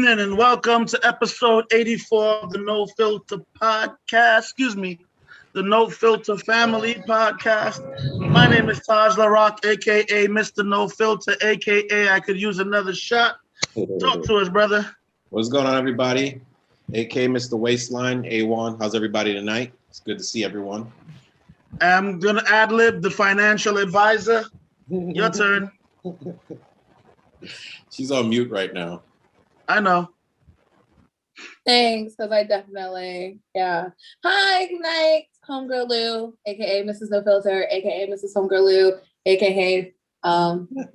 And welcome to episode 84 of the No Filter podcast. Excuse me, the No Filter Family podcast. My name is Taj LaRock, aka Mr. No Filter, aka I could use another shot. Talk to us, brother. What's going on, everybody? aka Mr. Waistline, A1. How's everybody tonight? It's good to see everyone. I'm gonna ad-lib the financial advisor. Your turn. She's on mute right now. I know. Thanks, because I definitely, yeah. Hi, good night, Homegirl Lou, aka Mrs. No Filter, aka Mrs. Homegirl Lou, aka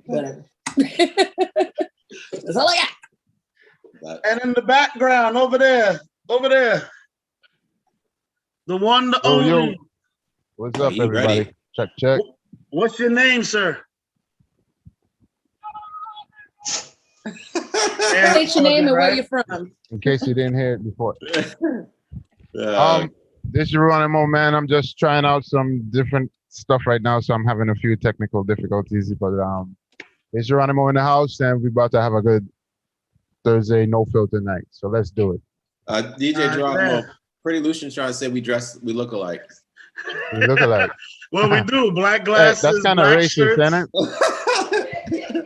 whatever. That's all I got. And in the background, over there, the one, the only. Yo. What's up, everybody? Ready? Check. What's your name, sir? State your name and where you're from. In case you didn't hear it before. This is Geronimo, man. I'm just trying out some different stuff right now, so I'm having a few technical difficulties. But it's Geronimo in the house, and we're about to have a good Thursday No Filter night. So let's do it. DJ Geronimo, Pretty Lucian's trying to say we look alike. We look alike. Well, we do. Black glasses. Hey, that's kind of racist, isn't it?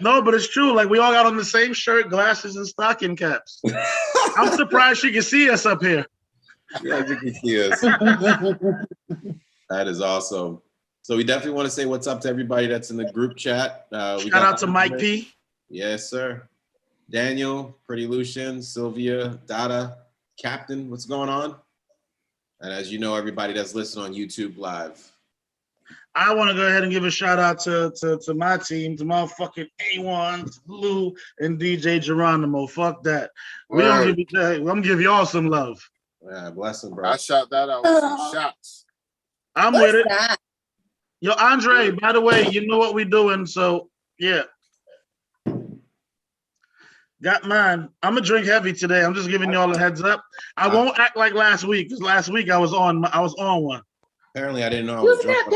No, but it's true. Like, we all got on the same shirt, glasses, and stocking caps. I'm surprised she can see us up here. Yeah, you can see us. That is awesome. So we definitely want to say what's up to everybody that's in the group chat. Shout out to Mike P. Yes, sir. Daniel, Pretty Lucian, Sylvia, Dada, Captain, what's going on? And as you know, everybody that's listening on YouTube Live. I want to go ahead and give a shout out to my team, to motherfucking A1, Lou, and DJ Geronimo. Fuck that. I'm gonna give y'all some love. Yeah, bless him, bro. I shout that out with some shots. I'm with it. Yo, Andre, by the way, you know what we doing, so yeah. Got mine. I'm gonna drink heavy today. I'm just giving y'all a heads up. I won't act like last week, because last week I was on one. Apparently, I didn't know I was drunk.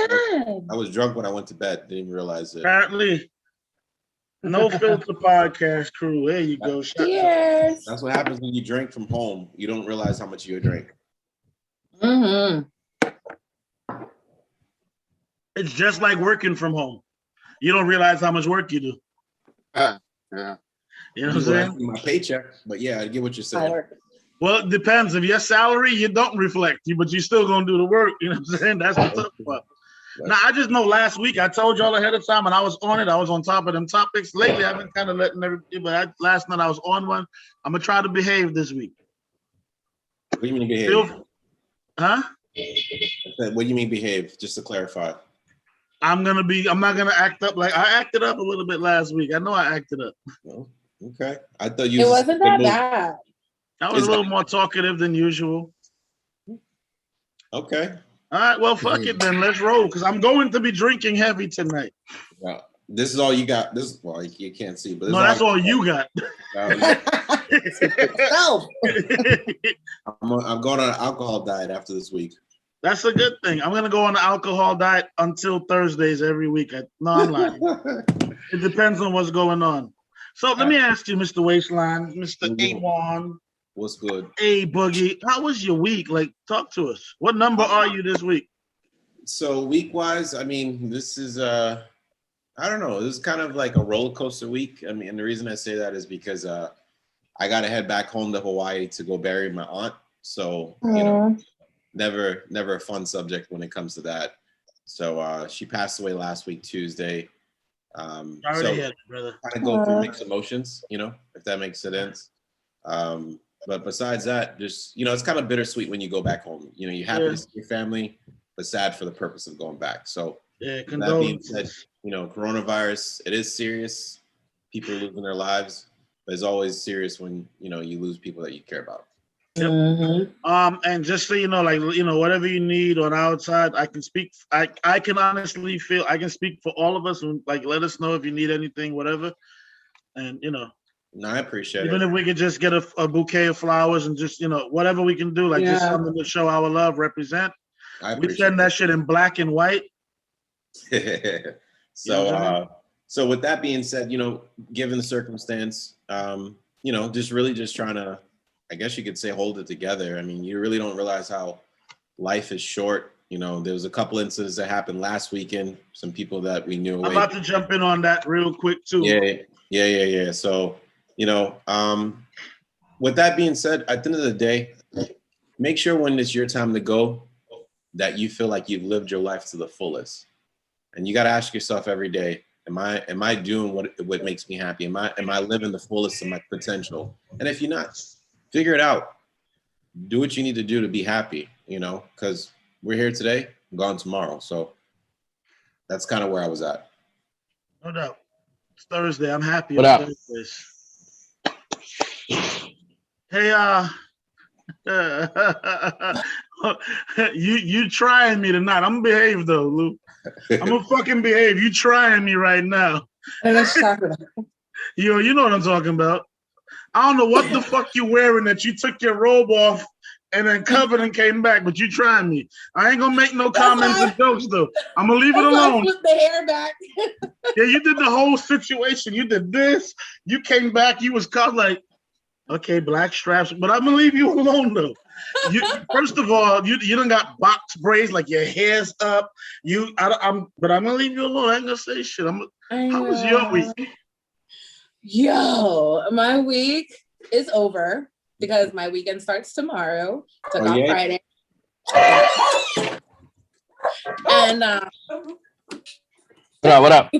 I was drunk when I went to bed. Didn't even realize it. Apparently, No Filter podcast crew. There you go. Cheers. That's what happens when you drink from home. You don't realize how much you drink. Mm-hmm. It's just like working from home. You don't realize how much work you do. Yeah. You know what I'm saying? My paycheck, but yeah, I get what you're saying. Well, it depends. If your salary, you don't reflect you, but you still gonna do the work. You know what I'm saying? That's the tough part. Now, I just know last week I told y'all ahead of time, and I was on it. I was on top of them topics. Lately, I've been kind of letting everybody. But last night I was on one. I'm gonna try to behave this week. What do you mean behave? Huh? What do you mean behave? Just to clarify. I'm not gonna act up like I acted up a little bit last week. I know I acted up. Oh, okay. I thought you. It wasn't that bad. I was a little more talkative than usual. Okay. All right, well, fuck it then. Let's roll, because I'm going to be drinking heavy tonight. Well, this is all you got. Well, you can't see, but that's all you got. I'm going on an alcohol diet after this week. That's a good thing. I'm going to go on an alcohol diet until Thursdays every week. No, I'm lying. It depends on what's going on. So let me ask you, Mr. Waistline, Mr. A1. What's good? Hey, Boogie, how was your week? Like, talk to us. What number are you this week? So week-wise, I mean, this is, I don't know. This is kind of like a roller coaster week. I mean, and the reason I say that is because I got to head back home to Hawaii to go bury my aunt. So, you know, never a fun subject when it comes to that. So she passed away last week, Tuesday. Sorry to hear that, brother. Kind of go through mixed emotions, if that makes sense. But besides that, just, it's kind of bittersweet when you go back home. You're happy to see your family, but sad for the purpose of going back. So yeah, that being said, coronavirus, it is serious. People are losing their lives, but it's always serious when, you lose people that you care about. Yep. And just so you know, whatever you need on outside, I can speak. I can honestly feel I can speak for all of us. And let us know if you need anything, whatever. And No, I appreciate even it. if we could just get a bouquet of flowers and just whatever we can do, just something to show our love, represent. We send that shit in black and white. So with that being said, given the circumstance, just trying to, I guess you could say, hold it together. I mean, you really don't realize how life is short. There was a couple incidents that happened last weekend. Some people that we knew. I'm about to jump in on that real quick too. Yeah. So, with that being said, at the end of the day, make sure when it's your time to go, that you feel like you've lived your life to the fullest. And you got to ask yourself every day, am I doing what makes me happy? Am I living the fullest of my potential? And if you're not, figure it out. Do what you need to do to be happy, because we're here today, gone tomorrow. So that's kind of where I was at. No doubt. It's Thursday. I'm happy What on up? Thursdays. Hey, you trying me tonight. I'm gonna behave though, Lou. I'm gonna fucking behave. You trying me right now. And let's talk about it. You know what I'm talking about. I don't know what the fuck you wearing that you took your robe off and then covered and came back, but you trying me. I ain't gonna make no comments and jokes though. I'm gonna leave it alone. Flip the hair back. Yeah, you did the whole situation. You did this. You came back. You was caught like, okay, black straps, but I'm gonna leave you alone though. First of all, you done got box braids, like your hair's up. But I'm gonna leave you alone. I ain't gonna say shit. How was your week? Yo, my week is over because my weekend starts tomorrow. Took off Friday. And What up?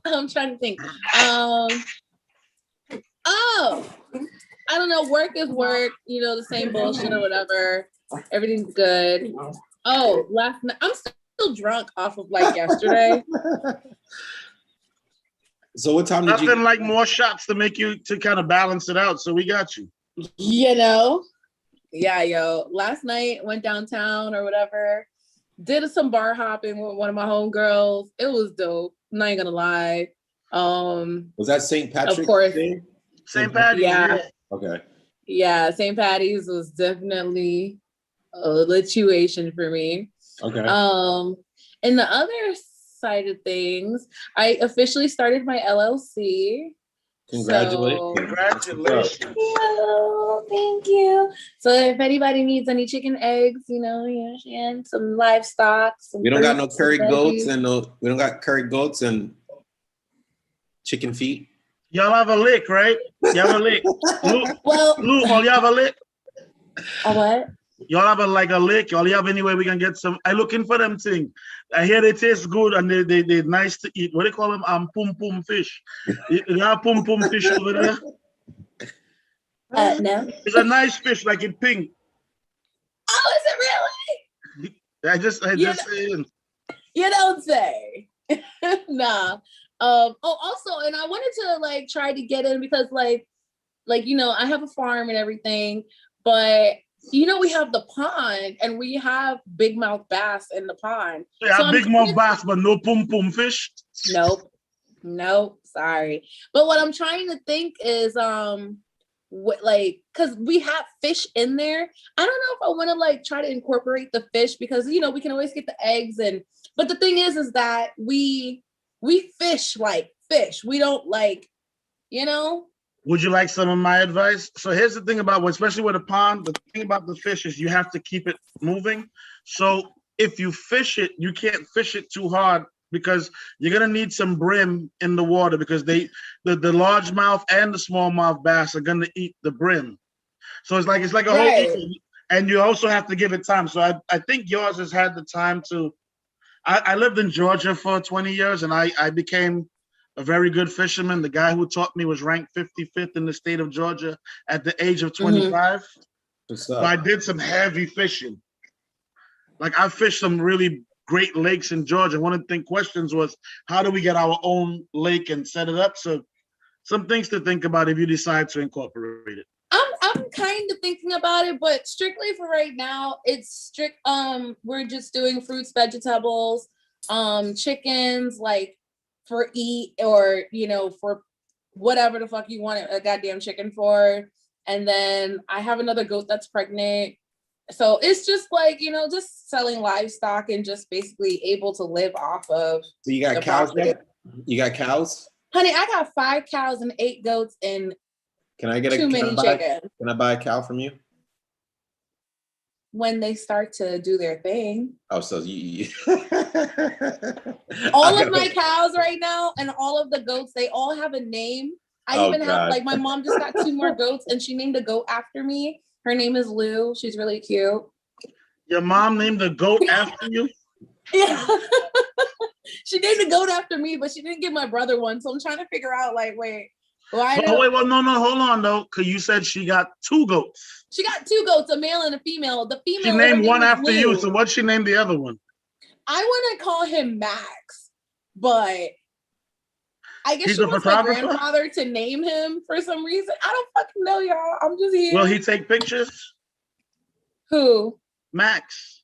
I'm trying to think. I don't know. Work is work, the same bullshit or whatever. Everything's good. Oh, last night I'm still drunk off of yesterday. So what time did you? Nothing like more shots to make you to kind of balance it out. So we got you. Yeah, yo. Last night went downtown or whatever. Did some bar hopping with one of my homegirls. It was dope. I'm not even gonna lie. Was that St. Patrick's? Of course. St. Patty's. Yeah. Okay. Yeah, St. Patty's was definitely a lituation for me. Okay. And the other side of things, I officially started my LLC. Congratulations. Thank you. So if anybody needs any chicken eggs, and some livestock, We don't got no curry goats we don't got curry goats and chicken feet. Y'all have a lick, right? Y'all have a lick. Lou, y'all have a lick? A what? Y'all have a lick? Y'all have any way we can get some? I looking for them thing. I hear they taste good and they're nice to eat. What do they call them? Pum pum fish. You have pum pum fish over there? No. It's a nice fish, like in pink. Oh, is it really? I just saying. You don't say. Nah. Also, and I wanted to try to get in because I have a farm and everything, but we have the pond and we have big mouth bass in the pond. Yeah, so big mouth bass, but no pum pum fish. Nope. Sorry. But what I'm trying to think is, because we have fish in there. I don't know if I want to try to incorporate the fish because we can always get the eggs but the thing is that we fish like fish. We don't Would you like some of my advice? So here's the thing about especially with a pond, the thing about the fish is you have to keep it moving. So if you fish it, you can't fish it too hard because you're gonna need some brim in the water because the largemouth and the smallmouth bass are gonna eat the brim. So it's like a whole And you also have to give it time. So I think yours has had the time to. I lived in Georgia for 20 years, and I became a very good fisherman. The guy who taught me was ranked 55th in the state of Georgia at the age of 25. What's So I up? did some heavy fishing. Like I fished some really great lakes in Georgia. One of the questions was, how do we get our own lake and set it up? So some things to think about if you decide to incorporate it. I'm kind of thinking about it, but strictly for right now, it's strict. We're just doing fruits, vegetables, chickens, like for eat or for whatever the fuck you want a goddamn chicken for. And then I have another goat that's pregnant. So it's just like, just selling livestock and just basically able to live off of. So you got the cows profit. yet? You got cows? Honey, I got 5 cows and 8 goats and Can I get too many chickens. Can I buy a cow from you? When they start to do their thing. Oh, so you All of my cows right now and all of the goats, they all have a name. I Oh, even have, God. like, my mom just got 2 more goats and she named a goat after me. Her name is Lou. She's really cute. Your mom named the goat after you? Yeah. She named a goat after me, but she didn't give my brother one. So I'm trying to figure out, like, wait, why? Oh, wait, well, no, hold on, though, because you said she got 2 goats. She got 2 goats, a male and a female. The female. She her named name one is after Lou. you, so what'd she name the other one? I want to call him Max, but I guess He's she a wants my photographer? grandfather to name him for some reason. I don't fucking know, y'all. I'm just here. Will he take pictures? Who? Max.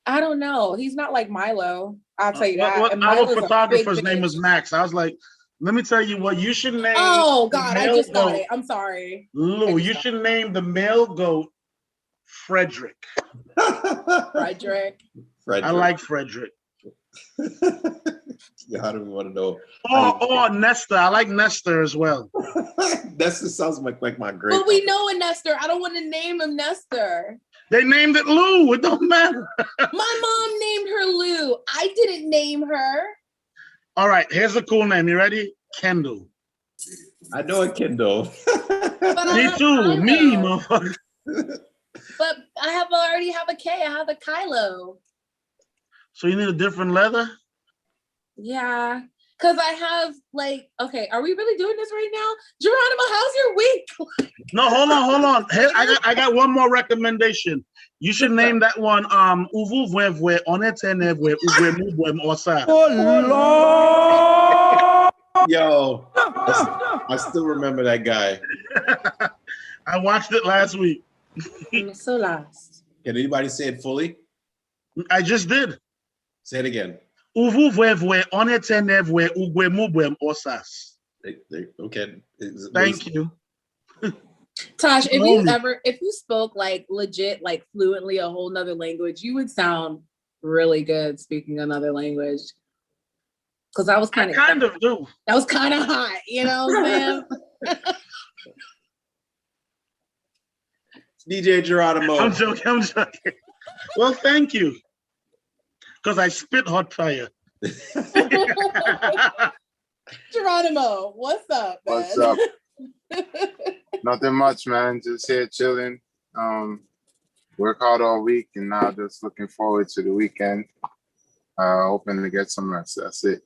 I don't know. He's not like Milo. I'll tell you that. What, And our Milo's a big photographer's name bitch. was Max. I was like, let me tell you what, you should name. Oh the God, I male just got goat- it. I'm sorry. Lou, you should name the male goat Frederick. Frederick. I like Frederick. Yeah, how do we want to know? Or Nestor. I like Nestor as well. That just sounds like my great. But we know a Nestor. I don't want to name him Nestor. They named it Lou. It don't matter. My mom named her Lou. I didn't name her. All right, here's a cool name. You ready? Kendall. I know a Kindle. But I Me have too. Me, Kylo. motherfucker. But I already have a K. I have a Kylo. So you need a different leather? Yeah. Because I have okay, are we really doing this right now? Geronimo, how's your week? No, hold on. Hey, I got one more recommendation. You should name that one Uvu Vwevwe Onetenevwe Ugwe Mubwem Osa. Yo, I still remember that guy. I watched it last week. I'm so lost. Can anybody say it fully? I just did. Say it again. Uvu Vwevwe Onetenevwe Ugwe Mubwem Osas. Okay. Thank you. Tosh, Holy. if you spoke legit, fluently a whole nother language, you would sound really good speaking another language. Because that was I kind of do. That was kind of hot, you know what I'm saying? DJ Geronimo. I'm joking. Well, thank you. Because I spit hot fire. Geronimo, what's up, man? What's up? Nothing much, man. Just here chilling. Work hard all week, and now just looking forward to the weekend. Hoping to get some rest. That's it.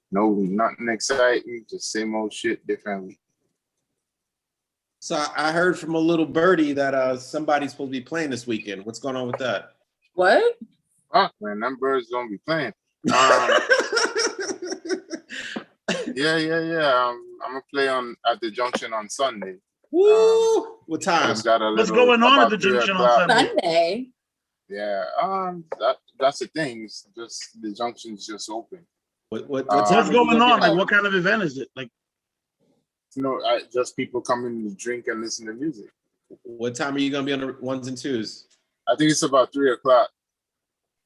No, nothing exciting. Just same old shit, different week. So I heard from a little birdie that somebody's supposed to be playing this weekend. What's going on with that? What? Fuck, man, them birds don't be playing. Yeah. I'm gonna play at the Junction on Sunday. Woo! What time? Just got a What's little- going on at about the 3 Junction on o'clock. Sunday? Sunday. Yeah, that's the thing. It's just the Junction's just open. What What's time going on? get- Like, what kind of event is it? Like, Just people coming to drink and listen to music. What time are you gonna be on the ones and twos? I think it's about 3 o'clock.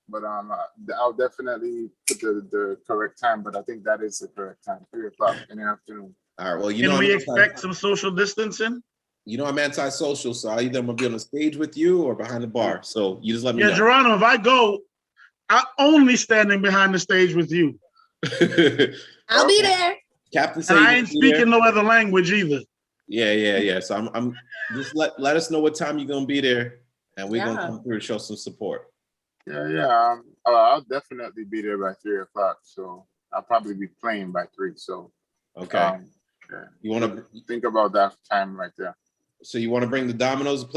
But I'll definitely put the correct time. But I think that is the correct time, 3 o'clock in the afternoon. All right. Well, can we expect some social distancing? I'm anti-social, so I either I'm gonna be on the stage with you or behind the bar. So you just let me Yeah, know. Geronimo, if I go, I'm only standing behind the stage with you. I'll be there. Captain said And he I ain't gonna be there. speaking no other language either. Yeah. So I'm just let us know what time you're gonna be there, and we're gonna Yeah. come through to show some support. Yeah. I'll definitely be there by 3 o'clock. So I'll probably be playing by 3. So Okay. yeah. You want to Think about that time right there. So you want to bring the dominoes and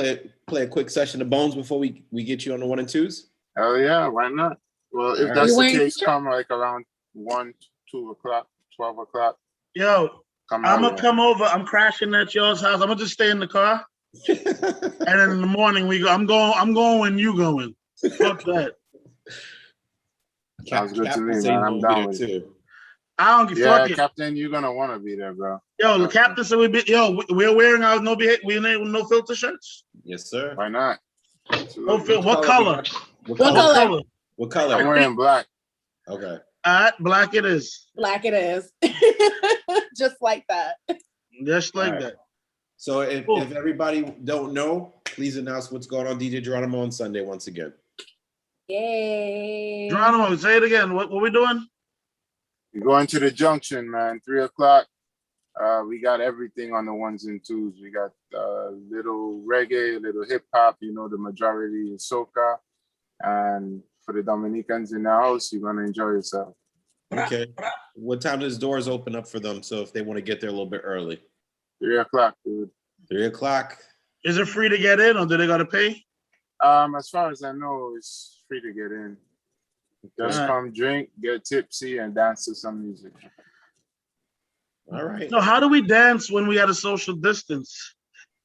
play a quick session of Bones before we get you on the 1 and 2s? Oh yeah, why not? Well, if Alright. that's You the wearing case, t-shirt? come like around 1, 2 o'clock, 12 o'clock. Yo, Come I'm out. gonna come over. I'm crashing at yours house. I'm gonna just stay in the car, and then in the morning we go. I'm going when you going. Fuck that. Sounds good to me, say man. he's I'm gonna be down there with it. too. I don't give Yeah, fuck it. Captain, you're gonna want to be there, bro. Yo, the captain said we're wearing our no filter shirts. Yes, sir. Why not? No Absolutely. filter. What color? What What color? color? What color? I'm wearing black. Okay. All right, black it is. Black it is. Just like that. Just like All right. that. So if Cool. everybody don't know, please announce what's going on DJ Geronimo on Sunday once again. Yay. Geronimo, say it again. What we doing? You're going to the junction, man. 3 o'clock. We got everything on the 1s and 2s. We got little reggae, little hip hop. You know, the majority is soca. And for the Dominicans in the house, you're gonna enjoy yourself. Okay. What time does doors open up for them? So if they want to get there a little bit early, 3 o'clock, dude. 3 o'clock. Is it free to get in, or do they gotta pay? As far as I know, it's free to get in. Just Alright. come drink, get tipsy, and dance to some music. All right. So how do we dance when we at a social distance?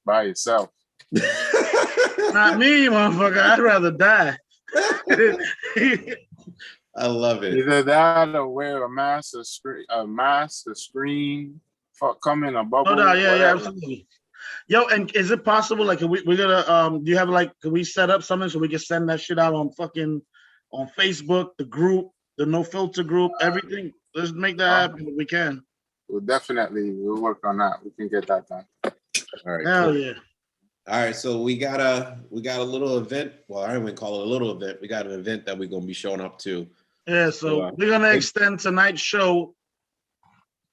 By yourself. Not me, motherfucker. I'd rather die. I love it. Either that or wear a mask, a screen, come in a bubble. No, yeah, whatever. absolutely. Yo, and is it possible? Like, we're gonna do you have like? Can we set up something so we can send that shit out on Facebook, the group, the No Filter group, everything? Let's make that happen if we can. We'll work on that. We can get that done. All right. Hell cool. yeah. All right, so we got a little event. Well, I don't even call it a little event. We got an event that we're gonna be showing up to. Yeah, so we're gonna extend tonight's show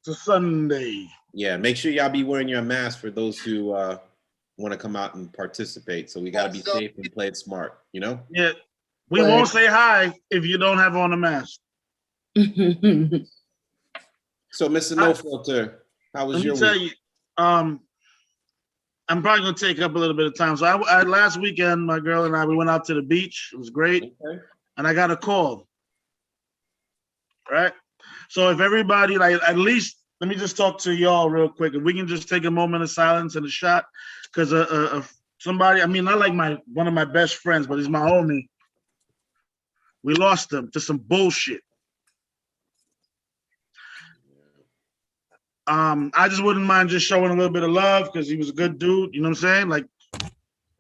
to Sunday. Yeah, make sure y'all be wearing your mask for those who want to come out and participate. So we gotta be safe and play it smart, you know? Yeah. We won't say hi if you don't have on a mask. So Mr. No Filter, how was Let your me tell week? you, I'm probably gonna take up a little bit of time. So I last weekend, my girl and I, we went out to the beach. It was great. Okay. And I got a call. Right? So if everybody, like, at least, let me just talk to y'all real quick. If we can just take a moment of silence and a shot, because somebody, I mean, not like one of my best friends, but he's my homie. We lost him to some bullshit. I just wouldn't mind just showing a little bit of love because he was a good dude. You know what I'm saying? Like,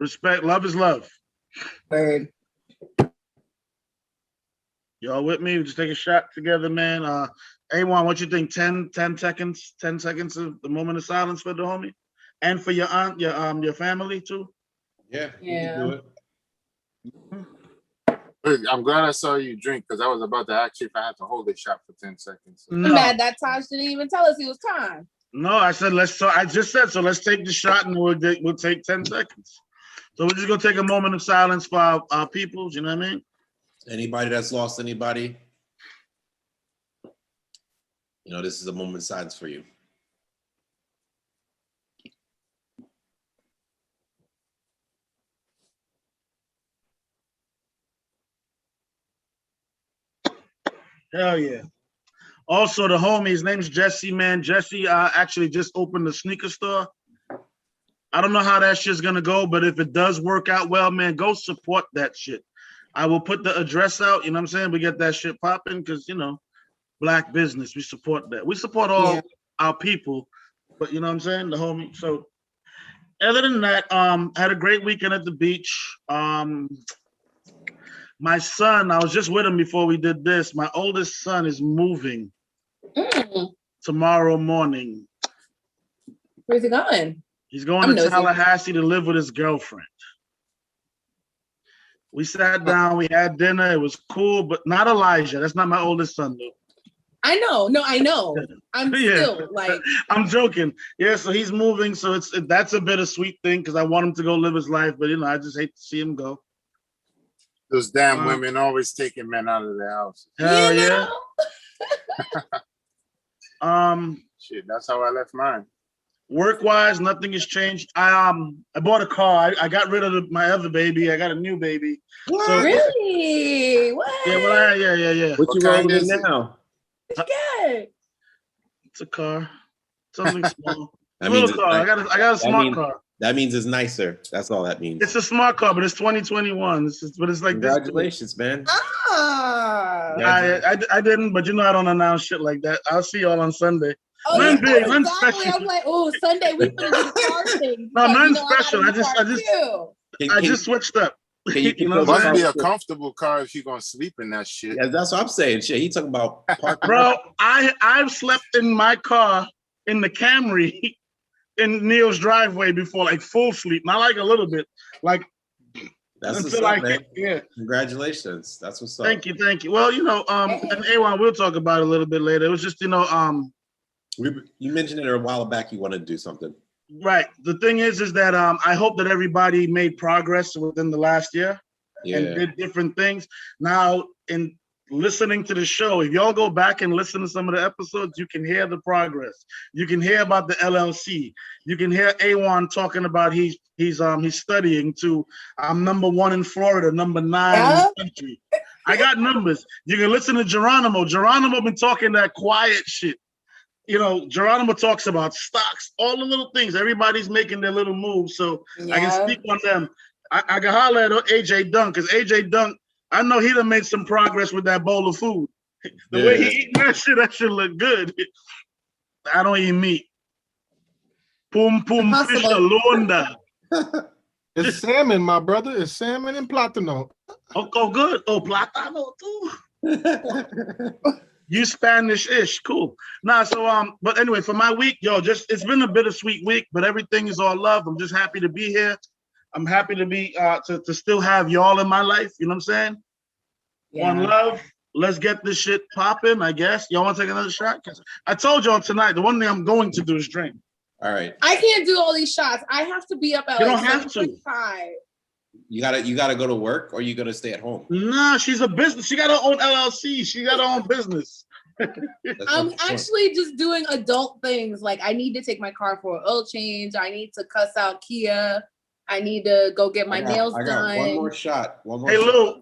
respect, love is love. Bird. Y'all with me? We just take a shot together, man. A1, what you think? 10 seconds of the moment of silence for the homie? And for your aunt, your family too? Yeah, Yeah. you can do it. I'm glad I saw you drink because I was about to ask you if I had to hold a shot for 10 seconds. I'm No, mad that Taj didn't even tell us it was time. no, I said I just said so. Let's take the shot and we'll take 10 seconds. So we're just gonna take a moment of silence for our peoples. You know what I mean? Anybody that's lost anybody, you know, this is a moment of silence for you. Hell yeah. Also, the homie, his name's Jesse, man. Jesse actually just opened a sneaker store. I don't know how that shit's gonna go, but if it does work out well, man, go support that shit. I will put the address out, you know what I'm saying? We get that shit popping because, you know, Black business, we support that. We support all our people, but you know what I'm saying? The homie. So other than that, I had a great weekend at the beach. My son, I was just with him before we did this. My oldest son is moving tomorrow morning. Where's he going? He's going I'm to nosy. Tallahassee to live with his girlfriend. We sat down, we had dinner. It was cool, but not Elijah. That's not my oldest son, though. I know. No, I know. I'm Yeah. still like, I'm joking. Yeah, so he's moving, so that's a bittersweet thing because I want him to go live his life, but I just hate to see him go. Those damn women always taking men out of their houses. Hell you yeah. know? Shit, that's how I left mine. Work-wise, nothing has changed. I bought a car. I got rid of my other baby. I got a new baby. So, Really? What? yeah, well, yeah. What you What kind rolling in is it? now? What you get? It's a car. Something small. That A little means car. I got a smart means- car. That means it's nicer. That's all that means. It's a smart car, but it's 2021. But it's like this. Congratulations, man. Ah. I didn't, but I don't announce shit like that. I'll see y'all on Sunday. Oh, Nothing yeah, big, nothing exactly. special. I'm like, oh, Sunday we finna do the car thing. No, because, nothing gotta special. do I just- car too. I just switched up. Can you keep know those what I'm Must saying? be a cars- comfortable car if you're gonna sleep in that shit. Yeah, that's what I'm saying. Shit, he talking about parking. Bro, I've slept in my car in the Camry in Neil's driveway before, like full sleep, not like a little bit, like That's what's until up, man. yeah. Congratulations. That's what's up. Thank you. Well, and A1, we'll talk about it a little bit later. It was just, You mentioned it a while back. You wanted to do something. right. The thing is that I hope that everybody made progress within the last year Yeah. and did different things. Now, in listening to the show, if y'all go back and listen to some of the episodes, you can hear the progress. You can hear about the LLC. You can hear A1 talking about he's studying to I'm number 1 in Florida, number 9 in the country. I got numbers. You can listen to Geronimo. Geronimo been talking that quiet shit. Geronimo talks about stocks, all the little things. Everybody's making their little moves, so I can speak on them. I can holler at AJ Dunk because AJ Dunk, I know he done made some progress with that bowl of food. The way he eating that shit look good. I don't eat meat. Pum pum fish alonda. It's salmon, my brother. It's salmon and platano. Oh, good. Oh, platano too. You Spanish-ish, cool. But anyway, for my week, it's been a bittersweet week, but everything is all love. I'm just happy to be here. I'm happy to be to still have y'all in my life. You know what I'm saying? Yeah. One love. Let's get this shit popping, I guess. Y'all want to take another shot? Because I told y'all tonight, the one thing I'm going to do is drink. All right. I can't do all these shots. I have to be up at You like don't have to. 7:45. You gotta go to work, or you gotta stay at home. Nah, she's a business. She got her own LLC. She got her own business. I'm actually just doing adult things. Like I need to take my car for an oil change. I need to cuss out Kia. I need to go get my nails I got done. one more shot. Hey Lou,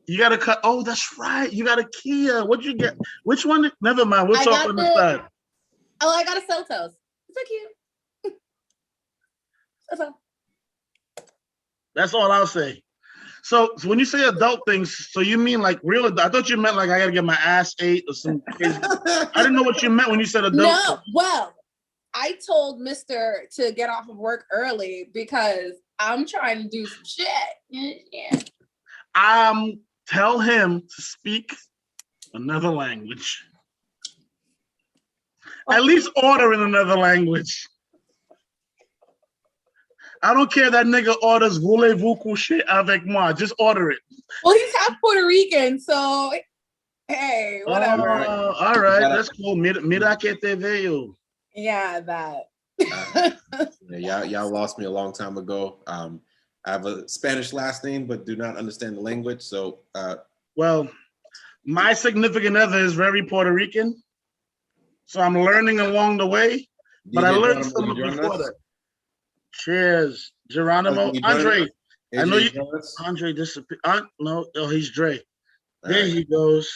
you gotta cut. Oh, that's right. You got a Kia. What'd you get? Which one? Never mind. We'll I talk got on the side. Oh, I got a Seltos. It's so cute. That's all. That's all I'll say. So when you say adult things, so you mean like real? I thought you meant like I gotta get my ass ate or some crazy. I didn't know what you meant when you said adult. No, well, I told Mr. to get off of work early because I'm trying to do some shit. Yeah. Tell him to speak another language. At least order in another language. I don't care that nigga orders voulez-vous coucher avec moi. Just order it. Well, he's half Puerto Rican, so hey, whatever. All right, that's cool. Mira que te veo. Yeah, that. Yeah, y'all lost me a long time ago. I have a Spanish last name, but do not understand the language. So, Well, my significant other is very Puerto Rican, so I'm learning along the way. But I learned some before that. Cheers, Geronimo. Andre, I know you. Andre disappeared. No, he's Dre. There he goes.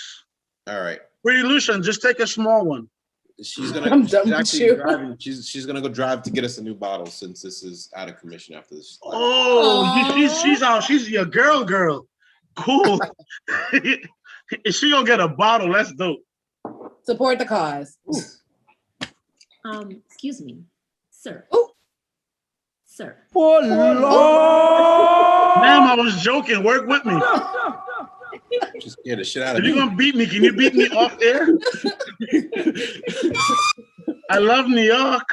All right. Pretty Lucian, just take a small one. She's gonna. I'm she's done with actually you. driving. She's gonna go drive to get us a new bottle since this is out of commission after this. Oh, she's out. She's your girl. Cool. Is she gonna get a bottle? That's dope. Support the cause. Excuse me, sir. Ooh. Sir. Oh, Lord. Ma'am, I was joking. Work with me. Just scared the shit out of If me. you're gonna beat me, can you beat me off air? I love New York.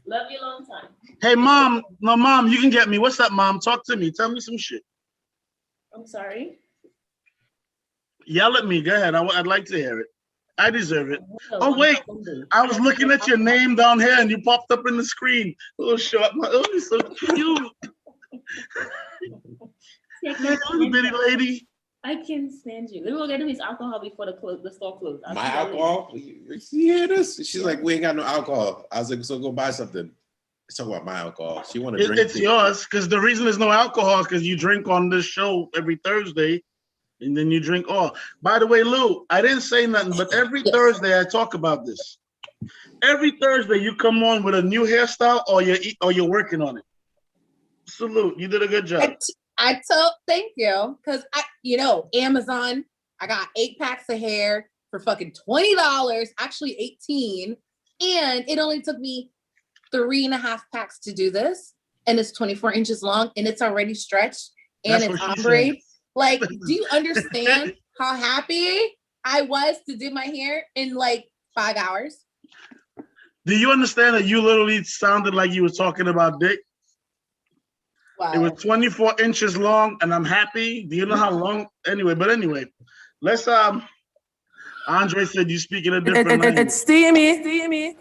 Love you long time. Hey, mom. No, mom, you can get me. What's up, mom? Talk to me. Tell me some shit. I'm sorry. Yell at me. Go ahead. I'd like to hear it. I deserve it. No, Oh, I'm wait. not gonna do. I was looking at your name down here and you popped up in the screen. Little short. Oh, you're so cute. See, I Hey, can't little stand bitty you. lady. I can't stand you. Let me go get him his alcohol before the store closes. I'll My see y'all later. alcohol? You hear this? She's like, we ain't got no alcohol. I was like, so go buy something. Let's talk about my alcohol. She want to drink. It's yours because the reason there's no alcohol is because you drink on this show every Thursday and then you drink all. By the way, Lou, I didn't say nothing, but every Thursday I talk about this. Every Thursday you come on with a new hairstyle or you're working on it. Salute. You did a good job. I thank you, because Amazon, I got 8 packs of hair for fucking $20, actually 18, and it only took me 3.5 packs to do this, and it's 24 inches long, and it's already stretched, and That's it's what she ombre. said. Like, do you understand how happy I was to do my hair in like 5 hours? Do you understand that you literally sounded like you were talking about dick? Wow. It was 24 inches long, and I'm happy. Do you know how long? Anyway, let's Andre said you speak in a different language. It's steamy.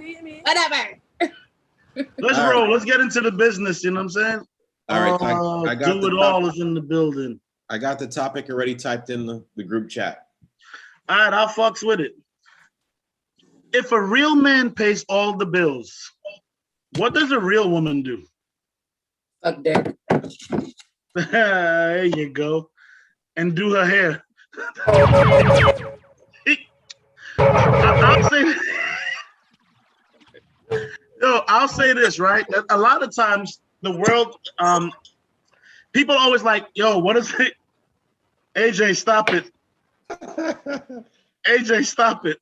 Whatever. Let's All right. roll. Let's get into the business. You know what I'm saying? All right, I got Do the it all topic. is in the building. I got the topic already typed in the group chat. All right, I'll fucks with it. If a real man pays all the bills, what does a real woman do? Fuck dick. There you go. And do her hair. I'll say this, right? A lot of times the world, people always like, yo, what is it? AJ, stop it. AJ, stop it.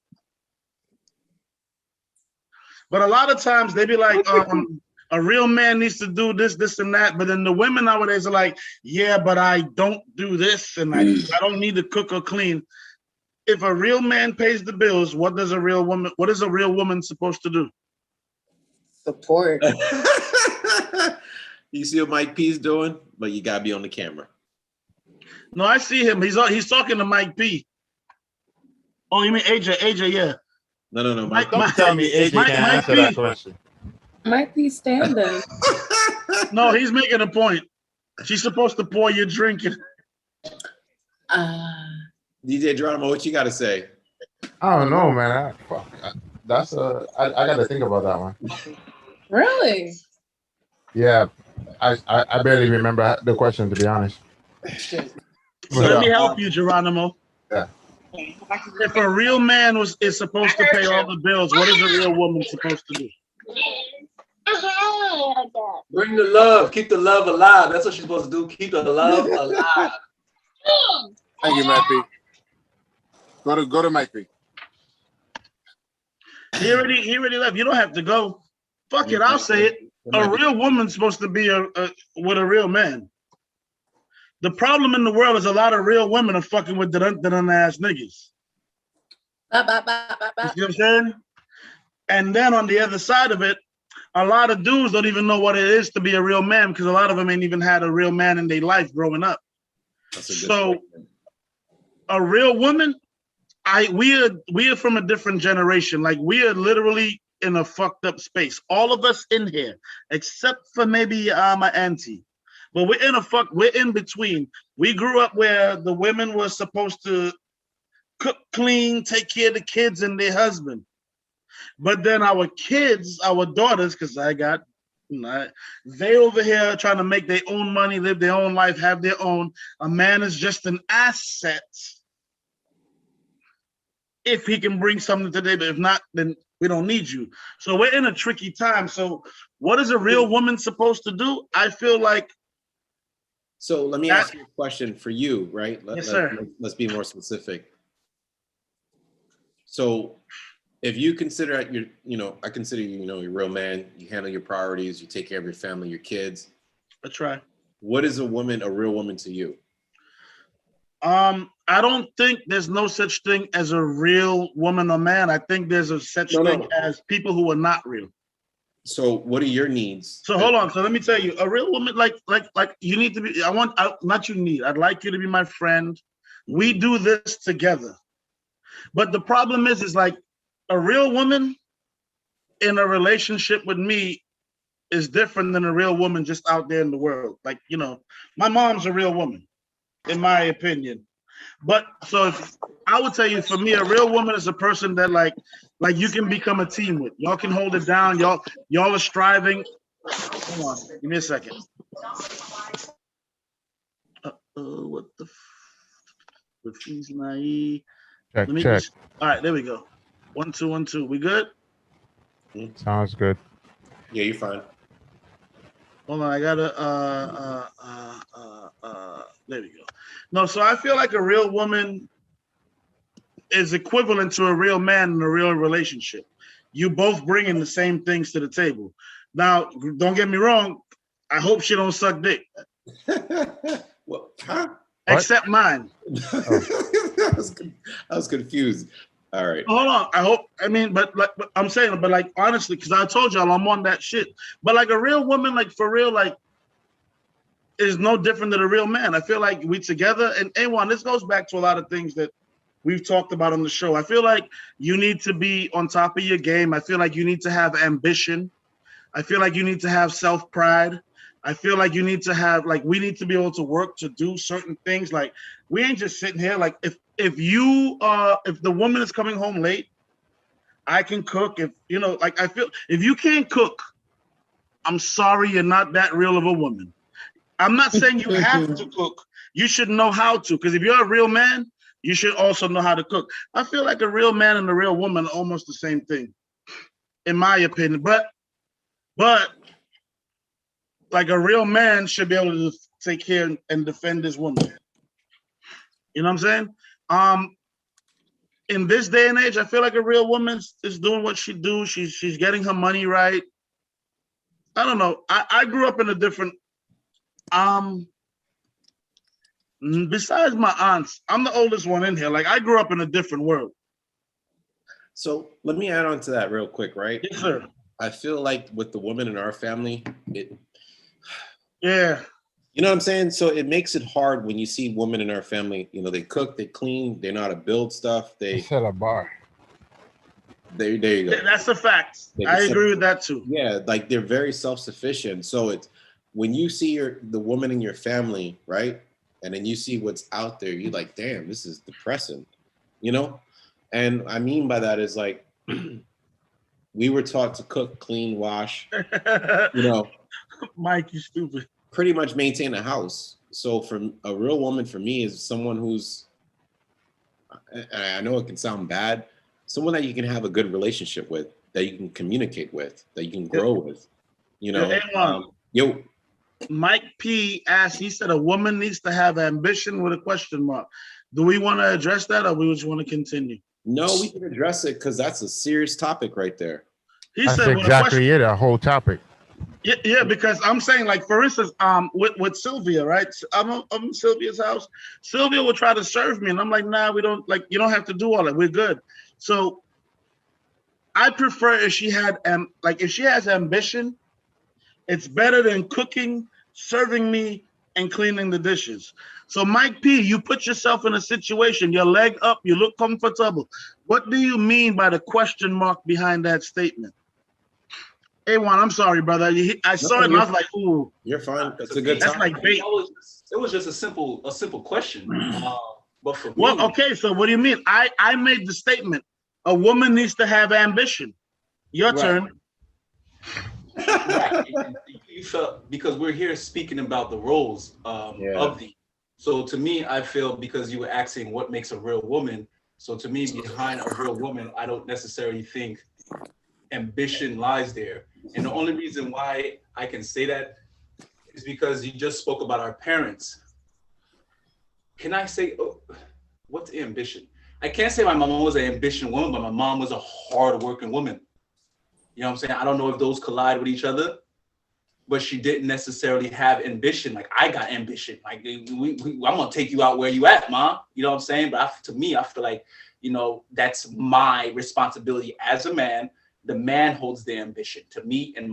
But a lot of times they be like, a real man needs to do this, this, and that. But then the women nowadays are like, yeah, but I don't do this, and I don't need to cook or clean. If a real man pays the bills, what is a real woman supposed to do? Support. You see what Mike P's doing, but you gotta be on the camera. No, I see him. He's talking to Mike P. Oh, you mean AJ? AJ, yeah. No. Mike, Don't tell me AJ Mike- can't Mike answer P. that question. Might be standing. No, he's making a point. She's supposed to pour your drink. DJ Geronimo, what you gotta say? I don't know, man. I gotta think about that one. Really? Yeah, I barely remember the question, to be honest. So let me help you, Geronimo. Yeah. If a real man is supposed to pay all the bills, what is a real woman supposed to do? Bring the love. Keep the love alive. That's what she's supposed to do. Keep the love alive. Thank you, Mike P. Go to Mike P. He already left. You don't have to go. Fuck it, I'll say it. A real woman's supposed to be with a real man. The problem in the world is a lot of real women are fucking with dun ass niggas. You see what I'm saying? And then on the other side of it, a lot of dudes don't even know what it is to be a real man because a lot of them ain't even had a real man in their life growing up. So a real woman, we are from a different generation. Like we are literally in a fucked up space. All of us in here, except for maybe my auntie. But we're in between. We grew up where the women were supposed to cook, clean, take care of the kids and their husband. But then our kids, our daughters, because they over here trying to make their own money, live their own life, have their own. A man is just an asset if he can bring something today, but if not, then we don't need you. So we're in a tricky time. So what is a real woman supposed to do? I feel like. So let me ask you a question for you, right? Yes, sir. Let's be more specific. So if you consider I consider you, you're a real man, you handle your priorities, you take care of your family, your kids. I try. What is a real woman to you? I don't think there's no such thing as a real woman or man. I think there's a such thing as people who are not real. So what are your needs? So hold on. So let me tell you, a real woman, like you need to be, I'd like you to be my friend, We do this together. But the problem is like a real woman in a relationship with me is different than a real woman just out there in the world. Like, you know, my mom's a real woman, in my opinion. But so if, I would tell you, for me, a real woman is a person that like you can become a team with. Y'all can hold it down. Y'all are striving. Hold on, give me a second. What the? Refuse naive. Check, Let me check. all right, there we go. 1 2 1 2. We good? Sounds good. Yeah, you're fine. Hold on, I gotta there we go. No, so I feel like a real woman is equivalent to a real man in a real relationship. You both bringing the same things to the table. Now, don't get me wrong. I hope she don't suck dick. Well, huh? Except mine. I was confused. All right. Hold on. But I'm saying, but like honestly, because I told y'all I'm on that shit. But like a real woman, like for real, like is no different than a real man. I feel like we together, and A1, this goes back to a lot of things that we've talked about on the show. I feel like you need to be on top of your game. I feel like you need to have ambition. I feel like you need to have self-pride. I feel like you need to have, like, we need to be able to work to do certain things. Like, we ain't just sitting here. Like, if the woman is coming home late, I can cook. If, you know, like, I feel, if you can't cook, I'm sorry, you're not that real of a woman. I'm not saying you have to cook. You should know how to, because if you're a real man, you should also know how to cook. I feel like a real man and a real woman are almost the same thing, in my opinion. But like a real man should be able to take care and defend his woman. You know what I'm saying? In this day and age, I feel like a real woman is doing what she do. She's getting her money right. I don't know. I grew up in a different. Besides my aunts, I'm the oldest one in here. Like, I grew up in a different world. So let me add on to that real quick, right? Yes, sir. I feel like with the woman in our family, Yeah. you know what I'm saying? So it makes it hard when you see women in our family, you know, they cook, they clean, they know how to build stuff. They set a bar. There you go. That's a fact. I agree with that too. Yeah, like they're very self-sufficient. So it's when you see the woman in your family, right? And then you see what's out there, you're like, damn, this is depressing, you know? And I mean by that is like, we were taught to cook, clean, wash, you know. Mike, you stupid. Pretty much maintain a house. So for a real woman, for me, is someone who's, and I know it can sound bad, someone that you can have a good relationship with, that you can communicate with, that you can grow with, you know. Yo. Mike P asked, he said a woman needs to have ambition with a question mark. Do we want to address that, or we just want to continue? No, we can address it because that's a serious topic right there. That's exactly it, a whole topic. Yeah, because I'm saying, like, for instance, with Sylvia, right? I'm in Sylvia's house. Sylvia will try to serve me, and I'm like, nah, we don't, like, you don't have to do all that. We're good. So I prefer if she had, if she has ambition, it's better than cooking, serving me, and cleaning the dishes. So Mike P, you put yourself in a situation, your leg up, you look comfortable. What do you mean by the question mark behind that statement? A1, I'm sorry, brother. I saw it and I was like, ooh. You're fine. That's a good That's time. like bait. It was just a simple question. But for Well, me, okay, so what do you mean? I made the statement. A woman needs to have ambition. Your turn. Right. You felt, because we're here speaking about the roles of the. So to me, I feel, because you were asking what makes a real woman. So to me, behind a real woman, I don't necessarily think ambition lies there. And the only reason why I can say that is because you just spoke about our parents. Can I say, what's ambition? I can't say my mom was an ambitious woman, but my mom was a hard-working woman. You know what I'm saying? I don't know if those collide with each other, but she didn't necessarily have ambition. Like, I got ambition. Like, I'm gonna take you out where you at, Mom. You know what I'm saying? But to me, I feel like, you know, that's my responsibility as a man. The man holds the ambition to me and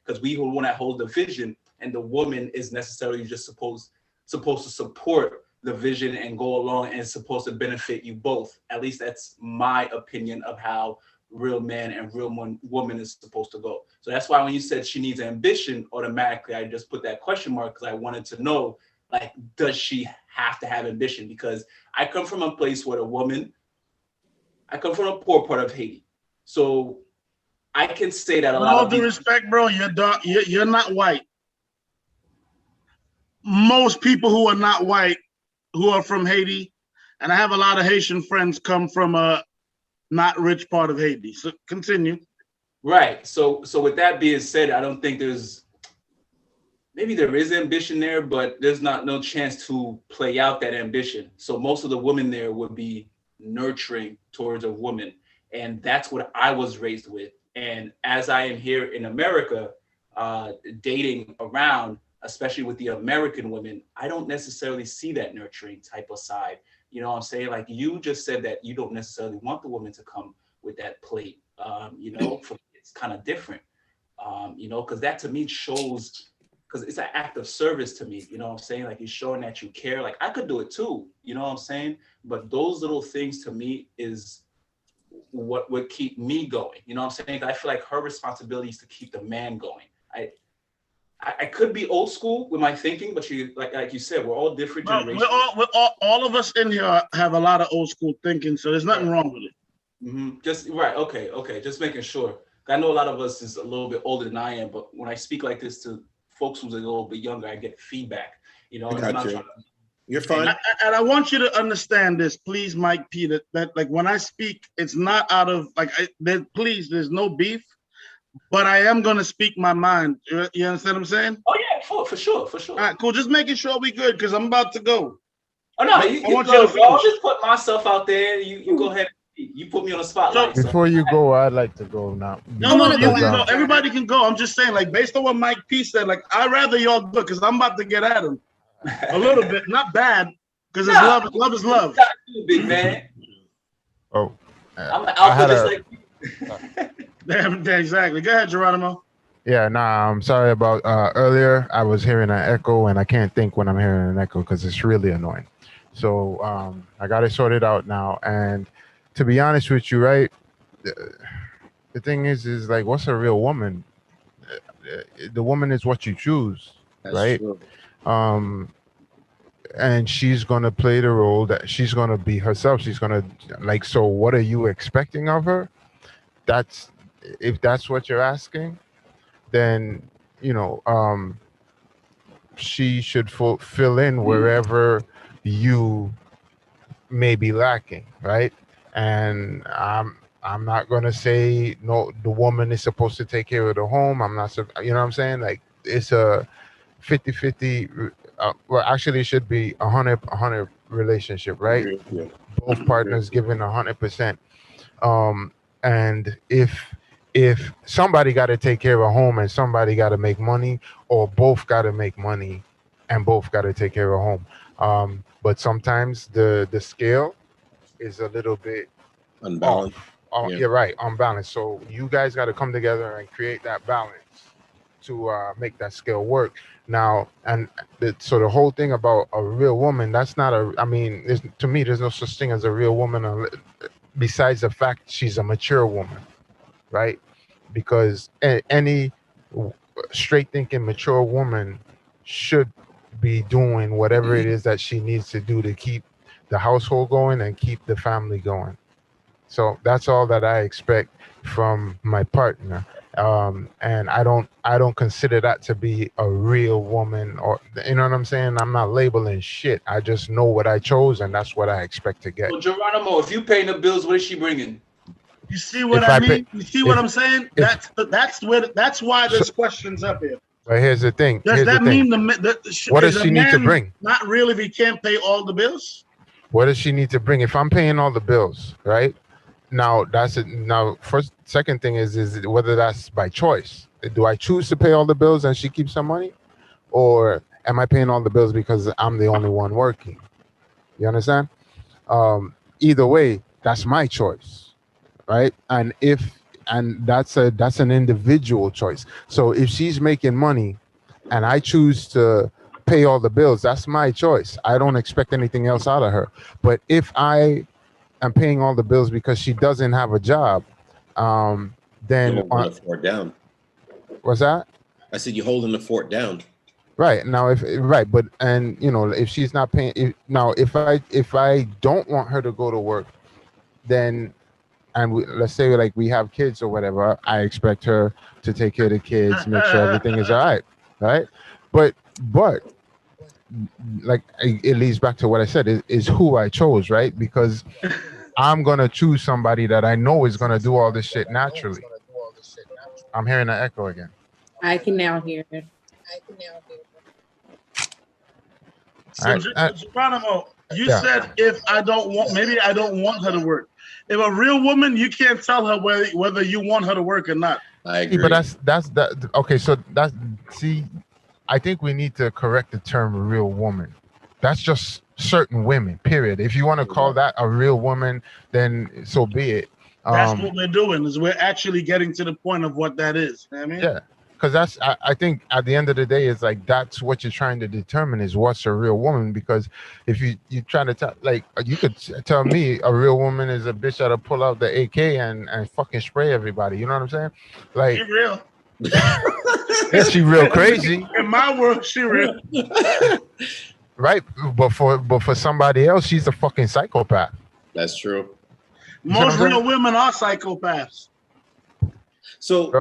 because we the one that holds the vision, and the woman is necessarily just supposed to support the vision and go along, and it's supposed to benefit you both. At least that's my opinion of how real man and real woman is supposed to go. So that's why when you said she needs ambition, automatically I just put that question mark, because I wanted to know, like, does she have to have ambition? Because I come from a place where I come from a poor part of Haiti. So I can say that a With lot all of due respect, bro, you're not white. Most people who are not white, who are from Haiti, and I have a lot of Haitian friends, come from a not rich part of Haiti. So continue. Right. So with that being said, I don't think maybe there is ambition there, but there's no chance to play out that ambition. So most of the women there would be nurturing towards a woman. And that's what I was raised with. And as I am here in America, dating around, especially with the American women, I don't necessarily see that nurturing type of side. You know what I'm saying? Like, you just said that you don't necessarily want the woman to come with that plate. It's kind of different, because that to me shows, because it's an act of service to me. You know what I'm saying? Like, you're showing that you care. Like, I could do it too. You know what I'm saying? But those little things to me is what would keep me going. You know what I'm saying? I feel like her responsibility is to keep the man going. I could be old school with my thinking, but like you said, we're all different generations. All of us in here have a lot of old school thinking, so there's nothing wrong with it. Mm-hmm. Just right, okay. Just making sure. I know a lot of us is a little bit older than I am, but when I speak like this to folks who's a little bit younger, I get feedback. You're fine. And I want you to understand this, please, Mike P. That like when I speak, it's not out of there's no beef. But I am going to speak my mind. You understand what I'm saying? Oh, yeah, for sure. All right, cool. Just making sure we good, because I'm about to go. Oh, no, you go, bro. I'll just put myself out there. You go ahead. You put me on the spotlight. Before you go, I'd like to go now. No, you can go. Everybody can go. I'm just saying, like, based on what Mike P said, like, I'd rather y'all go, because I'm about to get at him. A little bit. Not bad, because it's love. Love is love. Big man. Oh. I'm an alpha just like you. Damn, exactly. Go ahead, Geronimo. Yeah, I'm sorry about earlier. I was hearing an echo, and I can't think when I'm hearing an echo because it's really annoying. So I got it sorted out now. And to be honest with you, right, the thing is like, what's a real woman? The woman is what you choose, That's right? True. And she's gonna play the role that she's gonna be herself. She's gonna so what are you expecting of her? If that's what you're asking, then she should fill in wherever you may be lacking, right? And I'm not gonna say no, the woman is supposed to take care of the home. I'm not, you know what I'm saying? Like, it's a 50-50. Well, actually, it should be 100 relationship, right? Yeah. Both partners giving 100%. And if somebody got to take care of a home and somebody got to make money, or both got to make money and both got to take care of a home. But sometimes the scale is a little bit unbalanced. You're right, unbalanced. So you guys got to come together and create that balance to make that scale work. Now, so the whole thing about a real woman, that's not to me, there's no such thing as a real woman besides the fact she's a mature woman, right? Because any straight thinking mature woman should be doing whatever it is that she needs to do to keep the household going and keep the family going. So that's all that I expect from my partner. And I don't consider that to be a real woman, or you know what I'm saying? I'm not labeling shit. I just know what I chose, and that's what I expect to get. Well, Geronimo, if you paying the bills, what is she bringing? You see what I mean? You see what I'm saying? That's why there's questions up here. But here's the thing. Does that mean what does she need to bring? Not really if he can't pay all the bills. What does she need to bring? If I'm paying all the bills, right? Now that's it. Now, second thing is whether that's by choice. Do I choose to pay all the bills and she keeps some money, or am I paying all the bills because I'm the only one working? You understand? Either way, that's my choice, right? And that's an individual choice. So if she's making money, and I choose to pay all the bills. That's my choice. I don't expect anything else out of her. But if I am paying all the bills because she doesn't have a job, then You're holding the fort down. what's that? I said you're holding the fort down. Right now, but if she's not paying, if I don't want her to go to work, then let's say like we have kids or whatever, I expect her to take care of the kids, make sure everything is all right? But like it leads back to what I said is who I chose, right? Because I'm gonna choose somebody that I know is gonna do all this shit naturally. I'm hearing an echo again. I can now hear it. So, Geronimo, you said if I don't want, maybe I don't want her to work. If a real woman, you can't tell her whether you want her to work or not. I agree. But that's okay. So I think we need to correct the term real woman. That's just certain women, period. If you want to call that a real woman, then so be it. That's what we're doing, is we're actually getting to the point of what that is. You know what I mean? Yeah. Because I think at the end of the day, it's like that's what you're trying to determine is what's a real woman. Because if you trying to tell, like, you could tell me a real woman is a bitch that'll pull out the AK and fucking spray everybody. You know what I'm saying? Like, she real. Yeah, she real crazy. In my world, she real. Right, but for somebody else, she's a fucking psychopath. That's true. Most real women are psychopaths. So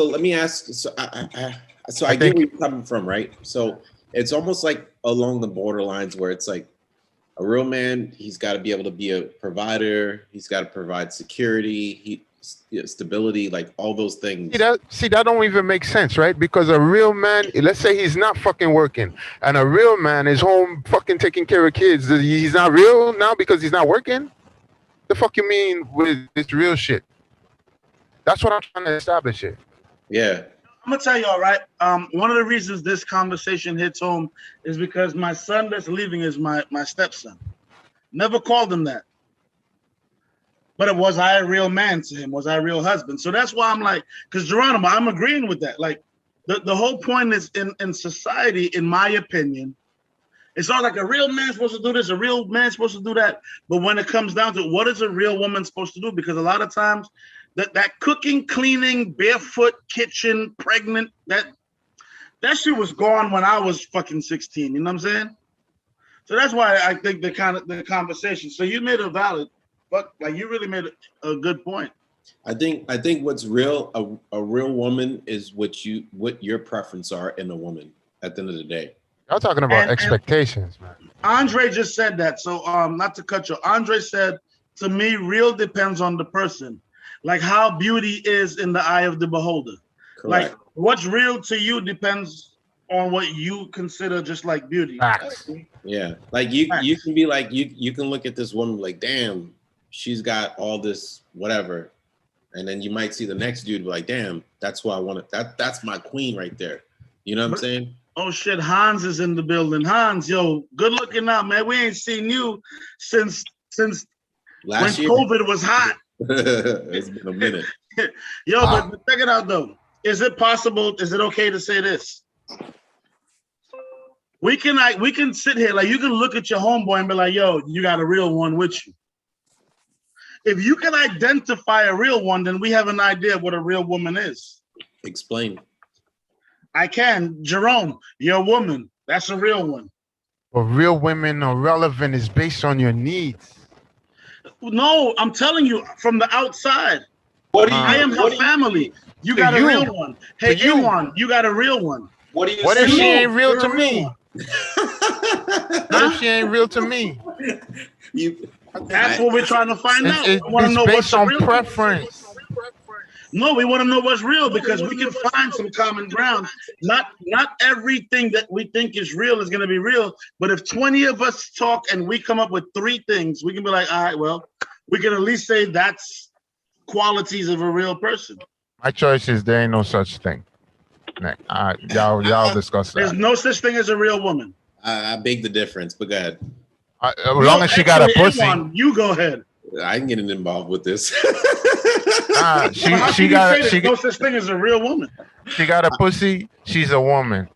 let me ask. So I get where you're coming from, right? So it's almost like along the borderlines where it's like a real man. He's got to be able to be a provider. He's got to provide security, stability, like all those things. See, that don't even make sense, right? Because a real man, let's say he's not fucking working, and a real man is home fucking taking care of kids. He's not real now because he's not working. The fuck you mean with this real shit? That's what I'm trying to establish here. Yeah. I'm gonna tell you, all right. One of the reasons this conversation hits home is because my son that's leaving is my stepson. Never called him that. But was I a real man to him? Was I a real husband? So that's why I'm like, because Geronimo, I'm agreeing with that. Like the whole point is in society, in my opinion, it's not like a real man's supposed to do this, a real man's supposed to do that. But when it comes down to it, what is a real woman supposed to do? Because a lot of times that cooking, cleaning, barefoot, kitchen, pregnant, that shit was gone when I was fucking 16. You know what I'm saying? So that's why I think the conversation. So you made a valid, but like you really made a good point. I think what's real, a real woman is what your preference are in a woman at the end of the day. Y'all talking about expectations, man. Andre just said that. So not to cut you. Andre said, to me, real depends on the person. Like how beauty is in the eye of the beholder. Correct. Like what's real to you depends on what you consider just like beauty. Facts. Yeah. Like you can be like, you can look at this woman like, damn, she's got all this whatever. And then you might see the next dude be like, damn, that's who I want. That's my queen right there. You know what I'm saying? Oh shit, Hans is in the building. Hans, yo, good looking out, man. We ain't seen you since last year. COVID was hot. It's been a minute. Yo, but check it out though. Is it possible? Is it okay to say this? We can sit here, like you can look at your homeboy and be like, yo, you got a real one with you. If you can identify a real one, then we have an idea of what a real woman is. Explain. I can. Jerome, you're a woman. That's a real one. But real women are relevant is based on your needs. No, I'm telling you from the outside. I am her family. You got a real one. Hey, A1, you got a real one. What if she ain't real to me? What if she ain't real to me? That's what we're trying to find out. It's based on preference. No, we want to know what's real because we can find some common ground. Not everything that we think is real is going to be real. But if 20 of us talk and we come up with 3 things, we can be like, all right, well, we can at least say that's qualities of a real person. My choice is there ain't no such thing. Y'all discuss that. There's no such thing as a real woman. I beg the difference, but go ahead. As long as she got a pussy. You go ahead. I can get involved with this. She got no such thing as a real woman. She got a pussy. She's a woman.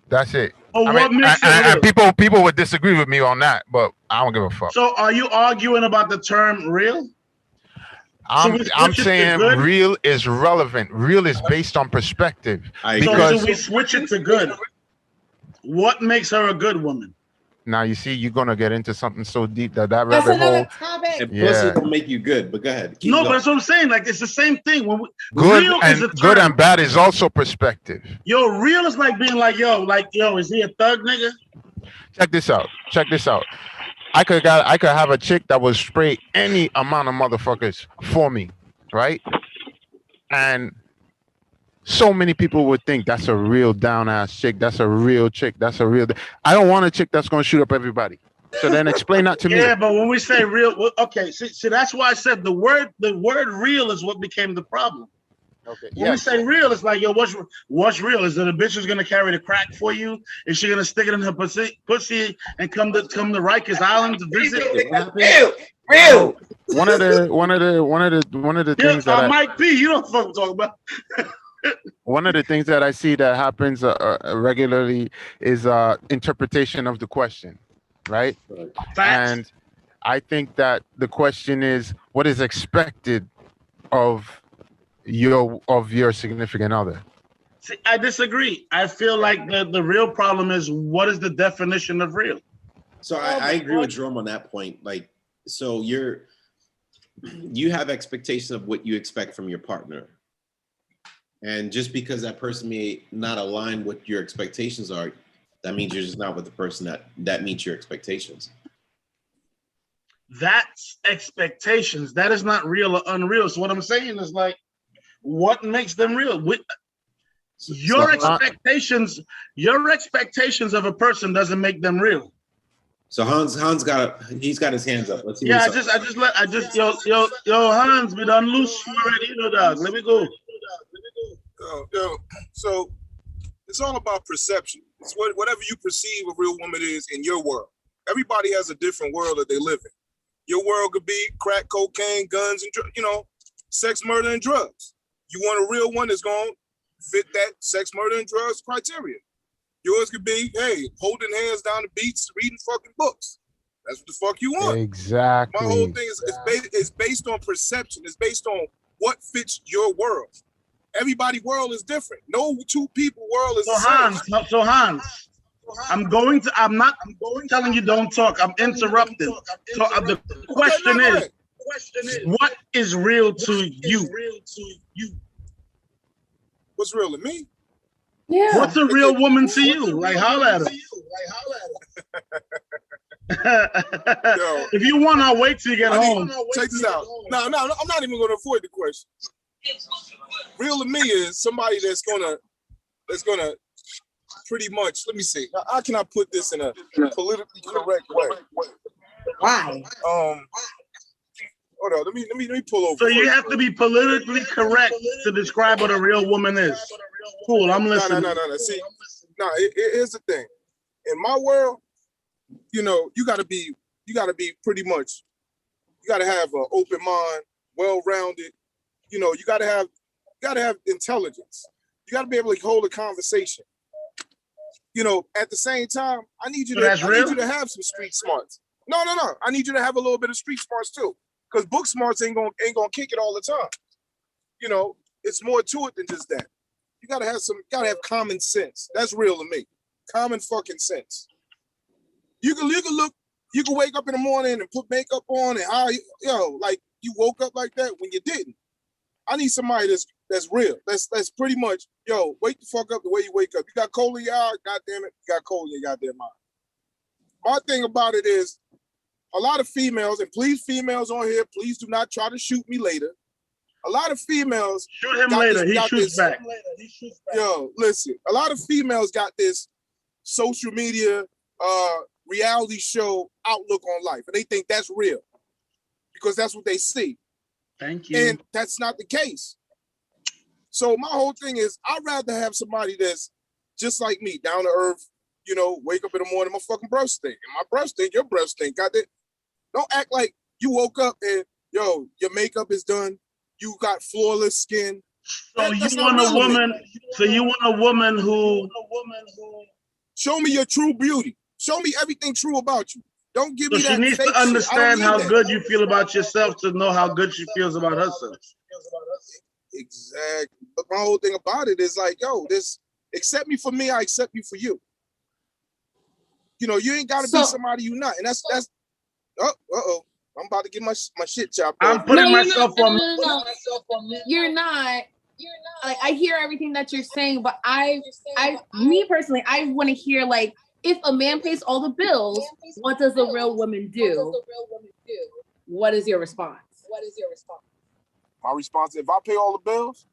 That's it. Or I what mean, makes it and real? people would disagree with me on that, but I don't give a fuck. So are you arguing about the term real? I'm we switch I'm it to saying good? real is relevant. Real is based on perspective. I So, agree. Because so we switch it to good. What makes her a good woman? now you see you're gonna get into something so deep that That's rabbit another hole. topic. And Yeah. pussy don't make you good, but go ahead. Keep No, but going. that's what I'm saying. Like it's the same thing. When Good real and is a good term. and bad is also perspective. Yo, real is like being like, yo, is he a thug nigga? Check this out. Check this out. I could have a chick that would spray any amount of motherfuckers for me, right? And so many people would think that's a real down ass chick. That's a real chick. That's a real. I don't want a chick that's gonna shoot up everybody. So then explain that to me. Yeah, but when we say real, okay, see, that's why I said the word real is what became the problem. Okay. When we say real, it's like, yo, what's real? Is that a bitch is gonna carry the crack for you? Is she gonna stick it in her pussy and come to Rikers Island to visit? Real. One of the Yeah, things that Mike P, you don't fucking talk about. one of the things that I see that happens regularly is interpretation of the question, right? Facts. And I think that the question is what is expected of your significant other. See, I disagree. I feel like the real problem is what is the definition of real? So I agree with Jerome on that point. Like, so you have expectations of what you expect from your partner. And just because that person may not align with your expectations are, that means you're just not with the person that meets your expectations. That's expectations. That is not real or unreal. So what I'm saying is like, what makes them real? Your expectations of a person doesn't make them real. So Hans got his hands up. Let's see. Yeah, yo, Hans, we done loose already, dog. Let me go. So it's all about perception. It's whatever you perceive a real woman is in your world. Everybody has a different world that they live in. Your world could be crack, cocaine, guns, and sex, murder, and drugs. You want a real one that's going to fit that sex, murder, and drugs criteria. Yours could be, hey, holding hands down the beach, reading fucking books. That's what the fuck you want. Exactly. My whole thing is it's based on perception. It's based on what fits your world. Everybody's world is different. No two people world is the same. So Hans, I'm not telling you don't talk. I'm interrupting. So the question is, what is real to you? What's real to me? Yeah. What's a real woman to you? Like, holla at her. If you want, I'll wait till you get home. Check this out. No, I'm not even going to avoid the question. Real to me is somebody that's gonna pretty much. Let me see. How can I put this in a politically correct way? Why? Hold on. Let me pull over. So you have to be politically correct to describe what a real woman is. Cool, I'm listening. No. See, here's the thing. In my world, you gotta be pretty much. You gotta have an open mind, well-rounded. You gotta have intelligence. You gotta be able to hold a conversation. At the same time, I need you to have some street smarts. No. I need you to have a little bit of street smarts too. Because book smarts ain't gonna kick it all the time. It's more to it than just that. You gotta have common sense. That's real to me. Common fucking sense. You can wake up in the morning and put makeup on and like you woke up like that when you didn't. I need somebody that's real. That's pretty much, wake the fuck up the way you wake up. You got coal in your eye, goddamn it, you got coal in your goddamn eye. My thing about it is a lot of females, and please females on here, please do not try to shoot me later. A lot of females shoot him later. He shoots back. Yo, listen. A lot of females got this social media, reality show outlook on life, and they think that's real because that's what they see. Thank you. And that's not the case. So my whole thing is, I'd rather have somebody that's just like me, down to earth. Wake up in the morning, my fucking breath stink, and my breath stink, your breath stink. Got that? Don't act like you woke up and your makeup is done. You got flawless skin. So That's you not want a relevant. woman? So you want a woman who? Show me your true beauty. Show me everything true about you. Don't give So me she that needs fake to shit. I don't understand need how that. good you feel about yourself to know how good she feels about herself. Exactly. But my whole thing about it is like, yo, this accept me for me, I accept you for you. You know, you ain't gotta be somebody you not. And that's uh-oh. I'm about to get my shit chopped I'm off. putting No, you're myself not. on. No. You're not. Like, I hear everything that you're saying, but me personally, I want to hear, like, if a man pays all the bills, what does a real woman do? What is your response? My response, if I pay all the bills,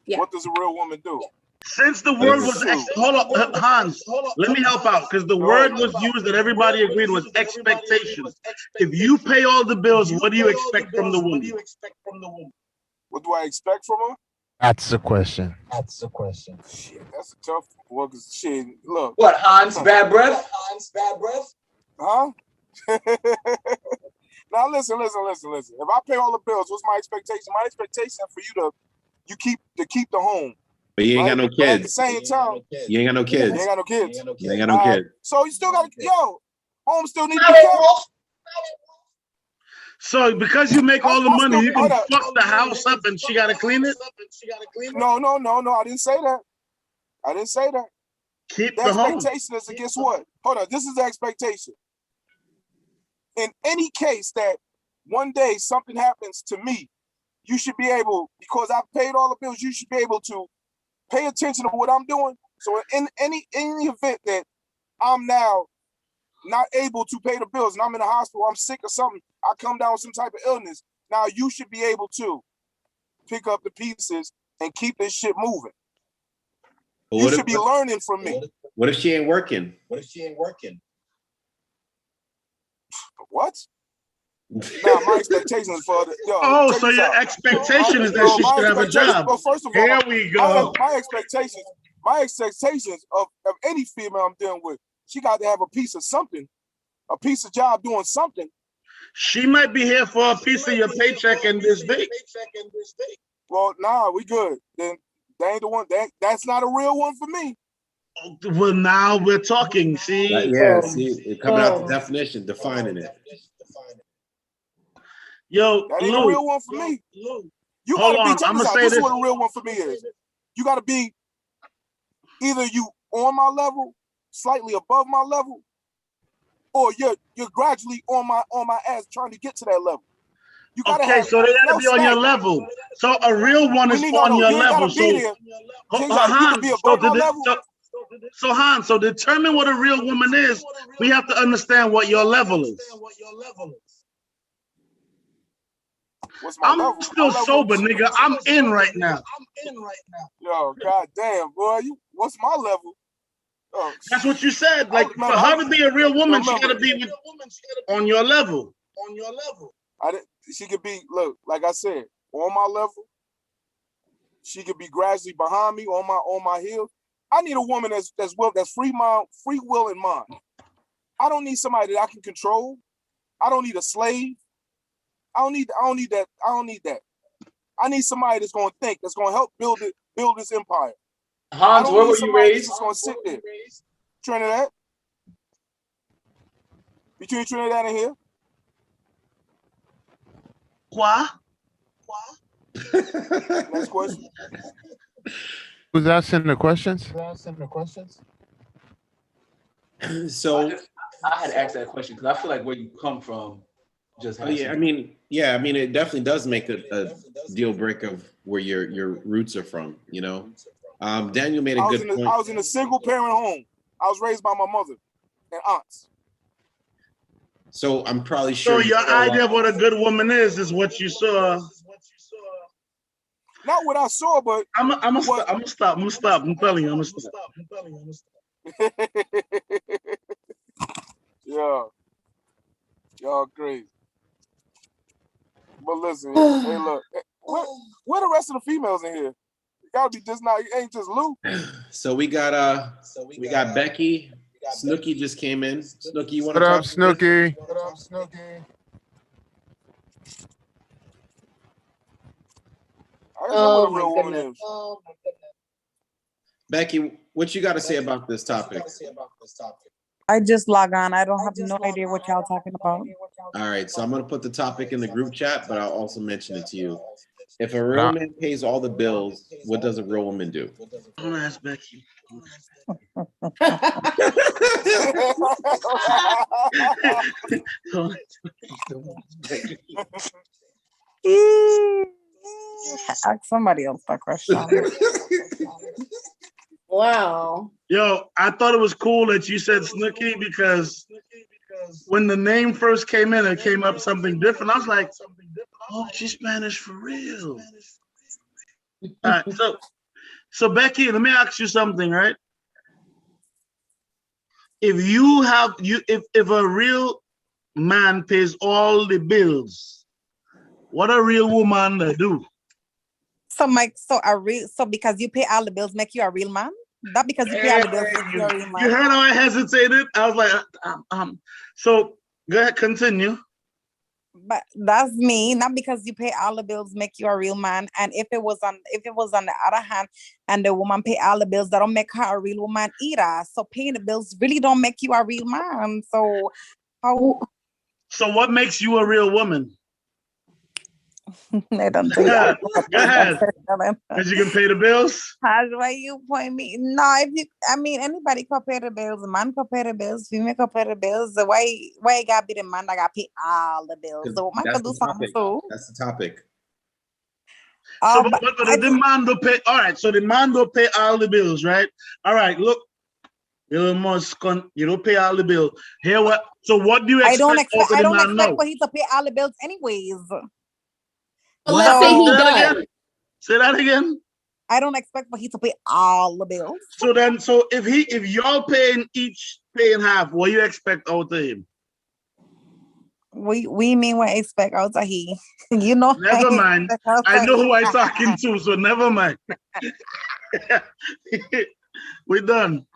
what does a real woman do? Since the word was hold up, Hans, let me help out because the word was used that everybody agreed was expectations. If you pay all the bills, what do you expect from the woman? What do I expect from her? That's the question. Shit, that's a tough one. Cause shit, look. What, Hans? Bad breath? Huh? Now listen. If I pay all the bills, what's my expectation? My expectation for you to keep the home. But you ain't got no But at the kids. same time, You ain't got no kids. you ain't got no kids. You ain't got no kids. So you still got home still need to be kept. So because you make all the money, you can fuck the house up and she gotta clean it? No. I didn't say that. Keep The the home. expectation is, guess what? Hold on. This is the expectation. In any case that one day something happens to me, you should be able, because I've paid all the bills, you should be able to pay attention to what I'm doing. So in any event that I'm now not able to pay the bills and I'm in the hospital, I'm sick or something, I come down with some type of illness, now you should be able to pick up the pieces and keep this shit moving. You should be learning from me. What if she ain't working? What? Nah, my expectations for the so your expectation is that she should have a job. Well, first of all, here we go. My expectations of any female I'm dealing with, she got to have a piece of something, a piece of job doing something. She might be here for a piece of your paycheck and this big. Well, nah, we good. Then they ain't the one. That's not a real one for me. Well, now we're talking. See, see, it coming out the definition, defining it. Yo, that ain't Lou, a real one for me. You hold gotta be. on, Check I'm this gonna out. say This is this. what a real one for me is. You gotta be either you on my level, slightly above my level, or you're gradually on my ass trying to get to that level. You gotta Okay, have, so they gotta be on your level. So a real one is on your level. So Hans, so Hans, so determine what a real woman is. We have to understand what your level is. I'm still sober, nigga. I'm in right now. Yo, goddamn, boy, what's my level? Oh, that's what you said. Like for her to be a real woman, she gotta be on your level. She could be, look, like I said, on my level. She could be gradually behind me, on my heels. I need a woman that's free will in mind. I don't need somebody that I can control. I don't need a slave. I don't need that. I need somebody that's gonna think, that's gonna help build this empire. Hans, where were you raised? That's gonna sit there. Trinidad. Between Trinidad and here. Quoi? Next question. Who's asking the questions? So I had asked that question because I feel like where you come from just has I mean, it definitely does make a deal breaker of where your roots are from, you know. Daniel made a good point. I was in a single parent home. I was raised by my mother and aunts. So I'm probably sure. So your idea of what a good woman is what you saw. Not what I saw, but I'm gonna stop. I'm telling you, I'm gonna stop. Yeah. Y'all crazy. But listen, hey, look, where the rest of the females in here? It gotta be just not. It ain't just Lou. So we got Becky. Snooki just came in. Snooki, you want to talk? What up, Snooki? What up, Snooki? I don't know what a real woman is. Oh my goodness. Becky, what you got to say about this topic? I just log on. I don't have no idea what y'all talking about. All right, so I'm gonna put the topic in the group chat, but I'll also mention it to you. If a real man pays all the bills, what does a real woman do? I'm gonna ask Becky. Ask somebody else that question. Wow. Yo, I thought it was cool that you said Snooki because when the name first came in, it came up something different. I was like, oh, she's Spanish for real. All right, so Becky, let me ask you something, right? If if a real man pays all the bills, what a real woman to do? So Mike, so because you pay all the bills make you a real man? Not because you pay all the bills make you a real man. You heard how I hesitated? I was like, so go ahead, continue. But that's me, not because you pay all the bills make you a real man. And if it was on the other hand, and the woman pay all the bills, that don't make her a real woman either. So paying the bills really don't make you a real man. So what makes you a real woman? I don't think Go ahead. Because you can pay the bills? How do you point me? No, anybody can pay the bills. A man can pay the bills. Female can pay the bills. Why it gotta be the man that gotta pay all the bills? The woman can do something too. That's the topic. So, but the man will pay. All right, so the man will pay all the bills, right? All right, look. You don't pay all the bills. Here, what? So what do you expect? I don't expect for he to pay all the bills anyways. Well, let's say he does. Say that again. I don't expect for he to pay all the bills. So if y'all paying half, what you expect out of him? We mean what expect out of he. You know. Never mind. I know who I'm talking to, so never mind. We're done.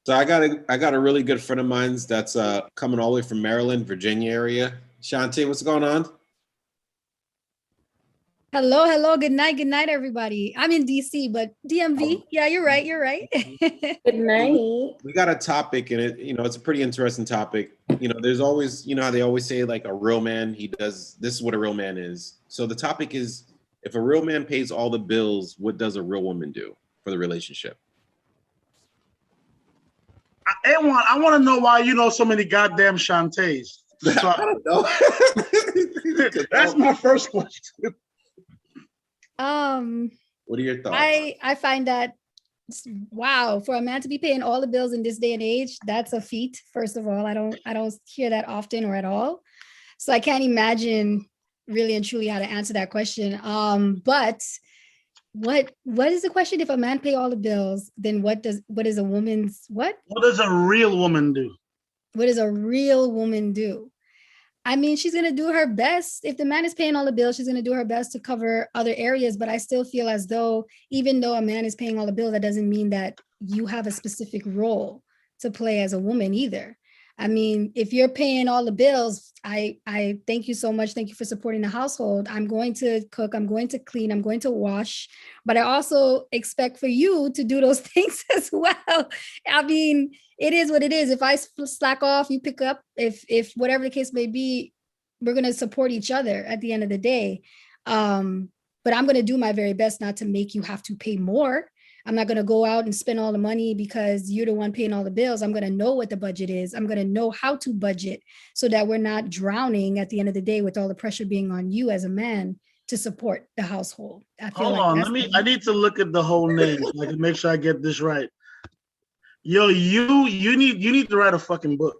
So I got a really good friend of mine that's coming all the way from Maryland, Virginia area. Shantae, what's going on? Hello. Good night, everybody. I'm in DC, but DMV. Yeah, you're right. Good night. We got a topic, and it's a pretty interesting topic. There's always, how they always say, like, a real man, this is what a real man is. So the topic is, if a real man pays all the bills, what does a real woman do for the relationship? I want to know why you know so many goddamn Shantaes. So, I don't know. That's my first question. What are your thoughts? I find that, wow, for a man to be paying all the bills in this day and age, that's a feat. First of all, I don't hear that often or at all. So I can't imagine really and truly how to answer that question. But what is the question? If a man pay all the bills, then what is a woman's what? What does a real woman do? What does a real woman do? I mean, she's going to do her best. If the man is paying all the bills, she's going to do her best to cover other areas. But I still feel as though, even though a man is paying all the bills, that doesn't mean that you have a specific role to play as a woman either. I mean, if you're paying all the bills, I thank you so much. Thank you for supporting the household. I'm going to cook. I'm going to clean. I'm going to wash. But I also expect for you to do those things as well. I mean, it is what it is. If I slack off, you pick up. If whatever the case may be, we're going to support each other at the end of the day. But I'm going to do my very best not to make you have to pay more. I'm not going to go out and spend all the money because you're the one paying all the bills. I'm going to know what the budget is. I'm going to know how to budget so that we're not drowning at the end of the day with all the pressure being on you as a man to support the household. Hold on, I need to look at the whole name so I can make sure I get this right. Yo, you need to write a fucking book.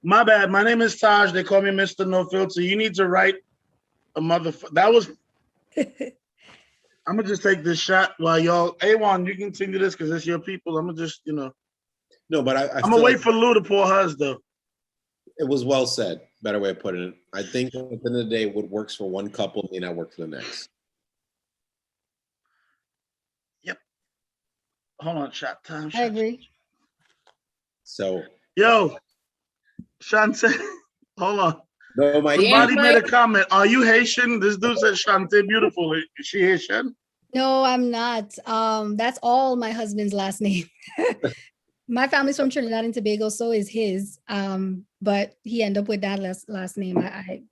My bad. My name is Taj. They call me Mr. No Filter. You need to write a motherfucker. That was. I'm gonna just take this shot while y'all. A1, you continue this because it's your people. I'm gonna just, No, but I'm gonna wait for Lou to pour hers though. It was well said. Better way of putting it. I think at the end of the day, what works for one couple may not work for the next. Yep. Hold on, shot time. I agree. So, yo, Shantae, hold on. No, Mike. Somebody made a comment. Are you Haitian? This dude said Shante beautiful. Is she Haitian? No, I'm not. That's all my husband's last name. My family's from Trinidad and Tobago, so is his. But he ended up with that last name. I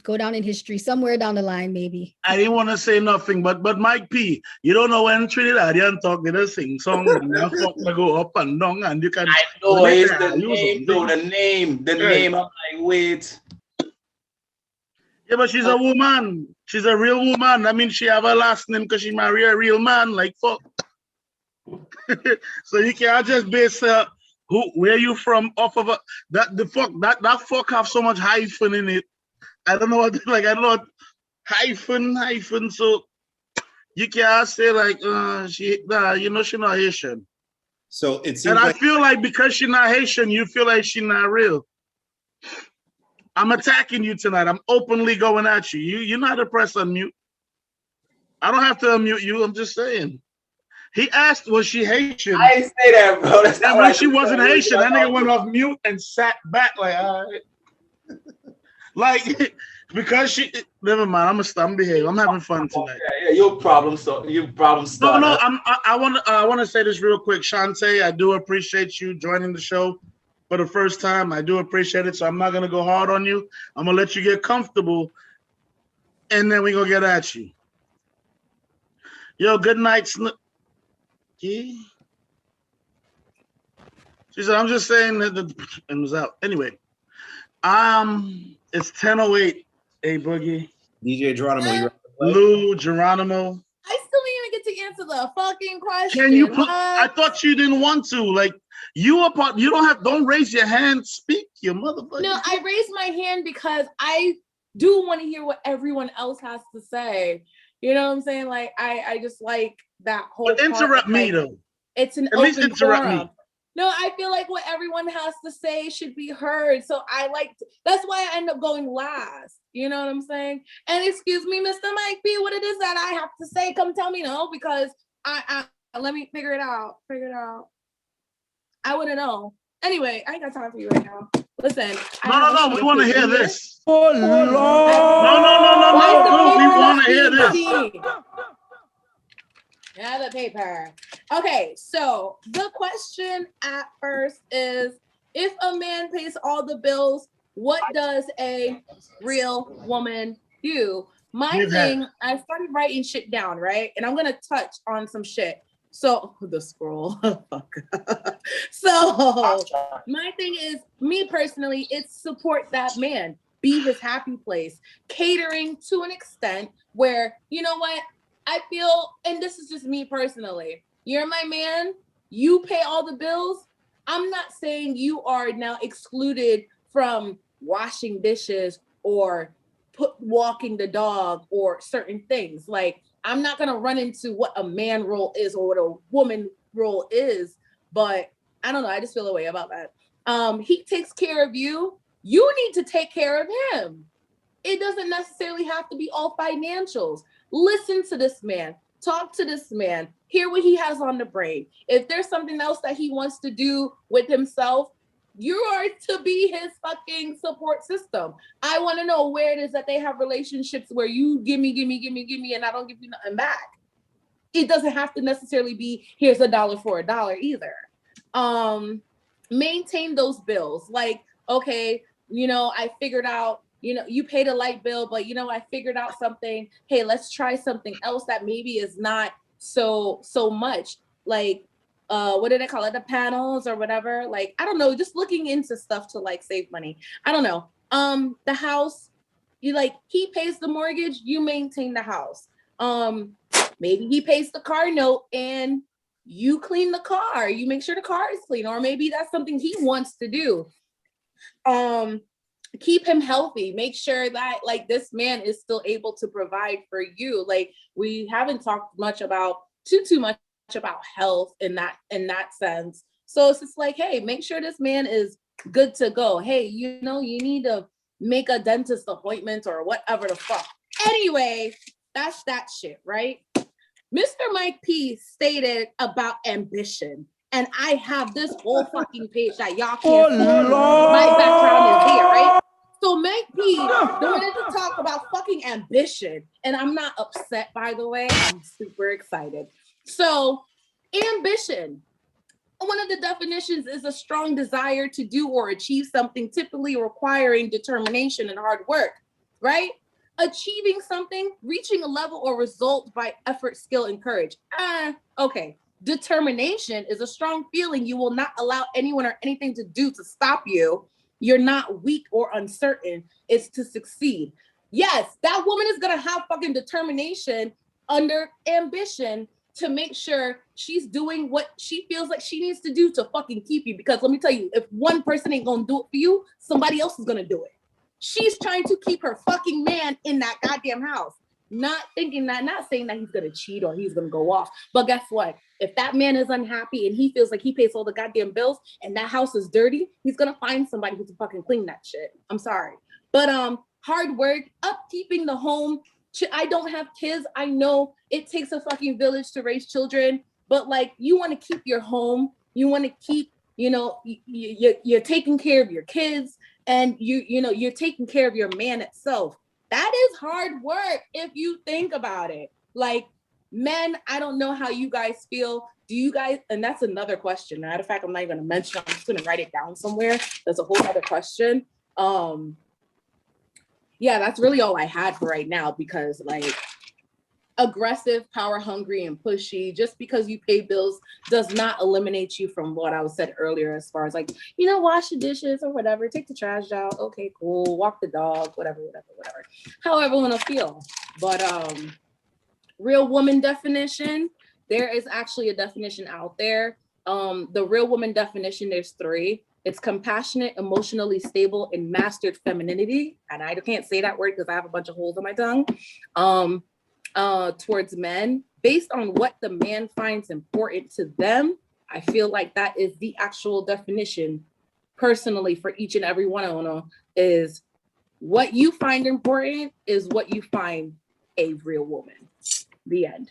go down in history somewhere down the line, maybe. I didn't want to say nothing, but Mike P, you don't know when Trinidadian talk, they just sing song and now fuck they go up and down and you can. I know it's the name, though. The name. I'm like, wait. Yeah, but she's a woman. She's a real woman. I mean, she have a last name because she marry a real man. Like fuck. So you can't just base where you from off of that fuck have so much hyphen in it. I don't know what I don't know what hyphen. So you can't say like she's not Haitian. So it seems and I feel like because she's not Haitian, you feel like she's not real. I'm attacking you tonight. I'm openly going at you. You're not to press unmute. I don't have to unmute you. I'm just saying. He asked, was she Haitian? I didn't say that, bro. That's not when she wasn't Haitian, that nigga went off mute and sat back like, all right. Like, because she, never mind. I'm behaving. I'm having fun tonight. Yeah, your problem. So your problem started. No. I want to say this real quick, Shante. I do appreciate you joining the show for the first time. I do appreciate it. So I'm not gonna go hard on you. I'm gonna let you get comfortable, and then we gonna get at you. Yo, good night. Yeah. She said, I'm just saying that it was out. Anyway, it's 10:08, A Boogie. DJ Geronimo, Lou Geronimo. I still didn't even get to answer the fucking question. Can you put I thought you didn't want to. Like you don't raise your hand, speak, you motherfucker. No, I raised my hand because I do want to hear what everyone else has to say. You know what I'm saying? Like I just like that whole. But interrupt me though. It's an at least open interrupt forum. me. No, I feel like what everyone has to say should be heard. So that's why I end up going last. You know what I'm saying? And excuse me, Mr. Mike B, what it is that I have to say, come tell me no, because I let me figure it out. I wouldn't know. Anyway, I ain't got time for you right now. Listen. No, we want to hear this. Oh, No, we want to hear this. Yeah, the paper. Okay, so the question at first is, if a man pays all the bills, what does a real woman do? My thing, I started writing shit down, right? And I'm going to touch on some shit. So, the scroll. Fuck. So, my thing is, me personally, it's support that man. Be his happy place. Catering to an extent where, you know what? I feel, and this is just me personally, you're my man, you pay all the bills. I'm not saying you are now excluded from washing dishes or walking the dog or certain things. Like, I'm not gonna run into what a man role is or what a woman role is, but I don't know, I just feel a way about that. He takes care of you, you need to take care of him. It doesn't necessarily have to be all financials. Listen to this man, talk to this man, hear what he has on the brain. If there's something else that he wants to do with himself, you are to be his fucking support system. I want to know where it is that they have relationships where you give me, and I don't give you nothing back. It doesn't have to necessarily be, here's $1 for $1 either. Maintain those bills. Like, okay, I figured out, you paid a light bill, but I figured out something. Hey, let's try something else that maybe is not so much. Like, what did I call it? The panels or whatever. Like, I don't know, just looking into stuff to like save money. I don't know. The house, he pays the mortgage, you maintain the house. Maybe he pays the car note and you clean the car. You make sure the car is clean, or maybe that's something he wants to do. Keep him healthy. Make sure that this man is still able to provide for you. Like, we haven't talked much about too much about health in that sense. So it's just like, hey, make sure this man is good to go. Hey, you need to make a dentist appointment or whatever the fuck. Anyway, that's that shit, right? Mr. Mike P stated about ambition. And I have this whole fucking page that y'all can't see. My background is here, right? So Mike P he wanted to talk about fucking ambition. And I'm not upset, by the way. I'm super excited. So, ambition. One of the definitions is a strong desire to do or achieve something, typically requiring determination and hard work, right? Achieving something, reaching a level or result by effort, skill, and courage. Okay. Determination is a strong feeling you will not allow anyone or anything to do to stop you. You're not weak or uncertain. It's to succeed. Yes, that woman is going to have fucking determination under ambition to make sure she's doing what she feels like she needs to do to fucking keep you. Because let me tell you, if one person ain't gonna do it for you, somebody else is gonna do it. She's trying to keep her fucking man in that goddamn house. Not saying that he's gonna cheat or he's gonna go off. But guess what? If that man is unhappy and he feels like he pays all the goddamn bills and that house is dirty, he's gonna find somebody who can fucking clean that shit. I'm sorry. But hard work, upkeeping the home. I don't have kids. I know it takes a fucking village to raise children, but like you want to keep your home. You want to keep, you're taking care of your kids and you're taking care of your man itself. That is hard work if you think about it. Like men, I don't know how you guys feel. Do you guys, and that's another question. Matter of fact, I'm not even gonna mention it. I'm just gonna write it down somewhere. That's a whole other question. Yeah, that's really all I had for right now because like aggressive, power hungry, and pushy, just because you pay bills does not eliminate you from what I was said earlier as far as like, wash the dishes or whatever, take the trash out. Okay, cool. Walk the dog, whatever. However you want to feel. But real woman definition, there is actually a definition out there. The real woman definition, there's 3. It's compassionate, emotionally stable, and mastered femininity. And I can't say that word because I have a bunch of holes in my tongue. Towards men, based on what the man finds important to them, I feel like that is the actual definition personally for each and every one of them is what you find important is what you find a real woman. The end.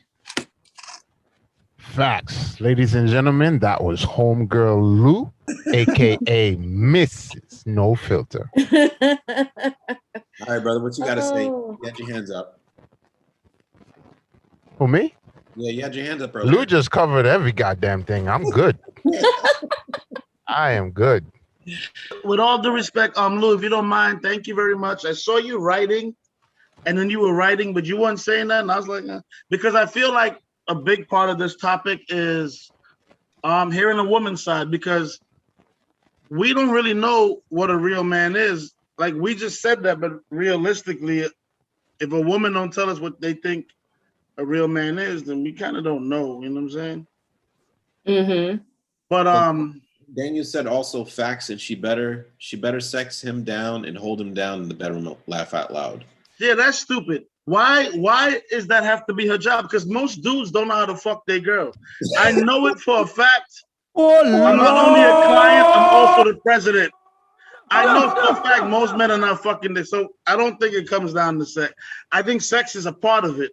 Facts. Ladies and gentlemen, that was Homegirl Lou, aka Mrs. No Filter. All right, brother, what you got to say? You had your hands up. Who, me? Yeah, you had your hands up earlier. Lou just covered every goddamn thing. I'm good. I am good. With all due respect, Lou, if you don't mind, thank you very much. I saw you writing, and then you were writing, but you weren't saying that, and I was like, because I feel like a big part of this topic is hearing a woman's side, because we don't really know what a real man is. Like we just said that, but realistically, if a woman don't tell us what they think a real man is, then we kind of don't know. You know what I'm saying? Mm-hmm. But Daniel said also facts, and she better sex him down and hold him down in the bedroom, laugh out loud. Yeah, that's stupid. Why is that have to be her job? Because most dudes don't know how to fuck their girl. I know it for a fact. I'm not only a client, I'm also the president. I know for a fact most men are not fucking this. So I don't think it comes down to sex. I think sex is a part of it.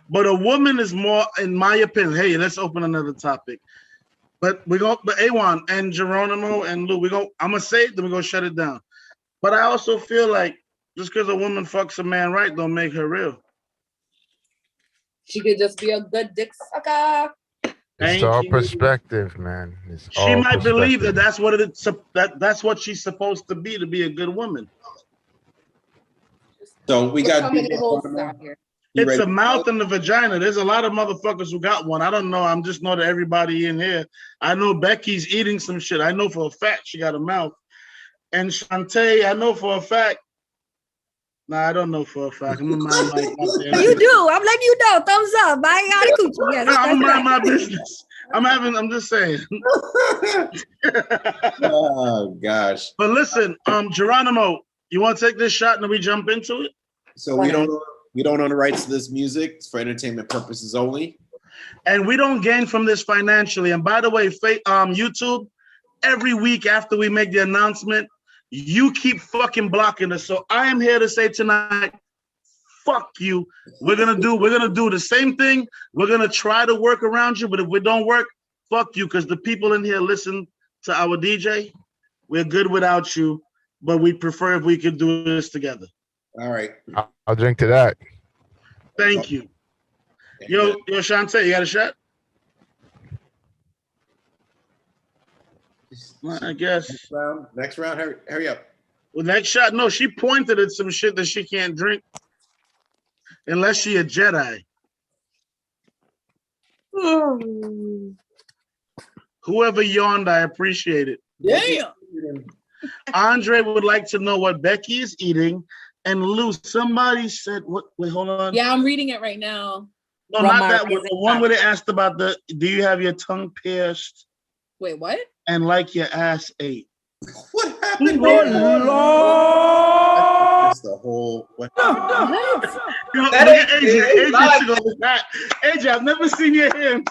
But a woman is more, in my opinion. Hey, let's open another topic. But Awan and Geronimo and Lou, I'm gonna say it, then we're gonna shut it down. But I also feel like just because a woman fucks a man right don't make her real. She could just be a good dick sucker. It's all perspective, man. She might believe that that's what she's supposed to be a good woman. So we got it's a mouth and the vagina. There's a lot of motherfuckers who got one. I don't know. I'm just know that everybody in here. I know Becky's eating some shit. I know for a fact she got a mouth. And Shantae, I know for a fact. Nah, I don't know for a fact. I'm gonna mind my You do. I'm letting you know. Thumbs up. Buying out of coochie. Yes, I'm mind my business. I'm just saying. Oh gosh. But listen, Geronimo, you want to take this shot and then we jump into it? So we don't own the rights to this music. It's for entertainment purposes only. And we don't gain from this financially. And by the way, YouTube, every week after we make the announcement, you keep fucking blocking us. So I am here to say tonight, fuck you. We're gonna do the same thing. We're gonna try to work around you, but if we don't work, fuck you, because the people in here listen to our DJ. We're good without you. but we prefer if we could do this together. All right. I'll drink to that. Thank you. Yo, Shantae, you got a shot? I guess. Next round, hurry up. Well, next shot. No, she pointed at some shit that she can't drink unless she a Jedi. Whoever yawned, I appreciate it. Damn. Andre would like to know what Becky is eating. And Lou, somebody said, what? Wait, hold on. Yeah, I'm reading it right now. No, not that one. The one where they asked about do you have your tongue pierced? Wait, what? And like your ass ate. What happened? That's the whole. What? You know, look at AJ. AJ, I've never seen your hand.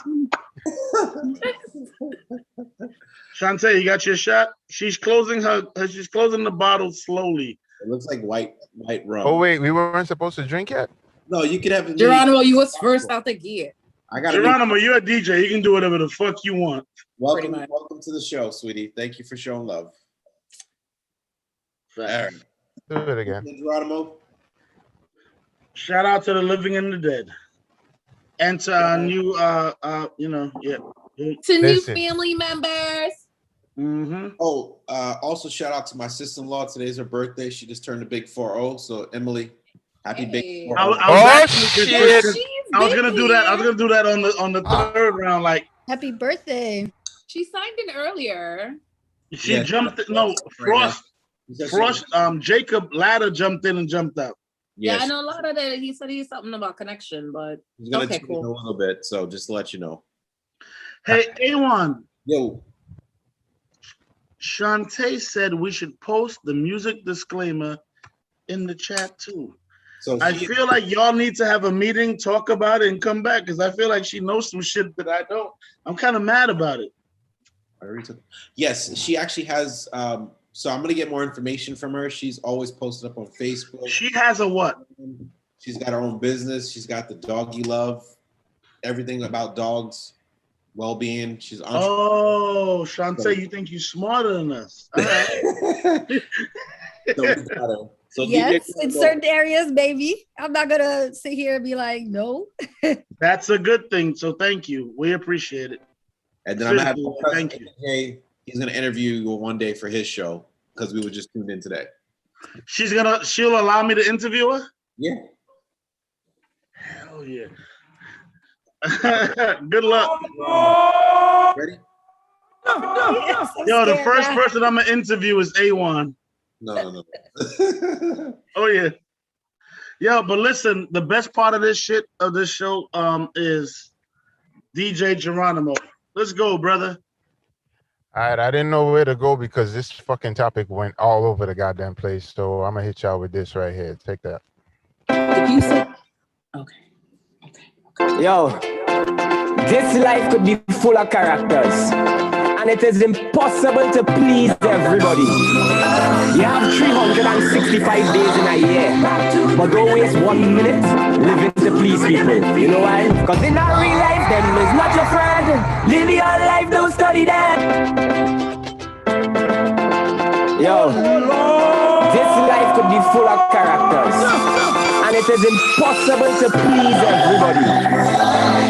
Shantae, you got your shot? She's closing the bottle slowly. It looks like white rum. Oh wait, we weren't supposed to drink yet? No, you could have. Geronimo, you was first out the gate. Geronimo, you're a DJ. You can do whatever the fuck you want. Welcome to the show, sweetie. Thank you for showing love. All right. Do it again. Geronimo. Shout out to the living and the dead. And to our new To new family members. Mm-hmm. Oh, also shout out to my sister-in-law. Today's her birthday. She just turned a big 4-0. So Emily, happy big 4-0. I was gonna do that. I was gonna do that on the third round. Like, happy birthday. She signed in earlier. She jumped. No, Frost. Jacob Ladder jumped in and jumped out. Yeah, I know a lot of that. He said he's something about connection, but he's gonna okay, cool. A little bit. So just to let you know. Hey, A1. Yo. Shantae said we should post the music disclaimer in the chat too. So I feel like y'all need to have a meeting, talk about it, and come back because I feel like she knows some shit that I don't. I'm kind of mad about it. Yes, she actually has. So I'm gonna get more information from her. She's always posted up on Facebook. She has a what? She's got her own business. She's got the Doggy Love, everything about dogs, well-being. She's Shantae, you think you're smarter than us? All right. So yes, in certain areas, baby. I'm not gonna sit here and be like, no. That's a good thing. So thank you. We appreciate it. And then I'm gonna have thank you. Hey, he's gonna interview you one day for his show because we were just tuned in today. She'll allow me to interview her? Yeah. Hell yeah. Good luck. Ready? Yo, the first person I'm gonna interview is A1. No. Oh yeah. Yo, but listen, the best part of this show is DJ Geronimo. Let's go, brother. All right, I didn't know where to go because this fucking topic went all over the goddamn place. So I'm gonna hit y'all with this right here. Take that. If you say, okay. Yo, this life could be full of characters, and it is impossible to please everybody. You have 365 days in a year, but don't waste 1 minute living to please people. You know why? Because in our real life, them is not your friend. Live your life, don't study that. Yo, this life could be full of characters, and it is impossible to please everybody.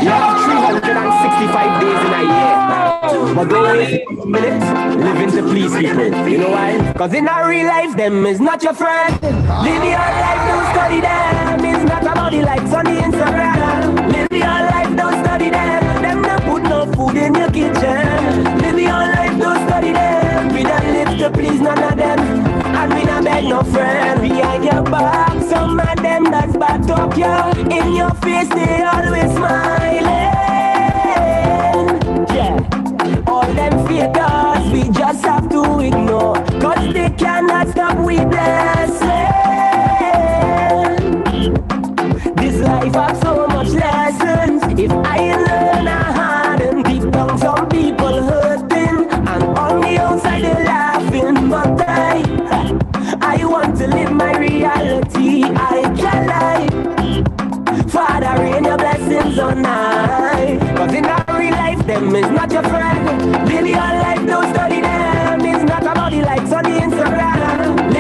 You have 365 days in a year, but don't waste 1 minute living to please people. You know why? Because in our real life, them is not your friend. Live your life, don't study them. It's not about the likes on the Instagram. Live your life, don't study them. Them don't put no food in your kitchen. Live your life, don't study them. We don't live to please none of them. And we don't beg no friend. Behind your back, some of them that's bad talk you. In your face, they always smiling. Yeah. All them fakers, we just have to ignore. Cause they cannot stop we blessing. This life has so much lessons. If I learn a hand and deep down some people hurting, and on the outside they're laughing, but I want to live my reality. I can lie. Father, rain your blessings on high. Cause in our real life, them is not your friend. Live your life, don't study them. It's not about the likes on the Instagram.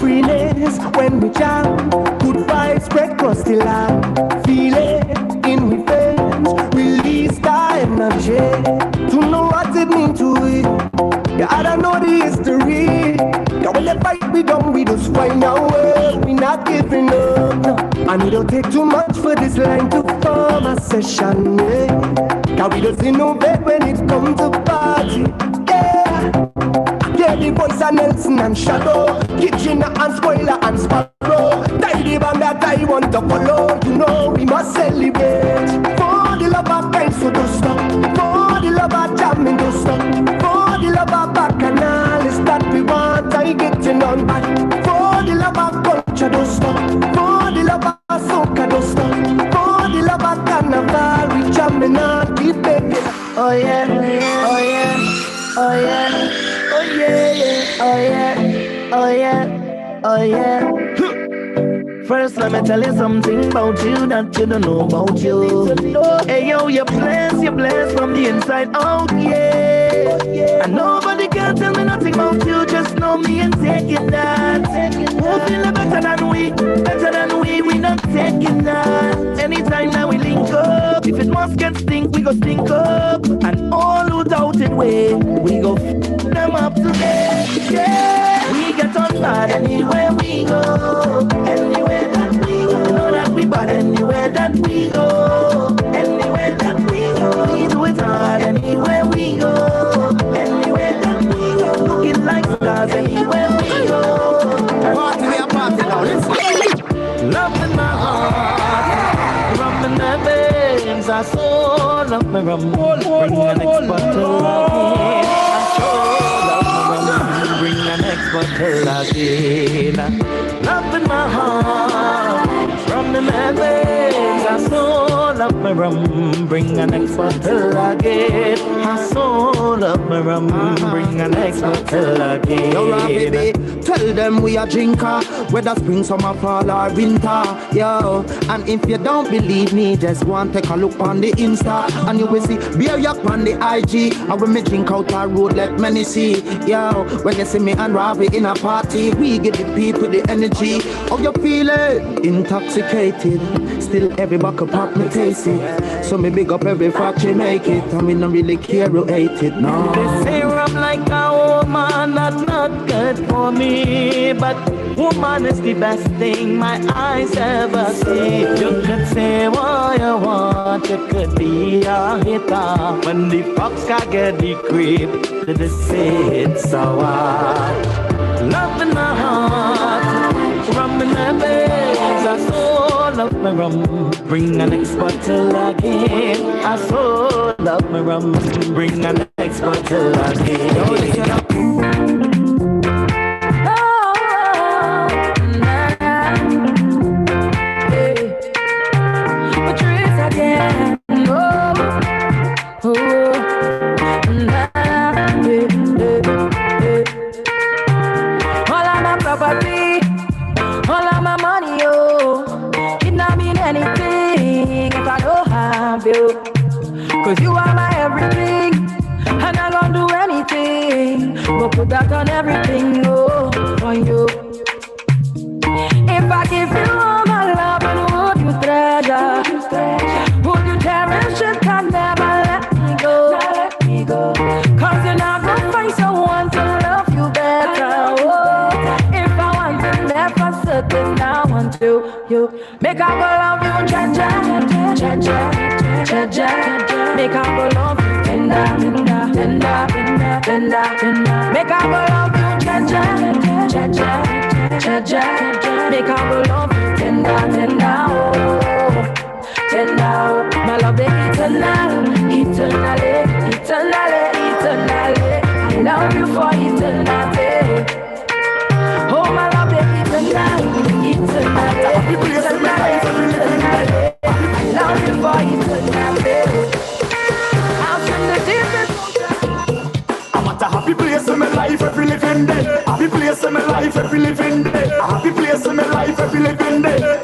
freeness when we jam. Good vibes spread across the land. Feel it in we veins. Release the energy to know what it means to it. Yeah, I don't know the history. Yeah, when the fight we done, we just find our way. We not giving up. No. And it don't take too much for this line to form a session. Yeah, cause we just innovate when it comes to party. Yeah. Yeah, the voice of Nelson and Shadow, Kitchener and Spoiler and Sparrow. Tidy band that I want to follow. You know we must celebrate. For the love of friends who don't stop. For the love of jamming don't stop. For the love of bacchanal that we want, I getting on back. For the love of culture don't stop. For the love of soca don't stop. For the love of carnival, we jamming on, keep making. Oh yeah, oh yeah, oh yeah. Oh yeah, oh yeah, oh yeah, oh yeah. First let me tell you something about you that you don't know about you. Hey yo, you're blessed from the inside out, yeah. And nobody can tell me nothing about you, just know me and taking that. Who feel better than we not taking that. Anytime that we link up, if it must get stink, we go stink up. And all who doubted way, we go them up today. Yeah, we get on bad anywhere we go. Anywhere that we go, you know that we bad anywhere that we go. Anywhere that we go, we do it hard anywhere we go. Anywhere that we go, looking like stars anywhere we go. Party, we are party now, let's go. Love in my heart, rum in my veins, I so love my rum. Bring an next bottle again. Bring the next bottle again. Love in my heart, from the veins, I so love my rum. Bring the next bottle again. I so love my rum. Bring the next bottle again. Yo, baby, tell them we are drinker, whether spring, summer, fall or winter. Yo, and if you don't believe me, just go and take a look on the Insta, and you will see beer yak on the IG. And when me drink out our road, let many see. Yo, when you see me and Ravi in a party, we give the people the energy. How you feeling? Intoxicated. Still every buckle pop me taste it. So me big up every factory make it. And we don't really care who hate it, no. They say I'm like a woman, that's not good for me. But woman is the best thing my eyes ever see. You could say what you want, you could be a hitter. When the fox I get the creep, they say it's so hard. Love in my heart, rum in my veins, I so love my rum. Bring the next bottle again. I so love my rum. Bring the next bottle again. Cause you are my everything, and I'm gonna do anything, but put that on everything, oh, for you. If I give you all my love, and would you treasure? Would you cherish it and never let me go? Cause you're not gonna find someone to love you better, oh. If I want to never certain, I want you. Make I go love you, cha-cha. Make I go love you, tender. Make I go love you, cha-cha. Make I go love you, tender, oh. Tender, my love is eternally. I love you for eternity. Oh, my love is eternally. I love you for eternity. I'll send the difference. I'm at a happy place in my life every living day. Happy place in my life every living day. Happy place in my life every living day.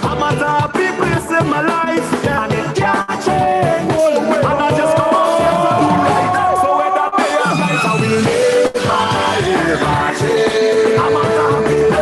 I'm at a happy place in my life, and it can't change. And I just come out here to do right. So whether day or night, I will live my life. I'm at a happy place.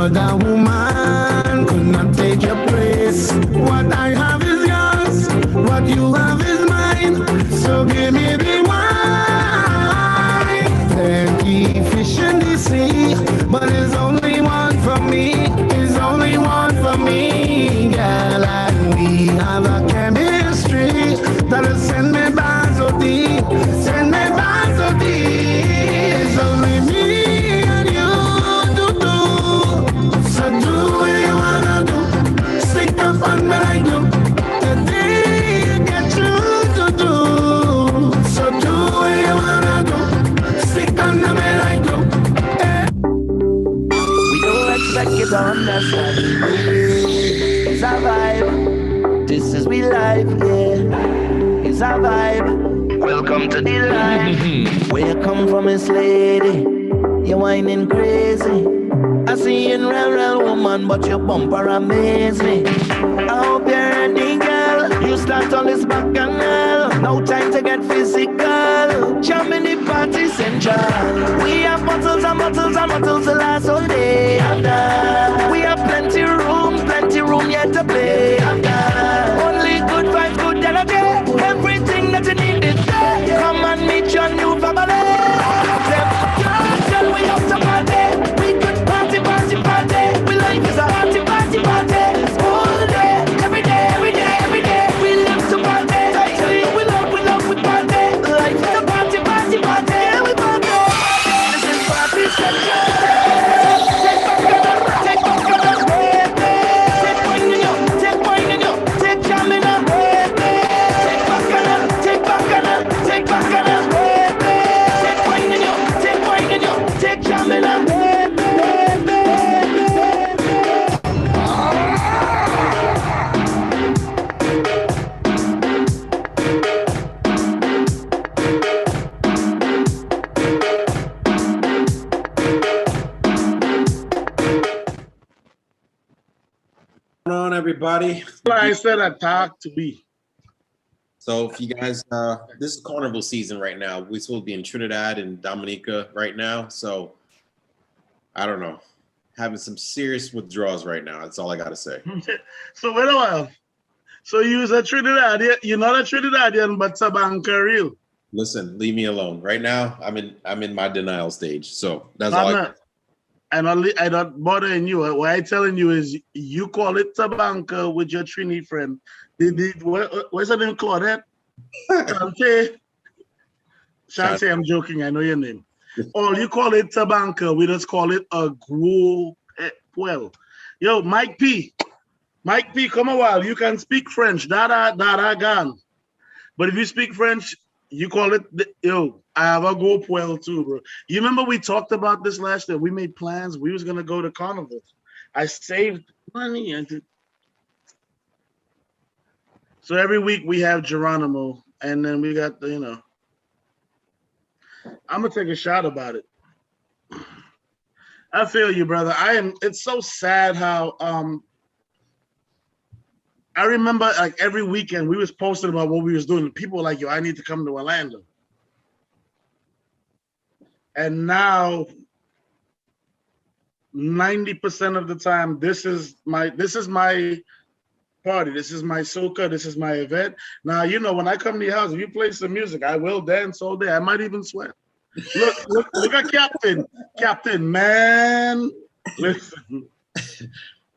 other woman could not take your place. What I have is yours, what you have is mine. So give me the wine. Plenty fish in the sea, but there's only one for me. There's only one for me, girl. And we have a chemistry that'll send me back so deep, send me back so deep. It's only me and you to do. So do what you wanna do. Stick up on me like glue. Today you get you to do. So do what you wanna do. Stick on me like glue. We don't expect you to understand. It's a vibe. This is we life, yeah. It's a vibe. Welcome to the life. Where you come from, Miss Lady? You're whining crazy. I see you in real woman, but your bumper amaze me. I hope you're ready, girl. You start on this bacchanal. No time to get physical. Jump in the party central. We have bottles and bottles and bottles to last all day. We have plenty room yet to play. Only good vibes, good energy. Everything that you need is there. Come and meet your new family. Tell we have to party. We could party. We life is a party. All day, every day. We live to party. We love, we party. Life is a party. We party. This is party central. Take back on us, baby. Take wine in you. Take jam in us, baby. Take back on us, baby. Take wine in you. Take jam in us, baby. What's going on, everybody? I said attack to be. So if you guys, this is carnival season right now. We're supposed to be in Trinidad and Dominica right now. So I don't know, having some serious withdrawals right now. That's all I gotta say. So wait a while. So you was a Trinidadian, you're not a Trinidadian, but Tabanca real. Listen, leave me alone. Right now, I'm in my denial stage. So that's I'm all. not. I don't bothering you. What I telling you is you call it Tabanca with your Trini friend. What's her name, Claudette? Shantae, I'm joking. I know your name. Or you call it Tabanca. We just call it a gros well. Yo, Mike P, come a while. You can speak French. Dada gan. But if you speak French, you call it, yo, I have a go well too, bro. You remember we talked about this last year? We made plans. We was going to go to carnivals. I saved money. So every week we have Geronimo, and then we got the, I'm going to take a shot about it. I feel you, brother. It's so sad how, I remember like every weekend we was posting about what we was doing. People were like, yo, I need to come to Orlando. And now 90% of the time, this is my party. This is my soca. This is my event. Now, when I come to your house, if you play some music, I will dance all day. I might even sweat. Look at Captain, man. Listen.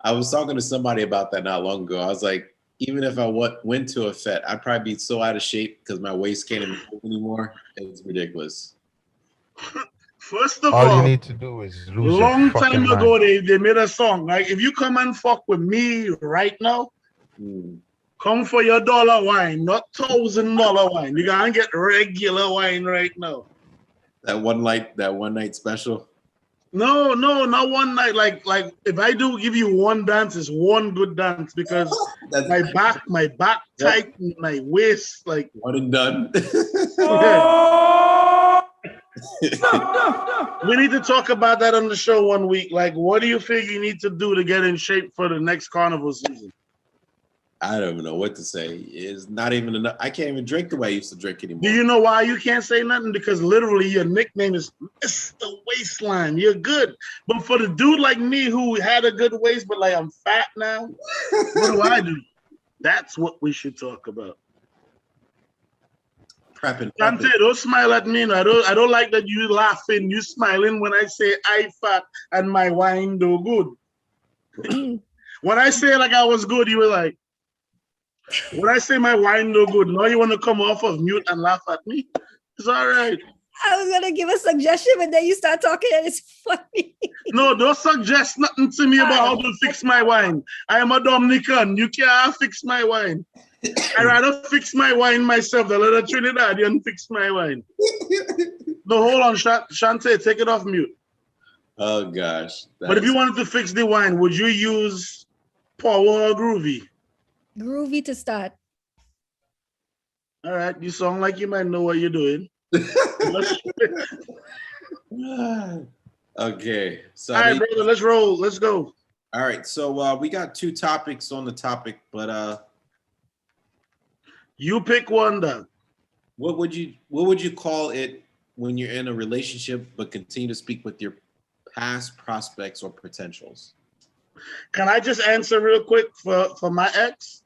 I was talking to somebody about that not long ago. I was like, even if I went to a fete, I'd probably be so out of shape because my waist can't even move anymore. It's ridiculous. First of all all, you need to do is lose long your time fucking ago, mind. they made a song. Like, if you come and fuck with me right now, come for your dollar wine, not $1,000 wine. You gotta get regular wine right now. That one night special. No, not one night. Like if I do give you one dance, it's one good dance because my back tight, my waist like one and done. We need to talk about that on the show one week. Like, what do you think you need to do to get in shape for the next carnival season? I don't even know what to say. It's not even enough. I can't even drink the way I used to drink anymore. Do you know why you can't say nothing? Because literally your nickname is Mr. Waistline. You're good. But for the dude like me who had a good waist, but like I'm fat now, what do I do? That's what we should talk about. Prepping. Dante, don't smile at me. No. I don't like that you laughing. You smiling when I say I fat and my wine do good. When I say like I was good, you were like, when I say my wine no good, now you want to come off of mute and laugh at me? It's all right. I was gonna give a suggestion, but then you start talking and it's funny. No, don't suggest nothing to me about how to fix my wine. I am a Dominican. You can't fix my wine. I rather fix my wine myself than let a Trinidadian fix my wine. No, hold on, Shante, take it off mute. Oh gosh. But if you wanted to fix the wine, would you use Power or Groovy? Groovy to start. All right, you sound like you might know what you're doing. Okay. So all right, brother, let's roll. Let's go. All right. So we got 2 topics on the topic, but you pick one then. What would you call it when you're in a relationship but continue to speak with your past prospects or potentials? Can I just answer real quick for my ex?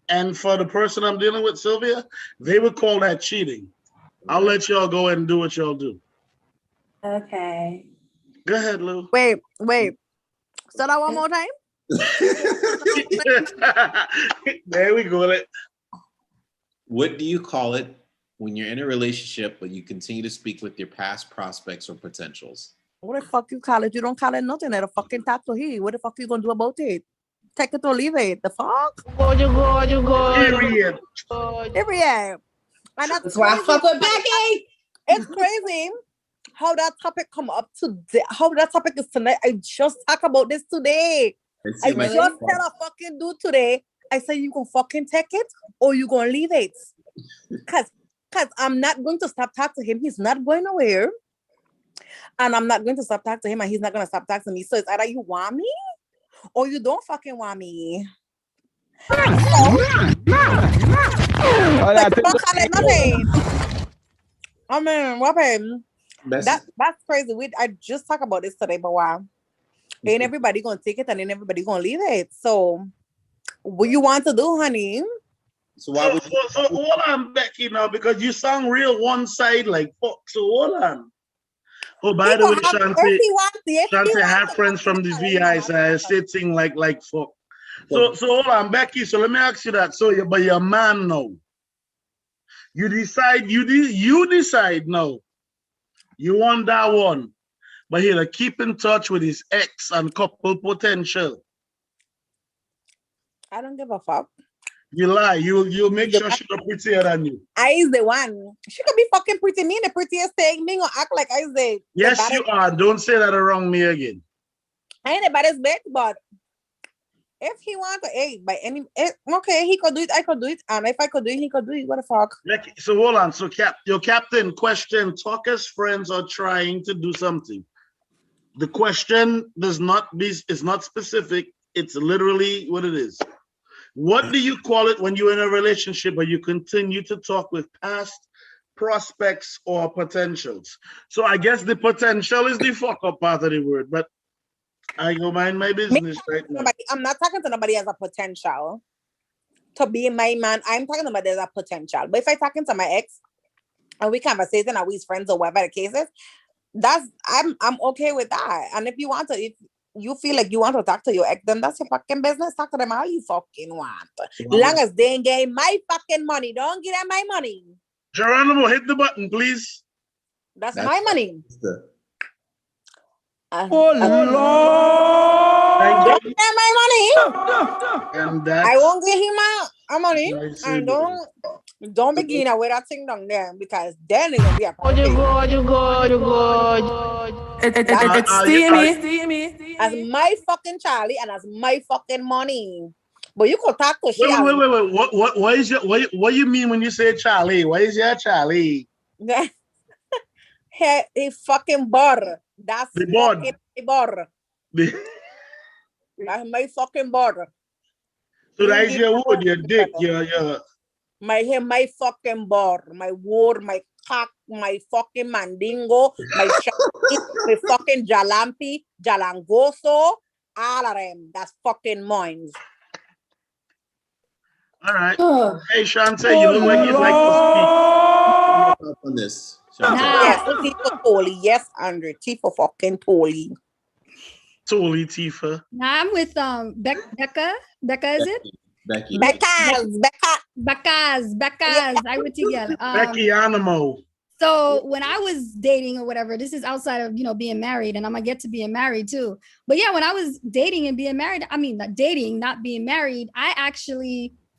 And for the person I'm dealing with, Sylvia, they would call that cheating. I'll let y'all go and do what y'all do. Okay. Go ahead, Lou. Wait. Say that one more time. There we go. What do you call it when you're in a relationship but you continue to speak with your past prospects or potentials? What the fuck you call it? You don't call it nothing. Let a fucking talk to he. What the fuck you gonna do about it? Take it or leave it. The fuck? Period. Period. And that's why I fuck with Becky. It's crazy how that topic come up today. How that topic is tonight. I just talk about this today. I just tell a fucking dude today. I say you can fucking take it or you gonna leave it. Cause I'm not going to stop talking to him. He's not going nowhere. And I'm not going to stop talking to him and he's not gonna stop talking to me. So it's either you want me or you don't fucking want me. I mean, what happened? That's crazy. I just talked about this today, but wow. Ain't everybody gonna take it and ain't everybody gonna leave it. So what you want to do, honey? So hold on, Becky, now, because you sound real one side like fuck. So hold on. Oh, by the way, Shante had friends from the VI sitting like fuck. So hold on, Becky. So let me ask you that. So but your man now. You decide now. You want that one, but he'll keep in touch with his ex and couple potential. I don't give a fuck. You lie. You make sure she's prettier than you. I is the one. She could be fucking pretty. Me the prettiest thing. Me gonna act like I is the. Yes, you are. Don't say that around me again. I ain't the baddest bitch, but if he want to, by any, okay, he could do it. I could do it, and if I could do it, he could do it. What the fuck? So hold on. So your captain question: talk as friends are trying to do something. The question is not specific. It's literally what it is. What do you call it when you're in a relationship or you continue to talk with past prospects or potentials? So I guess the potential is the fuck up part of the word, but I go mind my business right now. I'm not talking to nobody as a potential to be my man. I'm talking about as a potential. But if I'm talking to my ex and we conversating and we friends or whatever the case is, I'm okay with that. And if you feel like you want to talk to your ex, then that's your fucking business. Talk to them all you fucking want. Long as they ain't getting my fucking money, don't give them my money. Geronimo, hit the button, please. That's my money. Oh Lord! Don't give him my money. And I won't give him my money. And don't begin with that thing down there because then it's gonna be a problem. You good. It's steamy. As my fucking Charlie and as my fucking money. But you could talk to shit. Wait. What is your what you mean when you say Charlie? What is your Charlie? He fucking bar. That's the board. Bar. That's my fucking bar. So that's your wood, your dick, your. My fucking bor, my wood, my cock, my fucking mandingo, my shaki, my fucking jalampi, jalangoso, all of them. That's fucking mine. All right. Hey, Shantae, you look like you'd like to speak on this. Yes, Tifa Toli. Yes, Andre. Tifa fucking Toli. Toli Tifa. Now I'm with Becca. Becca, is it? Becky. Becca's. I would together. Becky Animo. So when I was dating or whatever, this is outside of, being married, and I'm gonna get to being married too. But yeah, when I was dating and being married, I mean, not dating, not being married,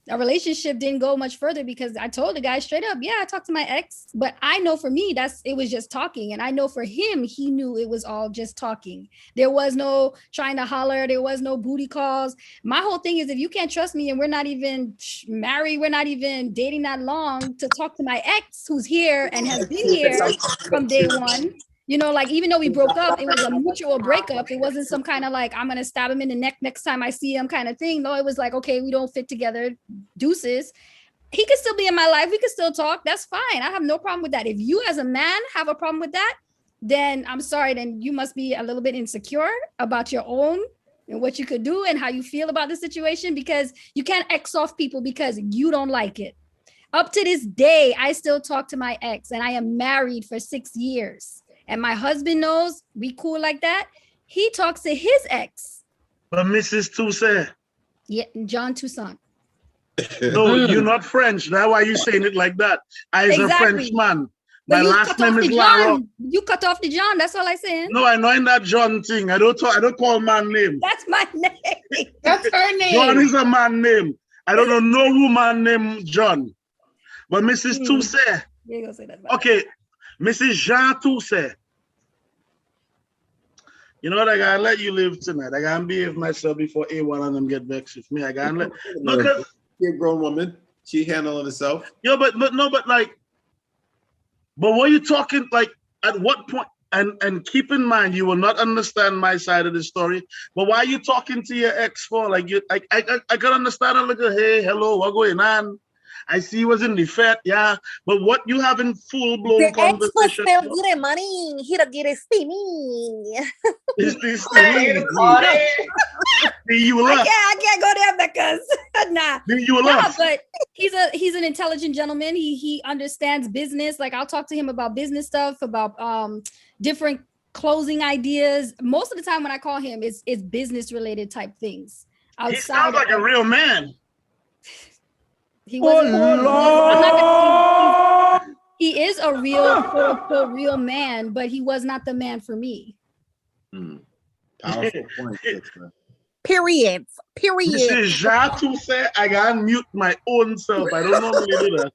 a relationship didn't go much further because I told the guy straight up, yeah, I talked to my ex, but I know for me, it was just talking. And I know for him, he knew it was all just talking. There was no trying to holler. There was no booty calls. My whole thing is, if you can't trust me and we're not even married, we're not even dating that long, to talk to my ex who's here and has been here from day one. Even though we broke up, it was a mutual breakup. It wasn't some kind of like, I'm going to stab him in the neck next time I see him kind of thing. No, it was like, okay, we don't fit together. Deuces. He could still be in my life. We could still talk. That's fine. I have no problem with that. If you as a man have a problem with that, then I'm sorry. Then you must be a little bit insecure about your own and what you could do and how you feel about the situation, because you can't X off people because you don't like it. Up to this day, I still talk to my ex, and I am married for 6 years. And my husband knows we cool like that. He talks to his ex. But Mrs. Toussaint. Yeah, John Toussaint. No, you're not French. That's why you're saying it like that. I'm a French man. My last name is Lara. You cut off the John. That's all I'm saying. No, I know in that John thing. I don't call man name. That's my name. That's her name. John is a man name. I don't know no woman named John. But Mrs. Toussaint. You gonna say that? Okay, Mrs. Jean Toussaint. You know what? I gotta let you live tonight. I gotta behave myself before A1 and them get vexed with me. I gotta let. No, because you're a grown woman. She handling herself. Yeah, but what you talking like? At what point? And keep in mind, you will not understand my side of the story. But why are you talking to your ex for? Like I can understand a little. Hey, hello, what going on? I see he was in the fat, yeah. But what you have in full blown conversation? The ex was still getting money. He don't get it steamy. You left. I can't go there because nah. You left. But he's an intelligent gentleman. He understands business. Like, I'll talk to him about business stuff, about different closing ideas. Most of the time when I call him, it's business related type things. He sounds like a real man. He wasn't. He is a real man, but he was not the man for me. Powerful point. Period. This is Jean Toussaint. I gotta mute my own self. I don't normally do that.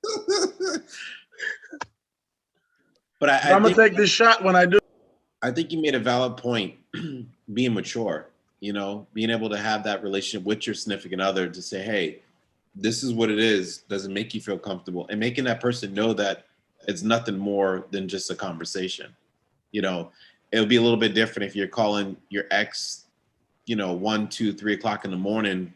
But I'm gonna take this shot when I do. I think you made a valid point. Being mature, being able to have that relationship with your significant other to say, hey, this is what it is. Does it make you feel comfortable? And making that person know that it's nothing more than just a conversation. It would be a little bit different if you're calling your ex, 1, 2, 3 o'clock in the morning,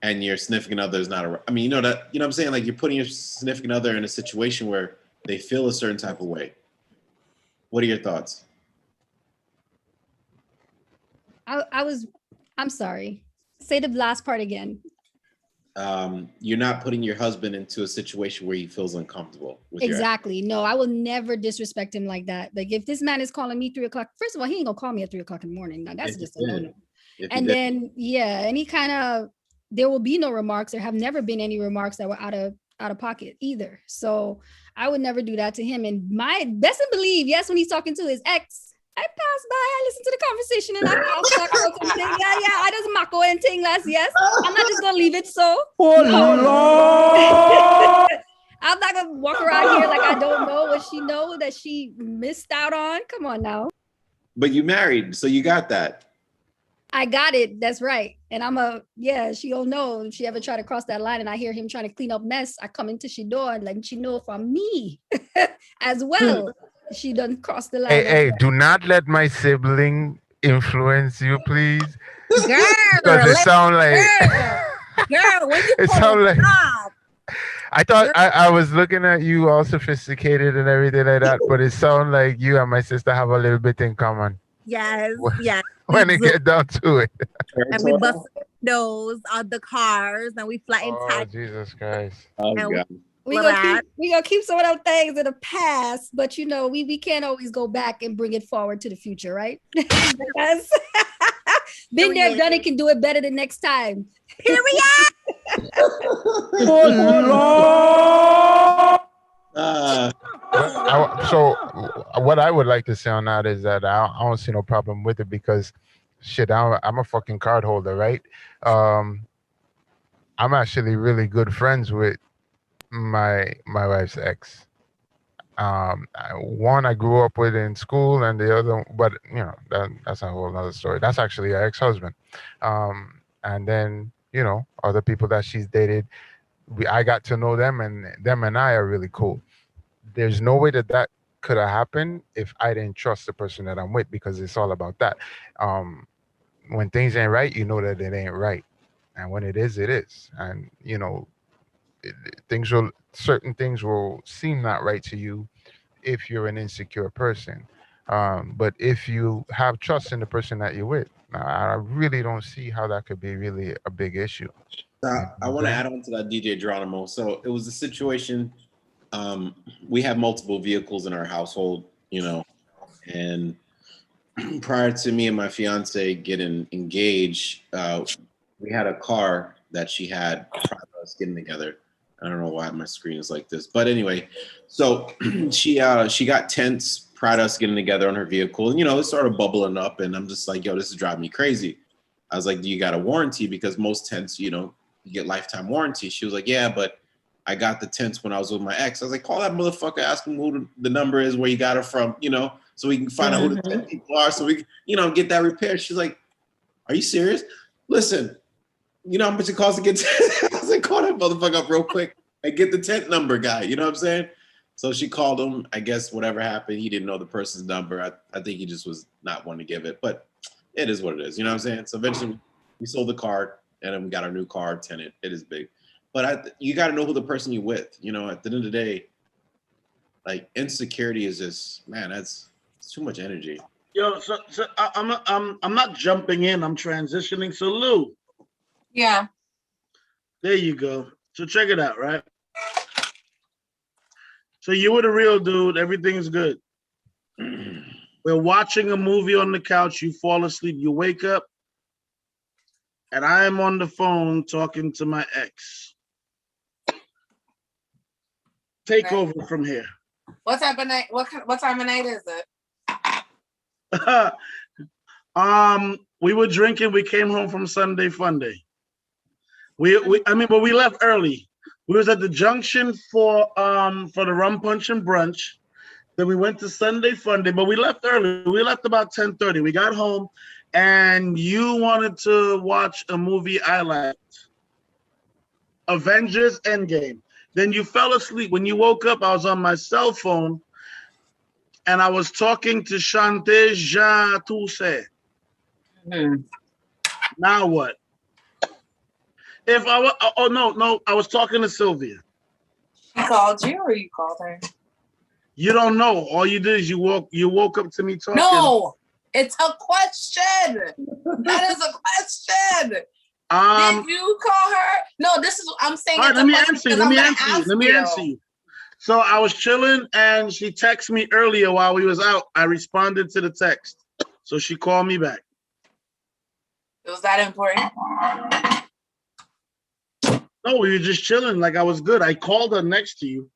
and your significant other is not around. I mean, what I'm saying? Like, you're putting your significant other in a situation where they feel a certain type of way. What are your thoughts? I'm sorry. Say the last part again. You're not putting your husband into a situation where he feels uncomfortable with exactly. No, I will never disrespect him like that. Like, if this man is calling me 3 o'clock, first of all, he ain't gonna call me at 3 o'clock in the morning. Now, that's just a no-no. And then, any kind of, there will be no remarks. There have never been any remarks that were out of pocket either. So I would never do that to him. And my best and believe, yes, when he's talking to his ex, I pass by, I listen to the conversation, and I just mako and thing last, yes. I'm not just gonna leave it so. I'm not gonna walk around here like I don't know what she knows that she missed out on. Come on now. But you married, so you got that. I got it. That's right. And she don't know if she ever try to cross that line and I hear him trying to clean up mess. I come into she door and let she know from me as well. She doesn't cross the line. Hey, do not let my sibling influence you, please. Girl, because it sounds like Girl, when you It pull sound like up, I thought I was looking at you all sophisticated and everything like that, but it sounds like you and my sister have a little bit in common yes, when yes. when it get down to it. And we bust windows on the cars and we flatten Oh tires. Jesus Christ! Oh And God. We Well, gonna keep some of those things in the past, but you know, we can't always go back and bring it forward to the future, right? Because been there, done it, can do it better the next time. Period. So what I would like to say on that is that I don't see no problem with it because shit, I'm a fucking card holder, right? I'm actually really good friends with my wife's ex. One I grew up with in school, and the other, but you know that's a whole other story. That's actually her ex-husband. And then other people that she's dated, I got to know them, and them and I are really cool. There's no way that could have happened if I didn't trust the person that I'm with, because it's all about that. When things ain't right, you know that it ain't right, and when it is, and certain things will seem not right to you if you're an insecure person. But if you have trust in the person that you're with, I really don't see how that could be really a big issue. I want to add on to that, DJ Geronimo. So it was a situation. We have multiple vehicles in our household, and prior to me and my fiance getting engaged, we had a car that she had prior to us getting together. I don't know why my screen is like this, but anyway, so she got tense prior to us getting together on her vehicle, and it started bubbling up, and I'm just like, yo, this is driving me crazy. I was like, do you got a warranty? Because most tents, you get lifetime warranty. She was like, yeah, but I got the tents when I was with my ex. I was like, call that motherfucker, ask him who the number is, where you got it from, so we can find out who the tent people are, so we can, get that repaired. She's like, are you serious? Listen, how much it costs to get I was like, call that motherfucker up real quick and get the tent number guy. You know what I'm saying? So she called him. I guess whatever happened, he didn't know the person's number. I think he just was not wanting to give it, but it is what it is. You know what I'm saying? So eventually we sold the car, and then we got our new car tenant. It is big. But you got to know who the person you're with. At the end of the day, like, insecurity is just, man, it's too much energy. Yo, so I'm not jumping in. I'm transitioning. So Lou. Yeah. There you go. So check it out, right? So you were the real dude. Everything's good. We're watching a movie on the couch. You fall asleep. You wake up, and I am on the phone talking to my ex. Take over from here. What type of night? What time of night is it? We were drinking. We came home from Sunday Funday. But we left early. We was at the junction for the rum punch and brunch. Then we went to Sunday Funday, but we left early. We left about 10:30. We got home, and you wanted to watch a movie I liked, Avengers Endgame. Then you fell asleep. When you woke up, I was on my cell phone, and I was talking to Shante Jean Toussaint. Now what? If I was, no, I was talking to Sylvia. She called you, or you called her? You don't know. All you did is you woke up to me talking. No, it's a question. That is a question. Did you call her? No, this is, I'm saying. All right, let me answer you. So I was chilling, and she texted me earlier while we was out. I responded to the text, so she called me back. Was that important? No, we were just chilling. Like, I was good. I called her next to you.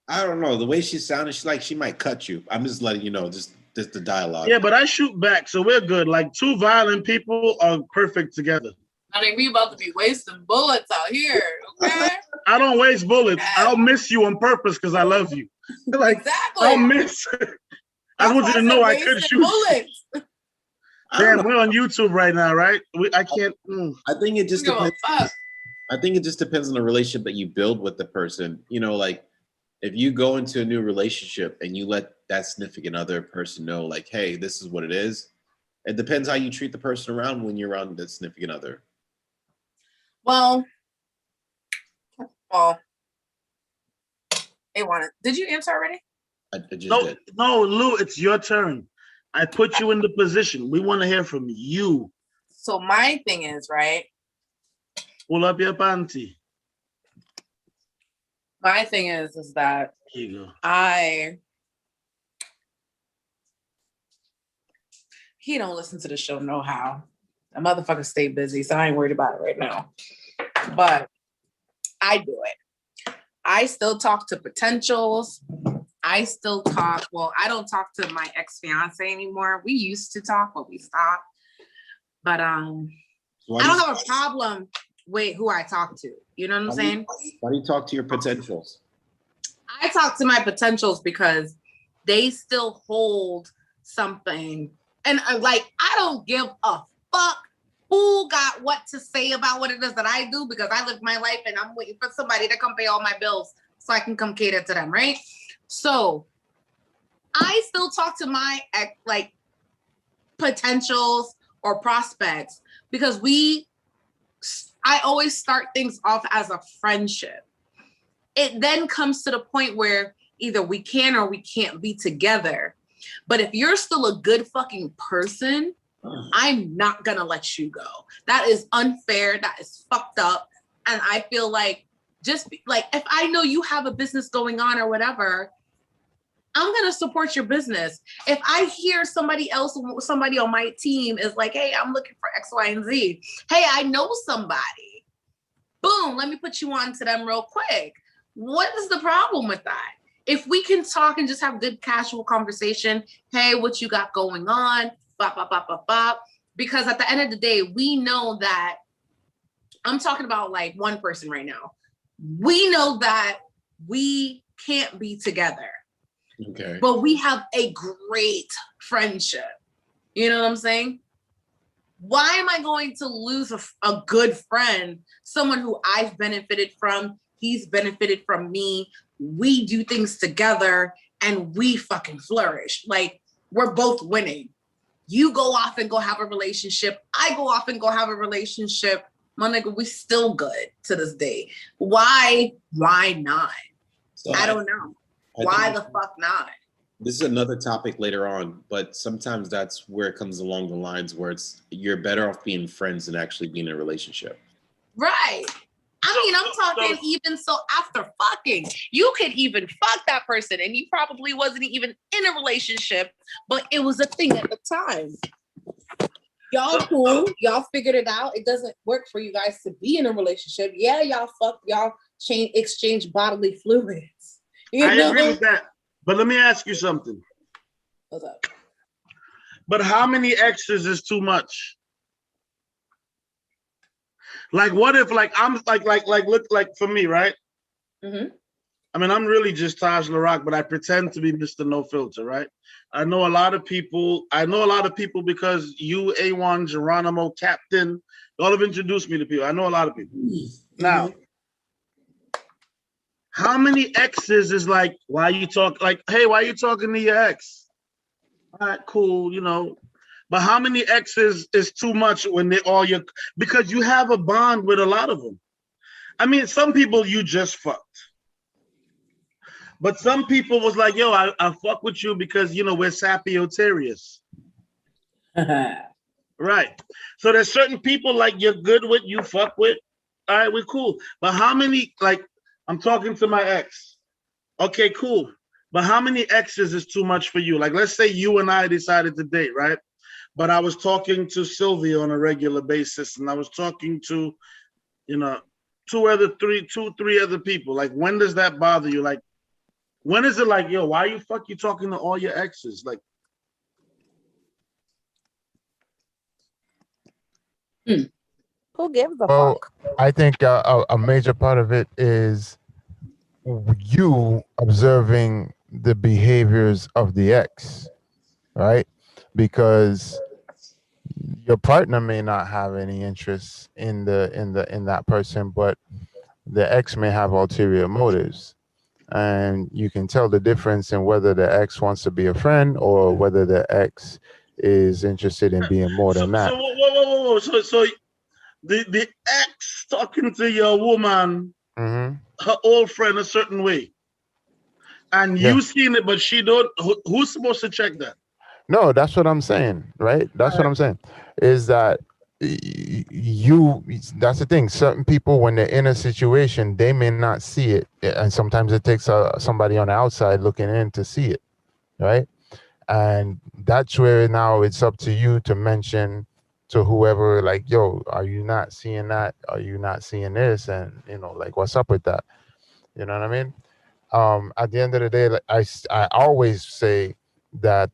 I don't know. The way she sounded, she might cut you. I'm just letting you know, just the dialogue. Yeah, but I shoot back, so we're good. Like, two violent people are perfect together. I think we about to be wasting bullets out here, okay? I don't waste bullets. I'll miss you on purpose because I love you. Like, exactly. I'll miss. I want you to know I could shoot. Bullets. Damn, we're on YouTube right now, right? I can't. I think it just depends. I think it just depends on the relationship that you build with the person. Like, if you go into a new relationship and you let that significant other person know, like, hey, this is what it is, It depends how you treat the person around when you're around the significant other. Well, they want it. Did you answer already? I just No, did. no, Lou, it's your turn. I put you in the position. We want to hear from you. So my thing is, right? Pull up your panty. My thing is that Here you go. he don't listen to the show no how. The motherfucker stay busy, so I ain't worried about it right now. But I do it. I still talk to potentials. I still talk. Well, I don't talk to my ex-fiance anymore. We used to talk, but we stopped. But I don't have a problem with who I talk to. You know what I'm saying? Why do you talk to your potentials? I talk to my potentials because they still hold something. And like, I don't give a fuck who got what to say about what it is that I do, because I live my life and I'm waiting for somebody to come pay all my bills so I can come cater to them, right? So I still talk to my like potentials or prospects because I always start things off as a friendship. It then comes to the point where either we can or we can't be together. But if you're still a good fucking person, I'm not gonna let you go. That is unfair. That is fucked up. And I feel like if I know you have a business going on or whatever, I'm gonna support your business. If I hear somebody on my team is like, hey, I'm looking for X, Y, and Z. Hey, I know somebody. Boom, let me put you on to them real quick. What is the problem with that? If we can talk and just have good casual conversation, hey, what you got going on? Bop, bop, bop, bop, bop. Because at the end of the day, we know that I'm talking about like one person right now. We know that we can't be together. Okay. But we have a great friendship. You know what I'm saying? Why am I going to lose a good friend, someone who I've benefited from? He's benefited from me. We do things together and we fucking flourish. Like, we're both winning. You go off and go have a relationship. I go off and go have a relationship. My nigga, we still good to this day. Why not? So I don't know. Why the fuck not? This is another topic later on, but sometimes that's where it comes along the lines where you're better off being friends than actually being in a relationship. Right. I mean, I'm talking even so after fucking. You could even fuck that person and you probably wasn't even in a relationship, but it was a thing at the time. Y'all cool. Y'all figured it out. It doesn't work for you guys to be in a relationship. Yeah, y'all fuck. Y'all exchange bodily fluids. I agree with that. But let me ask you something. What's up? But how many extras is too much? Like, what if, like, I'm look, like for me, right? Mm-hmm. I mean, I'm really just Taj LaRock, but I pretend to be Mr. No Filter, right? I know a lot of people because you, A1, Geronimo, Captain, y'all have introduced me to people. I know a lot of people. Mm-hmm. Now, how many exes is like, why you talk, like, hey, why you talking to your ex? All right, cool, you know. But how many exes is too much when they all because you have a bond with a lot of them. I mean, some people you just fucked. But some people was like, yo, I fuck with you because, you know, we're sapiotarius. Right. So there's certain people like you're good with, you fuck with. All right, we're cool. But how many, like, I'm talking to my ex. Okay, cool. But how many exes is too much for you? Like, let's say you and I decided to date, right? But I was talking to Sylvia on a regular basis, and I was talking to, you know, three other people. Like, when does that bother you? Like, when is it like, yo, why you talking to all your exes? Like, who gives a fuck? I think a major part of it is you observing the behaviors of the ex, right? Because your partner may not have any interest in that person, but the ex may have ulterior motives, and you can tell the difference in whether the ex wants to be a friend or whether the ex is interested in being more than that. So whoa. So the ex talking to your woman, Mm-hmm. her old friend, a certain way, and Yeah. you seen it, but she don't. Who's supposed to check that? No, that's what I'm saying, right? That's what I'm saying. Is that you? That's the thing. Certain people, when they're in a situation, they may not see it, and sometimes it takes somebody on the outside looking in to see it, right? And that's where now it's up to you to mention to whoever, like, yo, are you not seeing that? Are you not seeing this? And like, what's up with that? You know what I mean? At the end of the day, like I always say that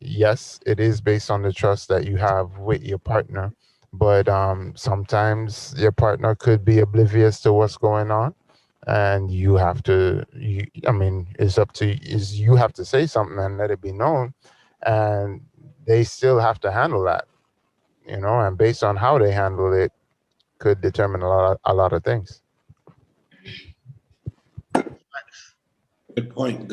yes, it is based on the trust that you have with your partner, but sometimes your partner could be oblivious to what's going on, and you have to. I mean, it's up to you have to say something and let it be known, and they still have to handle that, and based on how they handle it, could determine a lot of things. Good point.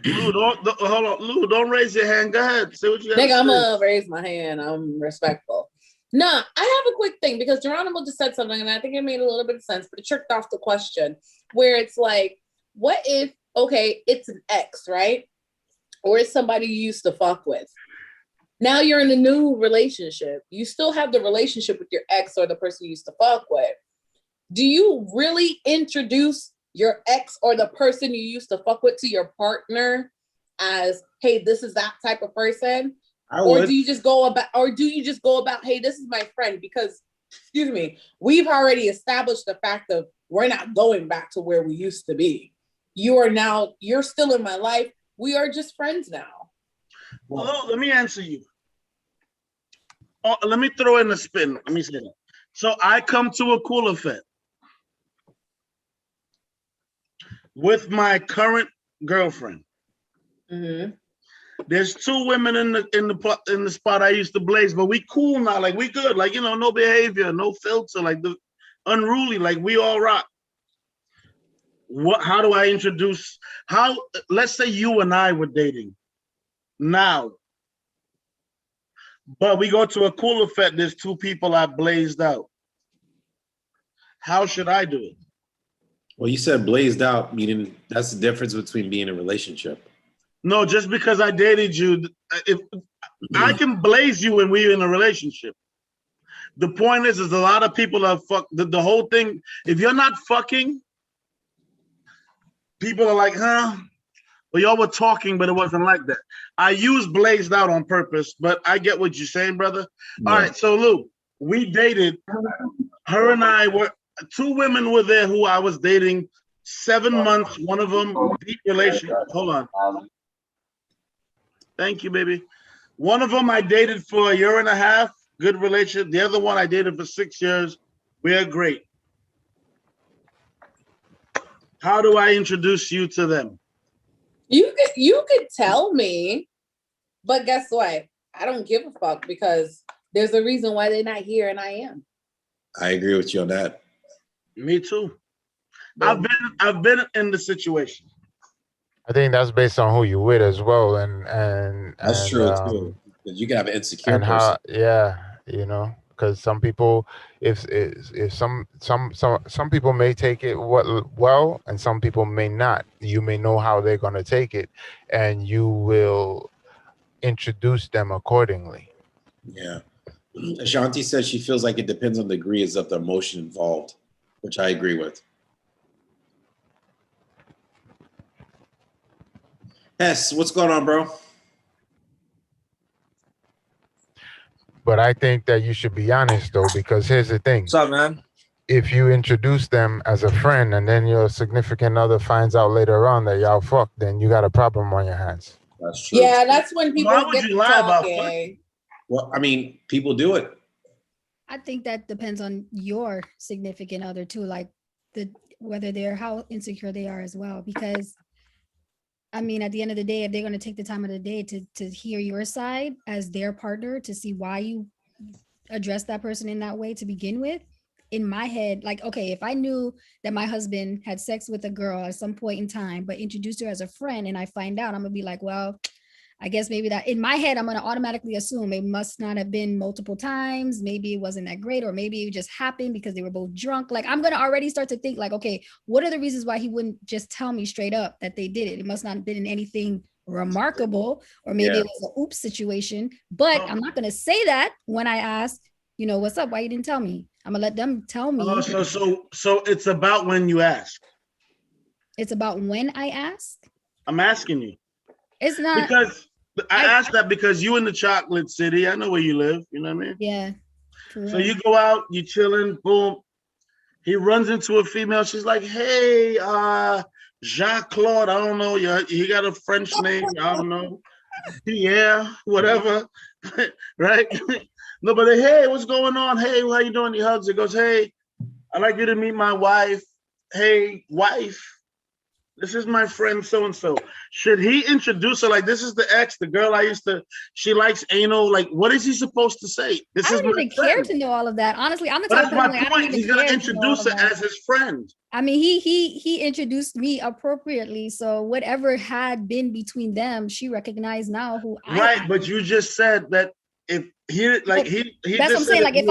Lou, hold on. Lou, don't raise your hand. Go ahead. Say what you got to say. Nigga, I'm gonna raise my hand. I'm respectful. Nah, I have a quick thing because Geronimo just said something and I think it made a little bit of sense, but it tricked off the question where it's like, what if, okay, it's an ex, right? Or it's somebody you used to fuck with. Now you're in a new relationship. You still have the relationship with your ex or the person you used to fuck with. Do you really introduce your ex or the person you used to fuck with to your partner as, hey, this is that type of person? Or do you just go about, hey, this is my friend? Because, excuse me, we've already established the fact of we're not going back to where we used to be. You're still in my life. We are just friends now. Well, let me answer you. Let me throw in a spin. Let me say that. So I come to a cool effect with my current girlfriend. Mm-hmm. There's 2 women in the spot I used to blaze, but we cool now. Like we good. Like no behavior, no filter. Like the unruly. Like we all rock. How do I introduce? Let's say you and I were dating now, but we go to a cool effect. There's 2 people I blazed out. How should I do it? Well, you said blazed out, meaning that's the difference between being in a relationship. No, just because I dated you, if I can blaze you when we're in a relationship. The point is a lot of people are the whole thing. If you're not fucking, people are like, huh? Well, y'all were talking, but it wasn't like that. I use blazed out on purpose, but I get what you're saying, brother. Yeah. All right, so Lou, we dated. Her and I were 2 women were there who I was dating 7 months. One of them deep relationship. Hold on. Thank you, baby. One of them I dated for 1.5 years, good relationship. The other one I dated for 6 years. We're great. How do I introduce you to them? You could tell me, but guess what? I don't give a fuck because there's a reason why they're not here and I am. I agree with you on that. Me too. I've been in the situation. I think that's based on who you're with as well, and that's true too. You can have an insecure person. Because some people, if some people may take it well, and some people may not. You may know how they're gonna take it, and you will introduce them accordingly. Yeah, Ashanti says she feels like it depends on the degrees of the emotion involved, which I agree with. Hess, what's going on, bro? But I think that you should be honest though, because here's the thing. What's up, man? If you introduce them as a friend and then your significant other finds out later on that y'all fuck, then you got a problem on your hands. That's true. Yeah, that's when people Why would get you lie talking. about Well, I mean, people do it. I think that depends on your significant other too, like whether how insecure they are as well. Because I mean, at the end of the day, if they're going to take the time of the day to hear your side as their partner, to see why you address that person in that way to begin with, in my head, like, okay, if I knew that my husband had sex with a girl at some point in time, but introduced her as a friend and I find out, I'm gonna be like, well, I guess maybe that in my head, I'm going to automatically assume it must not have been multiple times. Maybe it wasn't that great, or maybe it just happened because they were both drunk. Like, I'm going to already start to think like, okay, what are the reasons why he wouldn't just tell me straight up that they did it? It must not have been anything remarkable, or maybe it was an oops situation. But I'm not going to say that when I ask, you know, what's up? Why you didn't tell me? I'm gonna let them tell me. Oh, so it's about when you ask. It's about when I ask. I'm asking you. It's not because I asked that because you in the chocolate city. I know where you live. You know what I mean? Yeah. So you go out, you chilling, boom. He runs into a female. She's like, "Hey, Jacques Claude. I don't know. He got a French name. I don't know. Yeah, whatever, right?" No, but hey, what's going on? Hey, how you doing? He hugs. He goes, "Hey, I'd like you to meet my wife. Hey, wife, this is my friend so-and-so." Should he introduce her like, "This is the ex, the girl I used to, she likes anal"? Like, what is he supposed to say? I don't even care to know all of that. Honestly, I'm the type of person like, I don't even He's gonna introduce her as his friend. I mean, he introduced me appropriately. So whatever had been between them, she recognized now who I am. Right, but you just said that if he like he that's what I'm saying. Like, if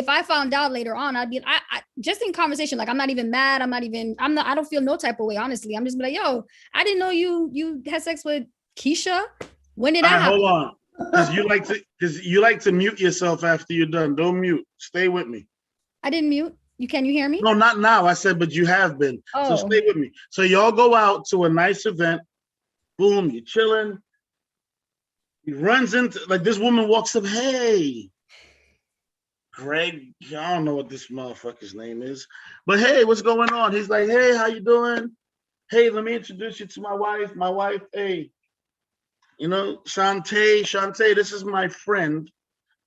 I found out later on, I'd be I just in conversation, like, I'm not even mad. I don't feel no type of way, honestly. I'm just like, yo, I didn't know you had sex with Keisha. When did that happen? Hold on. Because you like to mute yourself after you're done. Don't mute. Stay with me. I didn't mute. Can you hear me? No, not now. I said, but you have been. So stay with me. So y'all go out to a nice event. Boom, you're chilling. He runs into, like, this woman walks up, "Hey, Greg," I don't know what this motherfucker's name is, but hey, what's going on? He's like, "Hey, how you doing? Hey, let me introduce you to my wife. My wife, hey, you know, Shantae, this is my friend,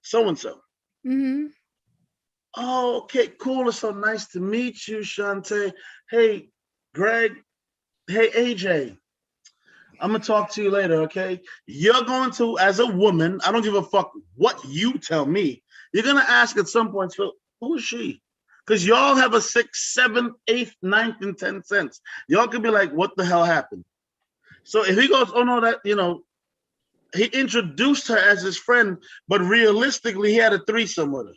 so-and-so." Mm-hmm. "Oh, okay, cool. It's so nice to meet you, Shantae. Hey, Greg. Hey, AJ. I'm gonna talk to you later, okay?" You're going to, as a woman, I don't give a fuck what you tell me. You're gonna ask at some point, "So who is she?" Because y'all have a 6th, 7th, 8th, 9th, and 10th sense. Y'all could be like, "What the hell happened?" So if he goes, "Oh no, that, you know," he introduced her as his friend, but realistically, he had a threesome with her.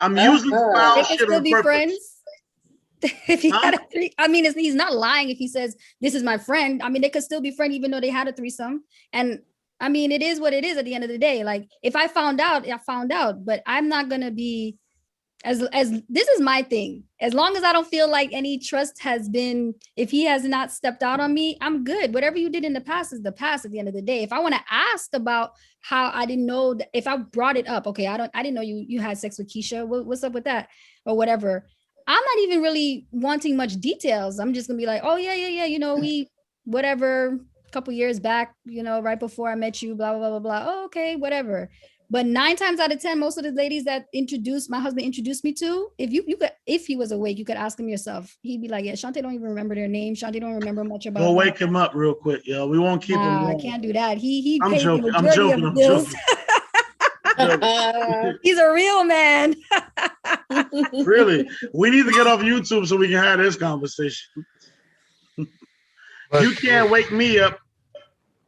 I'm using foul they can shit still on be purpose. friends. If he had a three, I mean, he's not lying if he says this is my friend. I mean, they could still be friends even though they had a threesome. And I mean, it is what it is at the end of the day. Like, if I found out, I found out, but I'm not gonna be as this is my thing. As long as I don't feel like any trust has been, if he has not stepped out on me, I'm good. Whatever you did in the past is the past at the end of the day. If I want to ask about how I didn't know that, if I brought it up, okay, I didn't know you had sex with Keisha. What's up with that? Or whatever. I'm not even really wanting much details. I'm just gonna be like, "Oh yeah, you know, we whatever, a couple years back, you know, right before I met you, blah blah blah blah blah." "Oh, okay, whatever." But 9 times out of 10, most of the ladies that my husband introduced me to, if he was awake, you could ask him yourself. He'd be like, "Yeah, Shantae don't even remember their name. Shantae don't remember much about." Go wake him up real quick, yo. We won't keep him. I can't do that. He I'm pays joking. the I'm majority joking. of the bills. He's a real man. Really, we need to get off YouTube so we can have this conversation. You can't wake me up.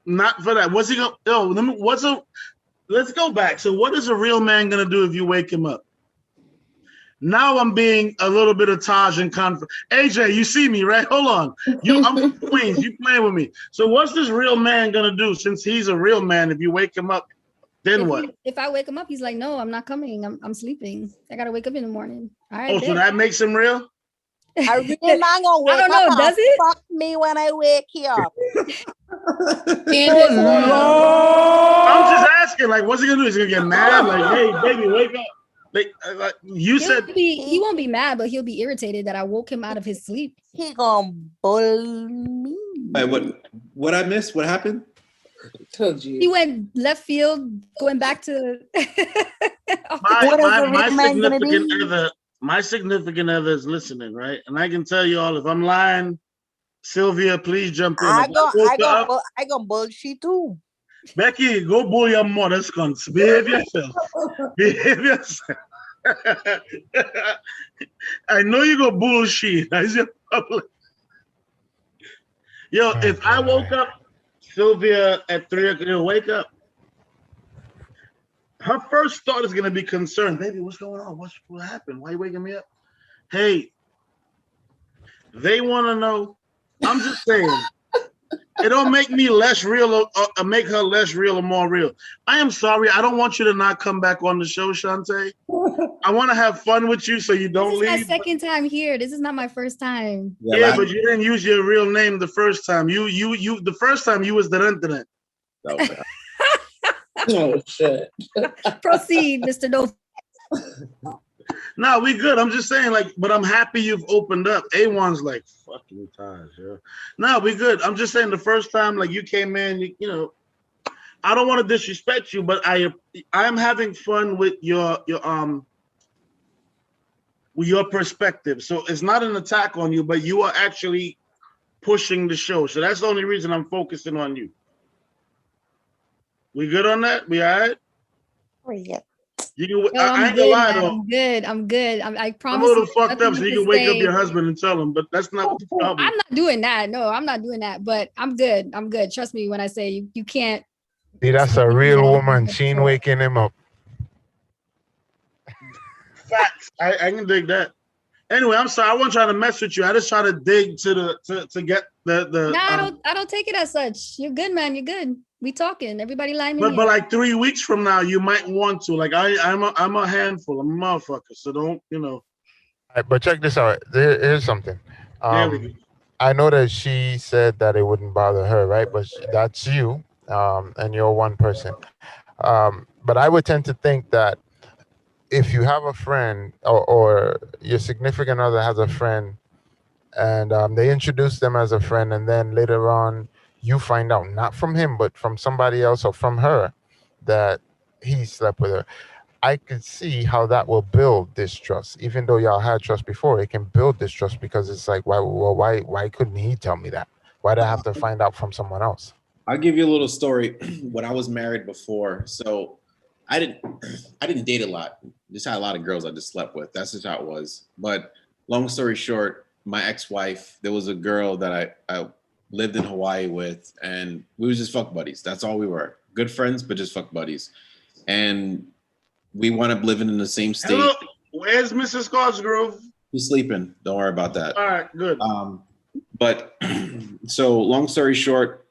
Not for that. What's he gonna? Yo, let's go back. So, what is a real man gonna do if you wake him up? Now I'm being a little bit of Taj and conflict. AJ, you see me, right? Hold on. I'm from Queens. You playing with me. So, what's this real man gonna do? Since he's a real man, if you wake him up, then what? If I wake him up, he's like, "No, I'm not coming. I'm sleeping. I gotta wake up in the morning." All right. Oh, so that makes him real? A real man gonna wake I don't know. up Does and it? fuck me when I wake you up. I'm just asking, like, what's he gonna do? Is he gonna get mad? Like, "Hey, baby, wake up." Like you said, he won't be mad, but he'll be irritated that I woke him out of his sleep. He gonna bull me. Wait, what I missed? What happened? He went left field, going back to my significant other is listening, right? And I can tell you all, if I'm lying, Sylvia, please jump in. I gonna bullshit too. Becky, go bull your mother's cunts. Behave yourself. Behave yourself. I know you go bullshit. That's your public. Yo, if I woke up Sylvia at 3 o'clock, wake up. Her first thought is gonna be concerned. Baby, what's going on? What happened? Why you waking me up? Hey, they want to know. I'm just saying. It don't make me less real or make her less real or more real. I am sorry. I don't want you to not come back on the show, Shantae. I want to have fun with you so you don't This is my leave. second time here. This is not my first time. Yeah, but you didn't use your real name the first time. You the first time you was the internet. Oh shit. Proceed, Mr. No. No, we good. I'm just saying, like, but I'm happy you've opened up. A1's like, fucking Taj, yo. No, we good. I'm just saying the first time, like, you came in, you know, I don't want to disrespect you, but I'm having fun with your perspective. So it's not an attack on you, but you are actually pushing the show. So that's the only reason I'm focusing on you. We good on that? We all right? Yeah. You can, Yo, I ain't good, gonna lie man. though. I'm good. I I'm promise. a little you, fucked up, so nothing you to can wake up say. your husband and tell him, but that's not the problem. I'm not doing that. No, I'm not doing that. But I'm good. I'm good. Trust me when I say you can't. See, that's a real woman. She ain't waking him up. Facts. I can dig that. Anyway, I'm sorry. I wasn't trying to mess with you. I just try to dig to get the. Nah, I don't take it as such. You're good, man. You're good. We talking. Everybody line me. But like 3 weeks from now, you might want to. Like I'm a handful. I'm a motherfucker. So don't, you know. All right, but check this out. Here's something. There we go. I know that she said that it wouldn't bother her, right? But that's you, and you're one person. But I would tend to think that if you have a friend or your significant other has a friend and they introduce them as a friend, and then later on you find out, not from him, but from somebody else or from her, that he slept with her. I could see how that will build distrust. Even though y'all had trust before, it can build distrust because it's like, why couldn't he tell me that? Why did I have to find out from someone else? I'll give you a little story. When I was married before, so I didn't date a lot. Just had a lot of girls I just slept with. That's just how it was. But long story short, my ex-wife, there was a girl that I lived in Hawaii with, and we was just fuck buddies. That's all we were. Good friends, but just fuck buddies. And we wound up living in the same state. Hello, where's Mrs. Cosgrove? She's sleeping. Don't worry about that. All right, good. But so long story short,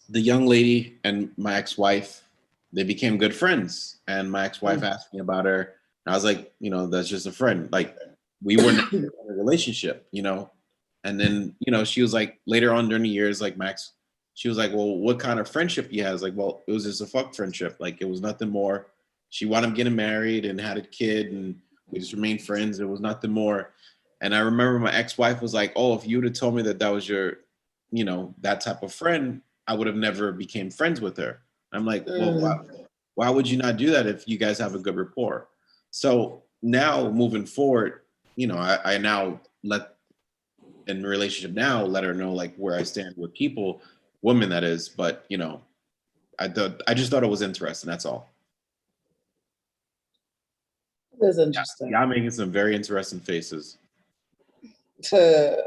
the young lady and my ex-wife, they became good friends. And my ex-wife asked me about her. And I was like, you know, that's just a friend. Like, we weren't in a relationship, you know? And then, you know, she was like, later on during the years, like Max, she was like, well, what kind of friendship you have? I was like, well, it was just a fuck friendship. Like, it was nothing more. She wound up getting married and had a kid, and we just remained friends. It was nothing more. And I remember my ex-wife was like, oh, if you would have told me that that was your, you know, that type of friend, I would have never became friends with her. I'm like, well, why would you not do that if you guys have a good rapport? So now moving forward, you know, I now in the relationship now, let her know like where I stand with people, women that is, but you know, I just thought it was interesting. That's all. It is interesting. Y'all making some very interesting faces. Now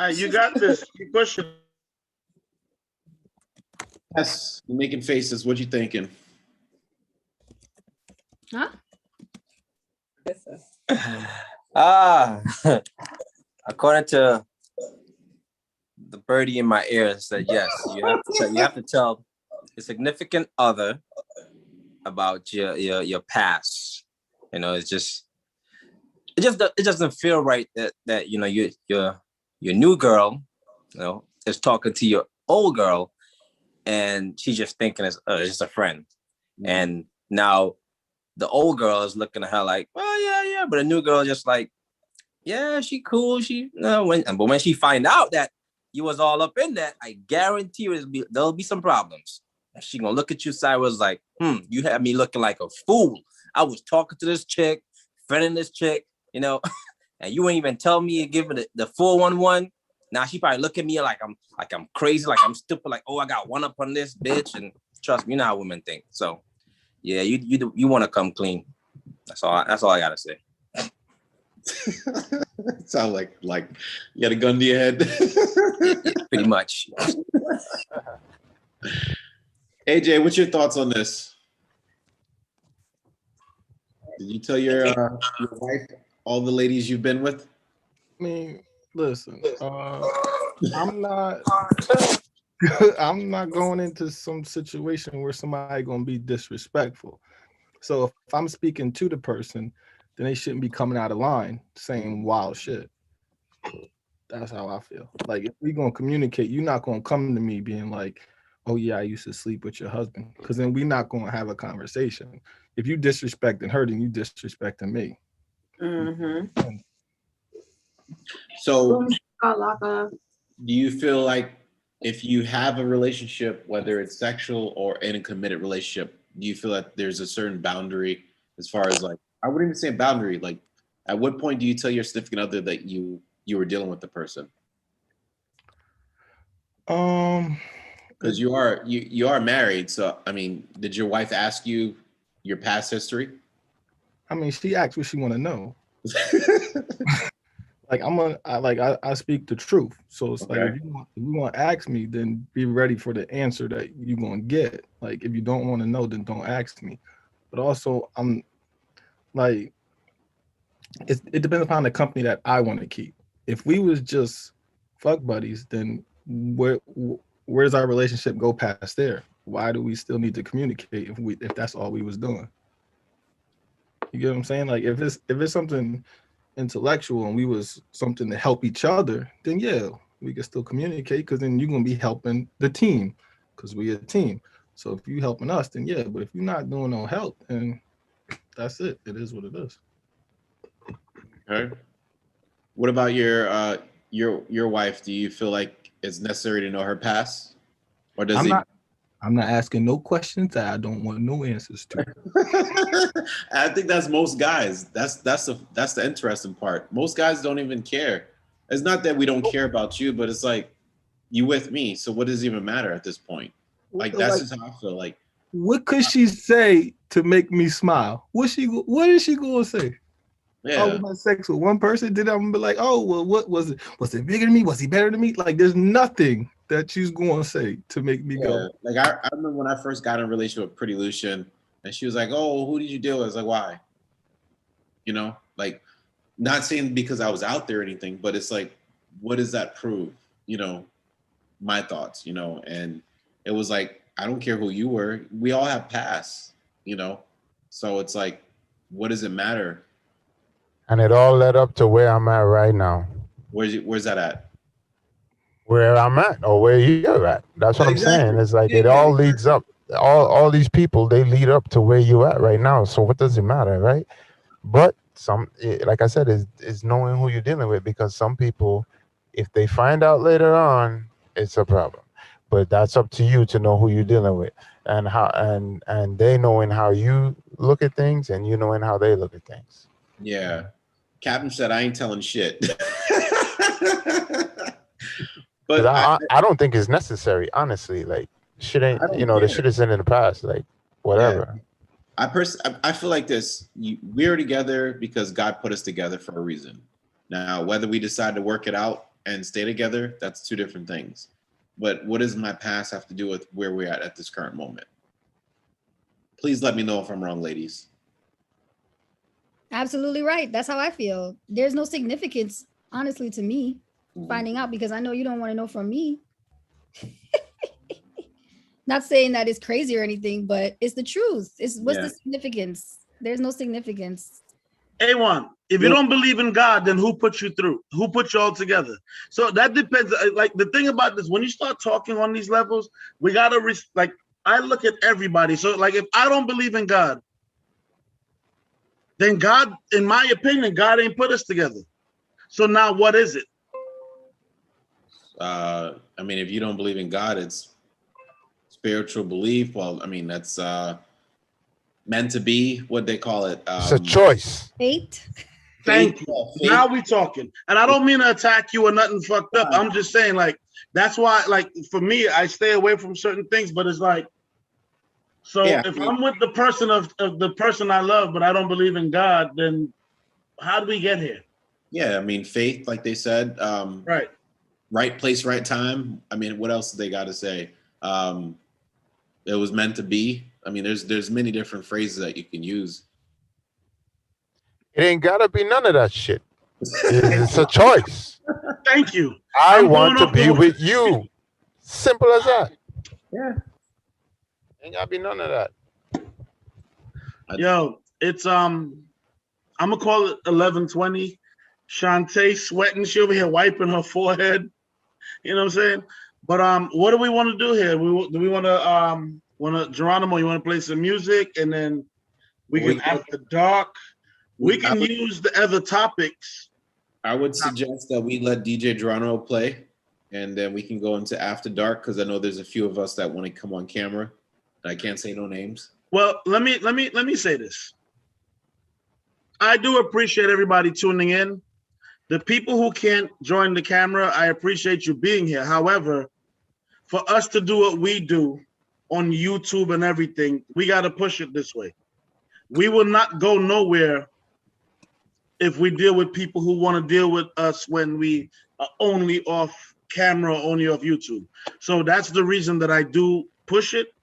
you got this. Keep pushing. Yes, you're making faces. What you thinking? Huh? According to the birdie in my ear, said yes. You have to tell your significant other about your past. You know, it doesn't feel right that you know your new girl, you know, is talking to your old girl, and she's just thinking it's just a friend, and now the old girl is looking at her like, well, yeah, but the new girl just like, yeah, she cool. But when she find out that you was all up in that, I guarantee you there'll be some problems. She gonna look at you sideways like, you had me looking like a fool. I was talking to this chick, friending this chick, you know, and you ain't even tell me and give me the 411. Now she probably look at me like I'm crazy, like I'm stupid, like, oh, I got one up on this bitch. And trust me, you know how women think. So yeah, you want to come clean. That's all I gotta say. Sound like you got a gun to your head. Pretty much. AJ, what's your thoughts on this? Did you tell your wife all the ladies you've been with? I mean, listen, I'm not I'm not going into some situation where somebody gonna be disrespectful. So if I'm speaking to the person, then they shouldn't be coming out of line saying wild shit. That's how I feel. Like if we gonna communicate, you're not gonna come to me being like, oh yeah, I used to sleep with your husband. Because then we're not gonna have a conversation. If you disrespecting her, then you disrespecting me. Mm-hmm. So do you feel like if you have a relationship, whether it's sexual or in a committed relationship, do you feel that there's a certain boundary as far as like, I wouldn't even say boundary, like at what point do you tell your significant other that you were dealing with the person? Because you are married, so I mean, did your wife ask you your past history? I mean, she asked what she want to know. Like I speak the truth. So it's like if you want to ask me, then be ready for the answer that you're gonna get. Like if you don't want to know, then don't ask me. But also I'm like it depends upon the company that I want to keep. If we was just fuck buddies, then where's our relationship go past there? Why do we still need to communicate if that's all we was doing? You get what I'm saying? Like if it's something intellectual and we was something to help each other, then yeah, we can still communicate because then you're gonna be helping the team because we're a team. So if you helping us, then yeah. But if you're not doing no help, then that's it. It is what it is. Okay. What about your wife? Do you feel like it's necessary to know her past, or does I'm not asking no questions that I don't want no answers to. I think that's most guys. That's the interesting part. Most guys don't even care. It's not that we don't care about you, but it's like you with me. So what does it even matter at this point? Like that's just how I feel. Like what could she say to make me smile? What is she gonna say? Yeah. Oh, we had sex with one person. Did I be like, oh well, what was it? Was it bigger than me? Was he better than me? Like there's nothing that she's going to say to make me go. Like I remember when I first got in a relationship with Pretty Lucian, and she was like, "Oh, who did you deal with?" I was like, "Why?" You know, like not saying because I was out there or anything, but it's like, what does that prove? You know, my thoughts. You know, and it was like, I don't care who you were. We all have pasts. You know, so it's like, what does it matter? And it all led up to where I'm at right now. Where's that at? Where I'm at or where you're at. That's what I'm saying. It's like it all leads up. All these people, they lead up to where you at right now. So what does it matter, right? But like I said, is knowing who you're dealing with, because some people, if they find out later on, it's a problem. But that's up to you to know who you're dealing with and how and they knowing how you look at things and you knowing how they look at things. Yeah. Captain said, I ain't telling shit. But I don't think it's necessary, honestly. Like shit ain't, the shit is in the past. Like whatever. Yeah. I feel like this. We're together because God put us together for a reason. Now, whether we decide to work it out and stay together, that's two different things. But what does my past have to do with where we're at this current moment? Please let me know if I'm wrong, ladies. Absolutely right. That's how I feel. There's no significance, honestly, to me finding out, because I know you don't want to know from me. Not saying that it's crazy or anything, but it's the truth. What's the significance? There's no significance. A1, if you don't believe in God, then who put you through? Who put you all together? So that depends. Like the thing about this, when you start talking on these levels, we gotta I look at everybody. So like if I don't believe in God, then God, in my opinion, God ain't put us together. So now what is it? I mean, if you don't believe in God, it's spiritual belief. Well, I mean, that's meant to be, what they call it. It's a choice. Fate. Thank you. Now we talking. And I don't mean to attack you or nothing fucked up. I'm just saying, like, that's why, like, for me, I stay away from certain things, but it's like, so if I'm with the person of the person I love, but I don't believe in God, then how do we get here? Yeah, I mean, faith, like they said. Right. right place, right time. I mean, what else do they got to say? It was meant to be. I mean, there's many different phrases that you can use. It ain't gotta be none of that shit. It's a choice. Thank you. I I'm want to going off be the- with you. Simple as that. Yeah. Ain't gotta be none of that. Yo, it's I'm gonna call it 11:20. Shantae sweating. She over here wiping her forehead. You know what I'm saying? But what do we want to do here? Do we want to Geronimo? You want to play some music and then we can after dark. We can use the other topics. I would suggest that we let DJ Geronimo play, and then we can go into after dark because I know there's a few of us that want to come on camera. I can't say no names. Well, let me say this. I do appreciate everybody tuning in. The people who can't join the camera, I appreciate you being here. However, for us to do what we do on YouTube and everything, we got to push it this way. We will not go nowhere if we deal with people who want to deal with us when we are only off camera, only off YouTube. So that's the reason that I do push it.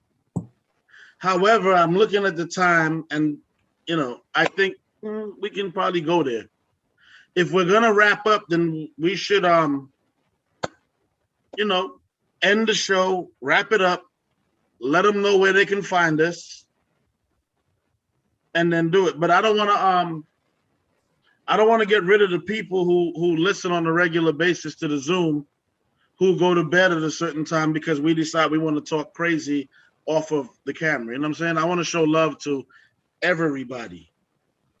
However, I'm looking at the time and, I think we can probably go there. If we're going to wrap up, then we should, end the show, wrap it up, let them know where they can find us, and then do it. But I don't want to get rid of the people who listen on a regular basis to the Zoom, who go to bed at a certain time because we decide we want to talk crazy off of the camera. You know what I'm saying? I want to show love to everybody.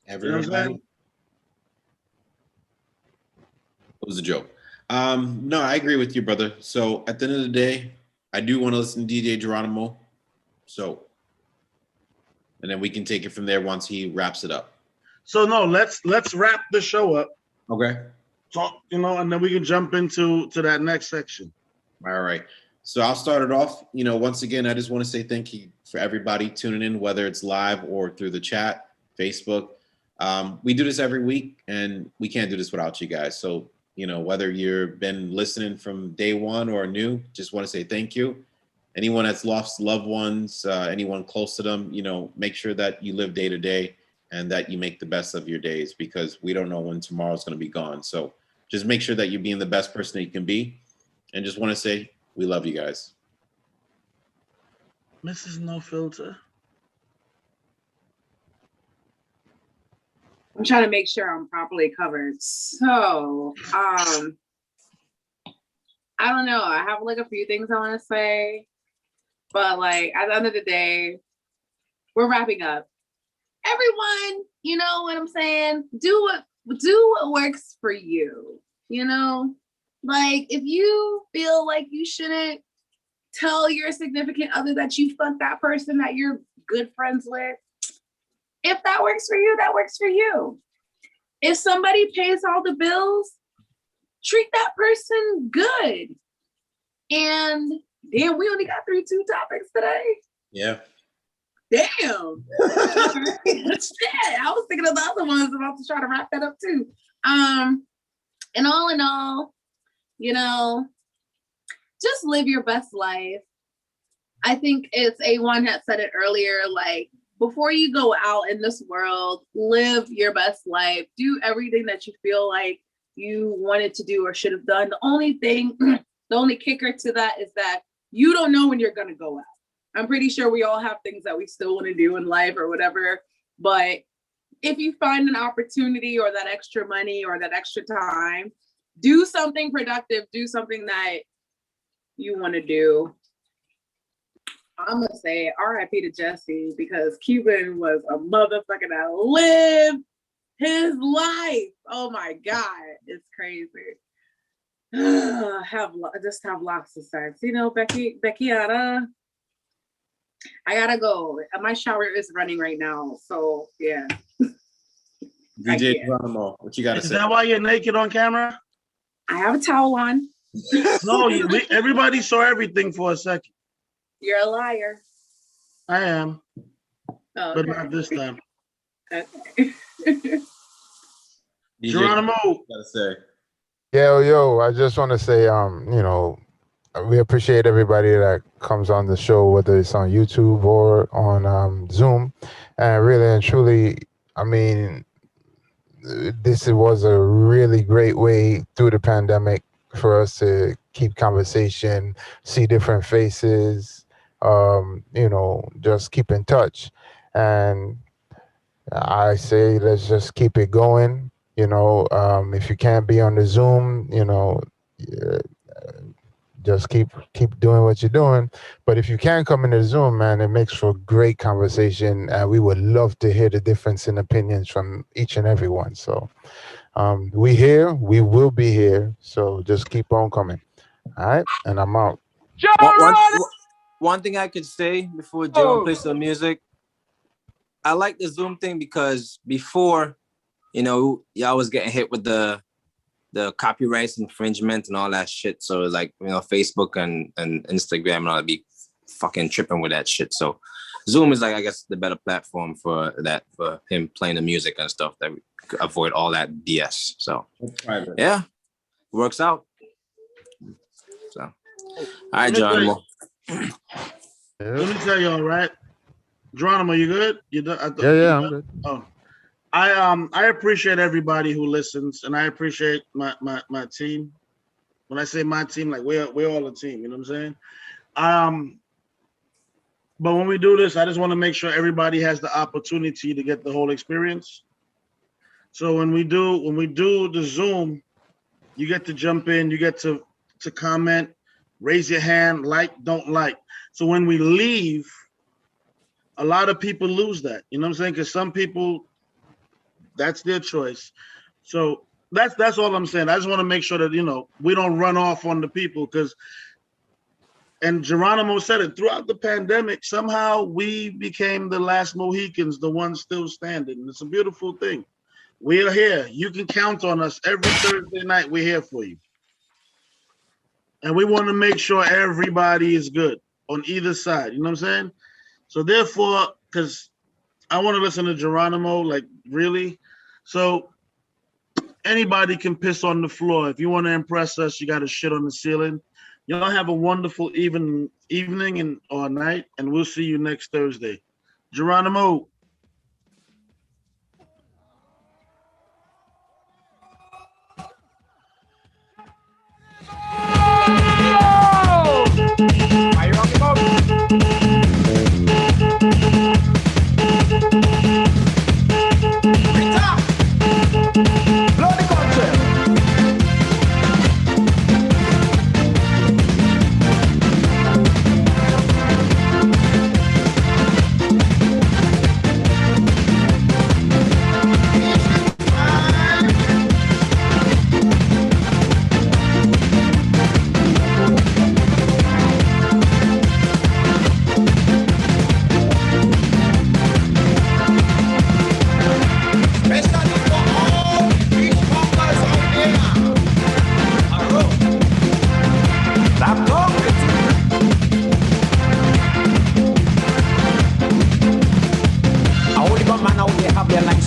Everybody. You know what I'm saying? It was a joke. No, I agree with you, brother. So at the end of the day, I do want to listen to DJ Geronimo. So, and then we can take it from there once he wraps it up. So no, let's wrap the show up. Okay. Talk, and then we can jump into that next section. All right. So I'll start it off. Once again, I just want to say thank you for everybody tuning in, whether it's live or through the chat, Facebook. We do this every week, and we can't do this without you guys. So, whether you've been listening from day one or new, just want to say thank you. Anyone that's lost loved ones, anyone close to them, make sure that you live day to day and that you make the best of your days, because we don't know when tomorrow's going to be gone. So just make sure that you're being the best person that you can be. And just want to say, we love you guys. Mrs. No Filter. I'm trying to make sure I'm properly covered. So, I don't know. I have a few things I want to say, but at the end of the day, we're wrapping up. Everyone, you know what I'm saying? Do what works for you. If you feel like you shouldn't tell your significant other that you fucked that person that you're good friends with, if that works for you, that works for you. If somebody pays all the bills, treat that person good. And damn, we only got 2 topics today. Yeah. Damn. Shit, I was thinking of the other ones about to try to wrap that up too. And all in all, just live your best life. I think it's A1 had said it earlier, before you go out in this world, live your best life. Do everything that you feel like you wanted to do or should have done. The only kicker to that is that you don't know when you're going to go out. I'm pretty sure we all have things that we still want to do in life or whatever. But if you find an opportunity or that extra money or that extra time, do something productive. Do something that you want to do. I'm going to say RIP to Jesse, because Cuban was a motherfucker that lived his life. Oh my God. It's crazy. Have lots of sex. Beckiana, I gotta go. My shower is running right now. So yeah. DJ Geronimo, what you gotta say? Is that why you're naked on camera? I have a towel on. No, everybody saw everything for a second. You're a liar. I am. Oh, but not this time. Okay. Geronimo. Gotta say. Yo, I just want to say, we appreciate everybody that comes on the show, whether it's on YouTube or on Zoom. And really and truly, I mean, this was a really great way through the pandemic for us to keep conversation, see different faces, just keep in touch. And I say, let's just keep it going. If you can't be on the Zoom, just keep doing what you're doing. But if you can come in the Zoom, man, it makes for great conversation. And we would love to hear the difference in opinions from each and every one. So we here, we will be here. So just keep on coming. All right. And I'm out. One thing I could say before Joe plays some music, I like the Zoom thing because before, y'all was getting hit with the copyrights infringement and all that shit. So it's like, Facebook and Instagram and all that be fucking tripping with that shit. So Zoom is like, I guess, the better platform for that, for him playing the music and stuff, that we could avoid all that BS. So yeah, works out. So all right, Geronimo. Let me tell y'all, right? Geronimo, you good? You done? Yeah, I'm good. Oh. I appreciate everybody who listens, and I appreciate my team. When I say my team, like we're all a team, you know what I'm saying? But when we do this, I just want to make sure everybody has the opportunity to get the whole experience. So when we do the Zoom, you get to jump in, you get to comment, raise your hand, like, don't like. So when we leave, a lot of people lose that, you know what I'm saying? Because some people, that's their choice. So that's all I'm saying. I just want to make sure that, we don't run off on the people, and Geronimo said it, throughout the pandemic, somehow we became the last Mohicans, the ones still standing. It's a beautiful thing. We're here. You can count on us. Every Thursday night, we're here for you. And we want to make sure everybody is good on either side. You know what I'm saying? So therefore, because I want to listen to Geronimo, like, really. So anybody can piss on the floor. If you want to impress us, you got to shit on the ceiling. Y'all have a wonderful evening or night, and we'll see you next Thursday. Geronimo.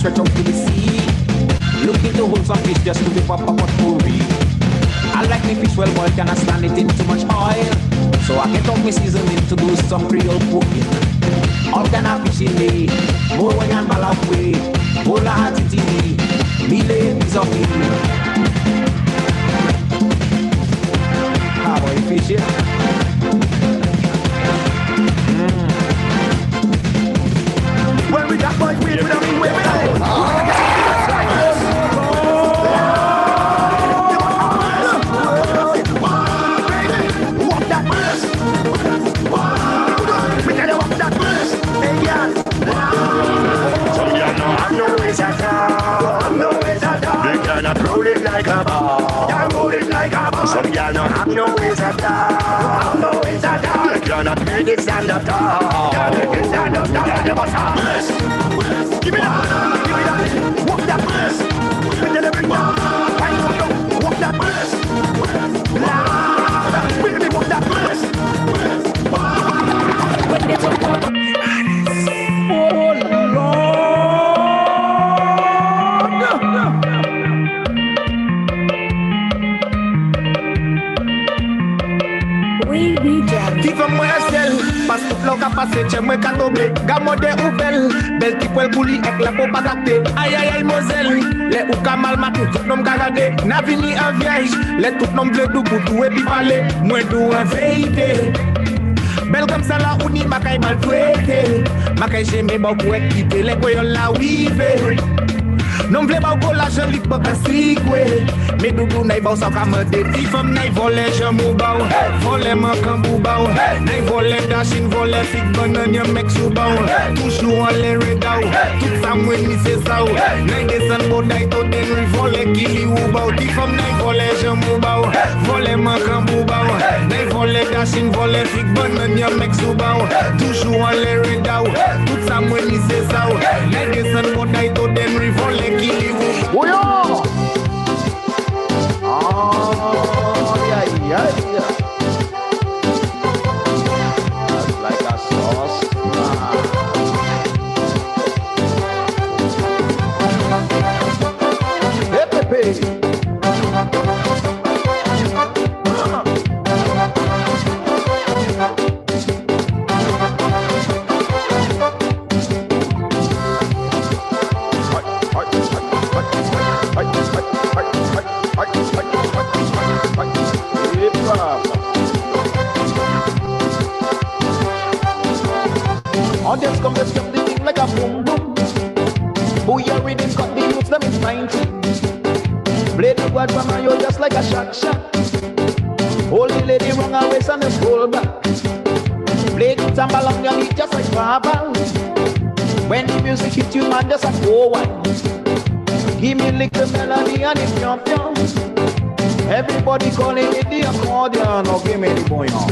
Stretch out to the sea, looking to hold some fish just to whip up a movie. I like me fish well boiled, cannot stand it in too much oil, so I get up my seasoning to do some Creole cooking. All kind of fish in me, more when I'm balafwe, more la hatitini, mille bizofi. How are you fishing? When we got boys, we don't mean we don't. Roll it like a ball. Roll it like a ball. Some y'all don't have no ways at all. No ways at all. You cannot make it stand up tall. Make it stand up tall. You must have this. Give me that. Give me that. Walk that this. With the living one. Walk that this. Baby, walk that this. When it's a pase, che mwen ka tobe. Gamode ou bel ki pou el kouli ek la pou pa kakte. Ay ay ay mozel, le ou ka mal matou, tout nom ka gade. Na vini an viej, le tout nom vle dou boutou e pi pale. Mwen dou an veite. Bel comme ça la uni makay mal fouete. Makay jeme ba pou ek kite, le koyon la wive. Non vle ba ou la jelik pa kasikwe. Me doudou nay ba ou sa kamade. Ti fam nay vole jamou ba ou. Vole man kambou ba ou. Nay vole dashin, vole fig banan yon mek sou ba ou. Toujou an le reda ou. Tout sa mwen ni se sa ou. Nay desan boday to den ri vole kili ou ba ou. Ti fam nay vole jamou ba ou. Vole man kambou ba ou. Nay vole dashin, vole fig banan yon mek sou ba ou. Toujou an le reda ou. Tout sa mwen ni se sa ou. Nay desan boday to den ri vole kili ou. Bouillon! Oh, yeah, yeah, yeah. That's like a sauce. Hey, Pepe. Audience come to jump the thing like a boom boom. Booyah rhythm cut the youths them in 90. Play the word from you just like a shot. Hold the lady wrong her waist and just hold back. Play the tamba along your beat just like Baba. When the music hit you man just a forward. Give me a little melody and it's jump. Everybody calling it the accordion. Or give me the bouillon.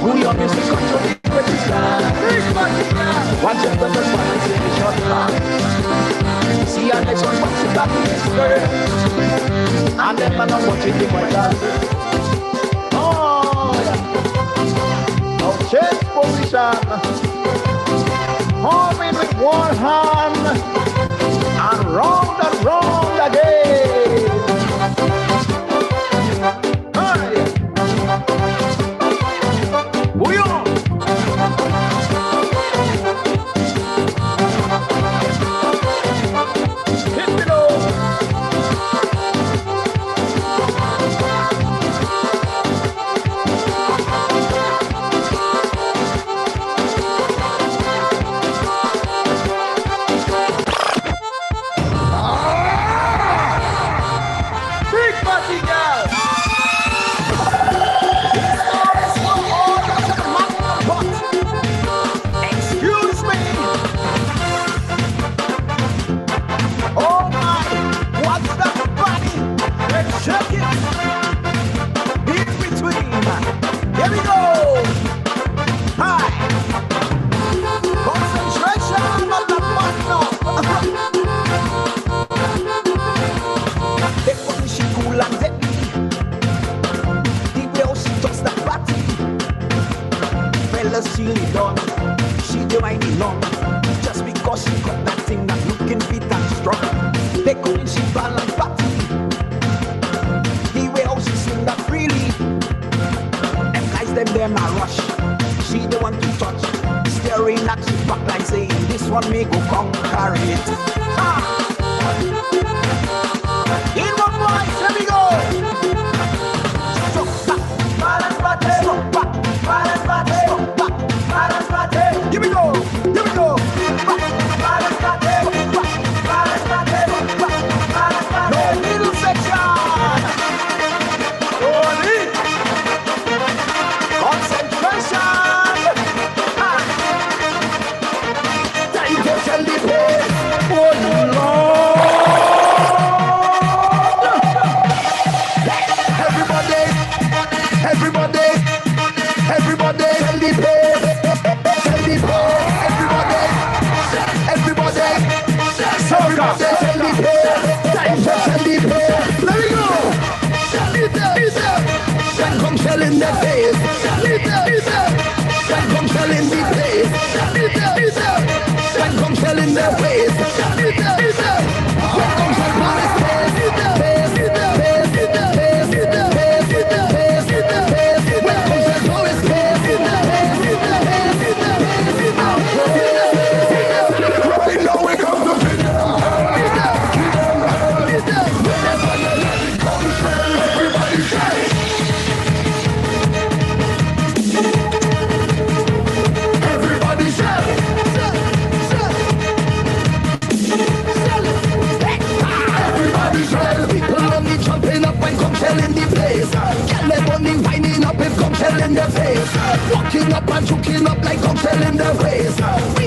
Booyah music control. Watch it when the fun is in the shot clock. See our next one, what's it back in the skirt? And then man, I'm watching the white dog. Oh, yeah. Now change position. Home in with one hand. And round again. Hey. Bouillon. cocktail in the face. Walking up and choking up like cocktail in the face.